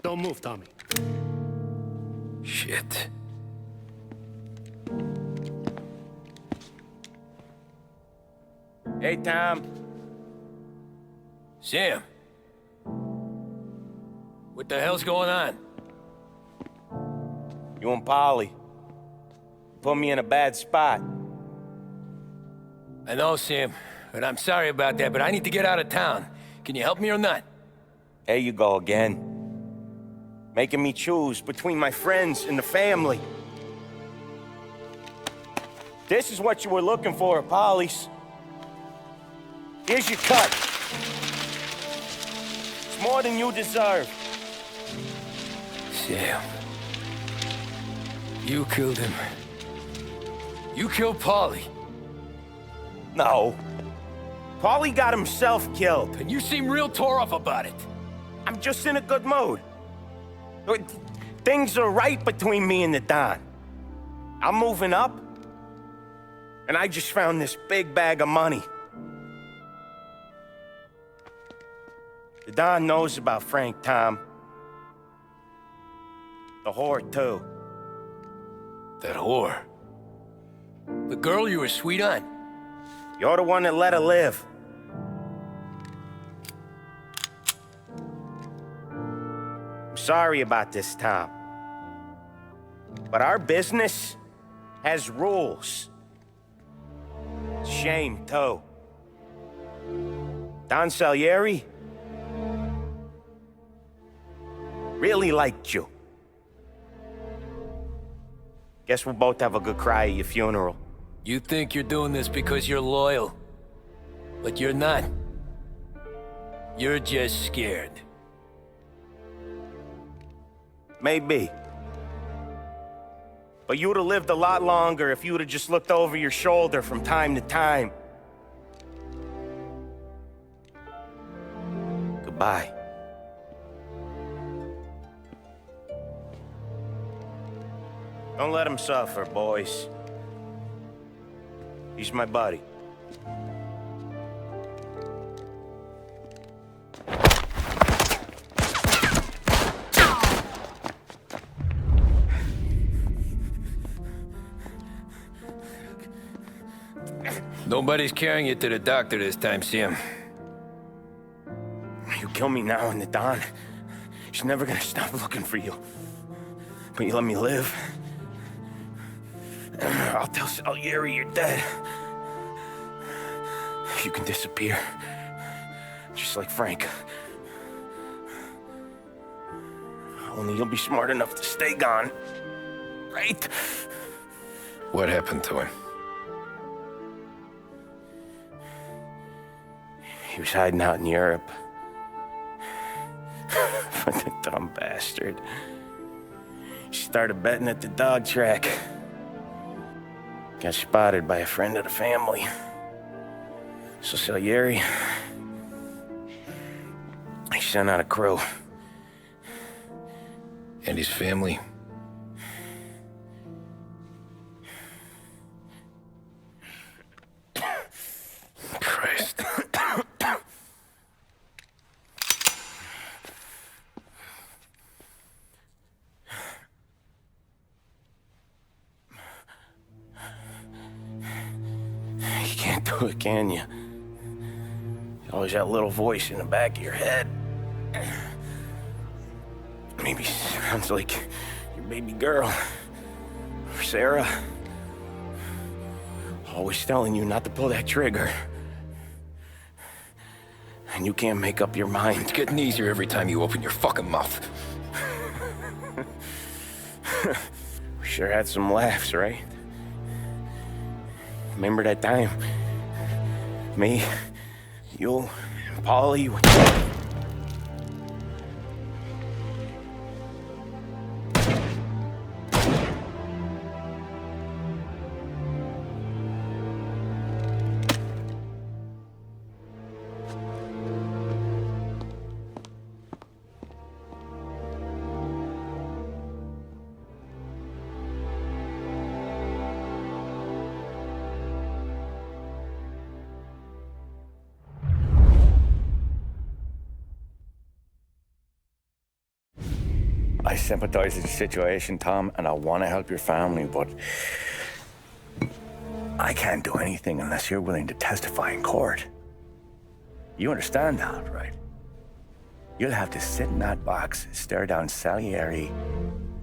Don't move, Tommy. Shit. Hey, Tom. Sam. What the hell's going on? You and Polly. Put me in a bad spot. I know, Sam, and I'm sorry about that, but I need to get out of town. Can you help me or not? There you go again. Making me choose between my friends and the family. This is what you were looking for at Polly's. Here's your cut. It's more than you deserve. Sam. You killed him. You killed Paulie. No. Paulie got himself killed. And you seem real tore up about it. I'm just in a good mood. Things are right between me and the Don. I'm moving up, and I just found this big bag of money. The Don knows about Frank, Tom. The whore, too. That whore? The girl you were sweet on? You're the one that let her live. I'm sorry about this, Tom. But our business has rules. Shame, too. Don Salieri really liked you. Guess we'll both have a good cry at your funeral. You think you're doing this because you're loyal, but you're not. You're just scared. Maybe. But you'd have lived a lot longer if you'd have just looked over your shoulder from time to time. Goodbye. Don't let him suffer, boys. He's my buddy. Nobody's carrying you to the doctor this time, Sam. You kill me now in the dawn. She's never gonna stop looking for you. But you let me live. I'll tell Salieri you're dead. You can disappear. Just like Frank. Only you'll be smart enough to stay gone. Right? What happened to him? He was hiding out in Europe. But the dumb bastard. He started betting at the dog track. Got spotted by a friend of the family. So Salieri, he sent out a crew. And his family? Christ. You can't do it, can you? Always that little voice in the back of your head. Maybe sounds like your baby girl. Or Sarah. Always telling you not to pull that trigger. And you can't make up your mind. It's getting easier every time you open your fucking mouth. We sure had some laughs, right? Remember that time? Me, you, and Polly. I sympathize with the situation, Tom, and I want to help your family, but I can't do anything unless you're willing to testify in court. You understand that, right? You'll have to sit in that box, stare down Salieri,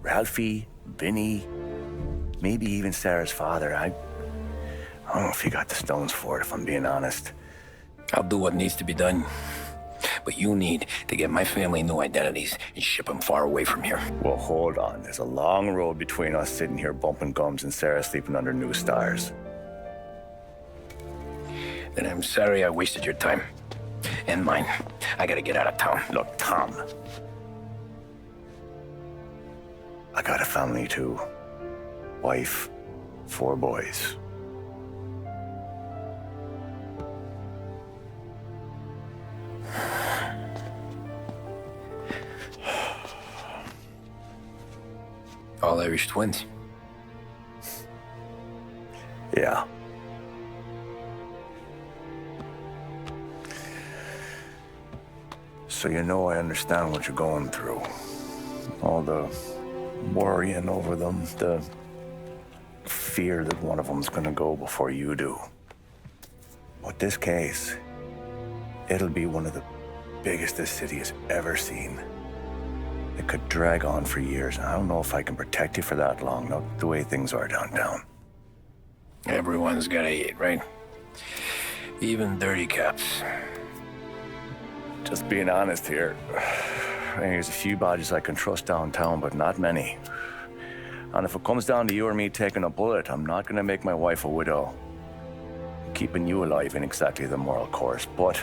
Ralphie, Vinny, maybe even Sarah's father. I don't know if you got the stones for it, if I'm being honest. I'll do what needs to be done. But you need to get my family new identities and ship them far away from here. Well, hold on. There's a long road between us sitting here bumping gums and Sarah sleeping under new stars. Then I'm sorry I wasted your time. And mine. I gotta get out of town. Look, Tom. I got a family too. Wife, 4 boys. All Irish twins. Yeah. So you know I understand what you're going through. All the worrying over them, the fear that one of them's gonna go before you do. But this case, it'll be one of the biggest this city has ever seen. It could drag on for years. I don't know if I can protect you for that long, not the way things are downtown. Everyone's gotta eat, right? Even dirty cops. Just being honest here. There's a few bodies I can trust downtown, but not many. And if it comes down to you or me taking a bullet, I'm not gonna make my wife a widow. Keeping you alive ain't exactly the moral course, but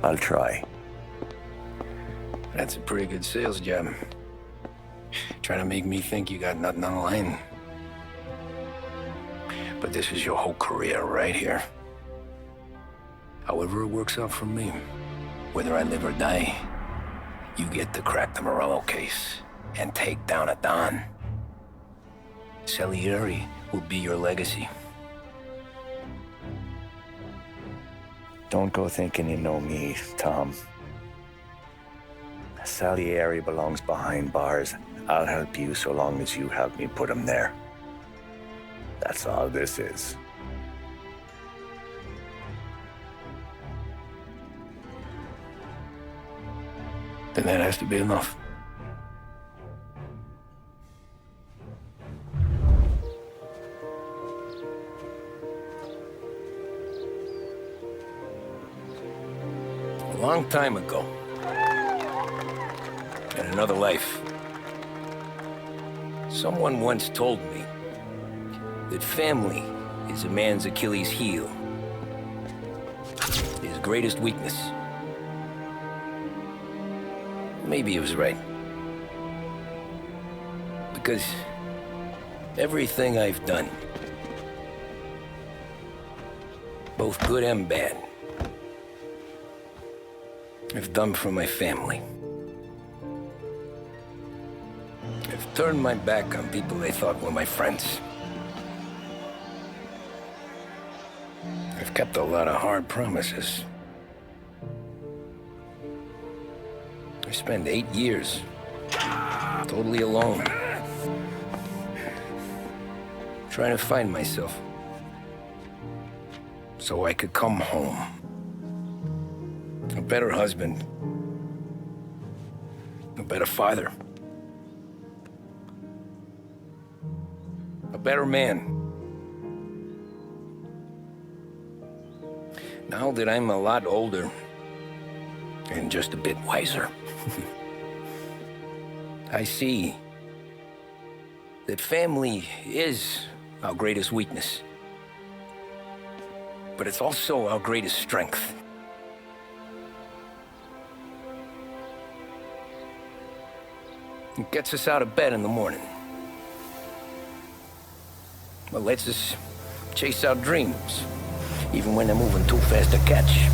I'll try. That's a pretty good sales job. Trying to make me think you got nothing on the line. But this is your whole career right here. However it works out for me, whether I live or die, you get to crack the Morello case and take down a Don. Salieri will be your legacy. Don't go thinking you know me, Tom. Salieri belongs behind bars. I'll help you so long as you help me put him there. That's all this is. then that has to be enough. A long time ago, in another life, someone once told me that family is a man's Achilles heel, his greatest weakness. Maybe he was right. Because everything I've done, both good and bad, I've done for my family. I've turned my back on people they thought were my friends. I've kept a lot of hard promises. I spent 8 years totally alone, trying to find myself so I could come home. A better husband, a better father, a better man. Now that I'm a lot older and just a bit wiser, I see that family is our greatest weakness, but it's also our greatest strength. It gets us out of bed in the morning. It lets us chase our dreams, even when they're moving too fast to catch.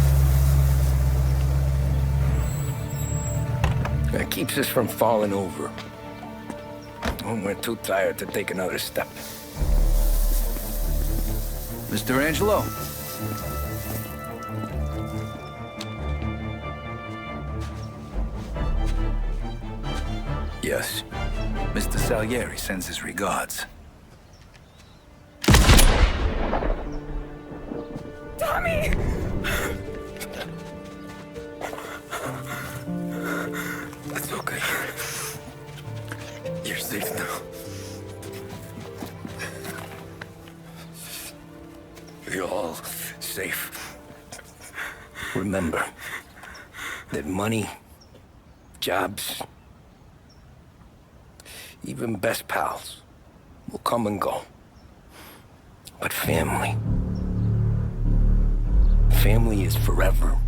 It keeps us from falling over when we're too tired to take another step. Mr. Angelo. Yes. Mr. Salieri sends his regards. Tommy! That's okay. You're safe now. You're all safe. Remember that money, jobs, even best pals will come and go. But family is forever.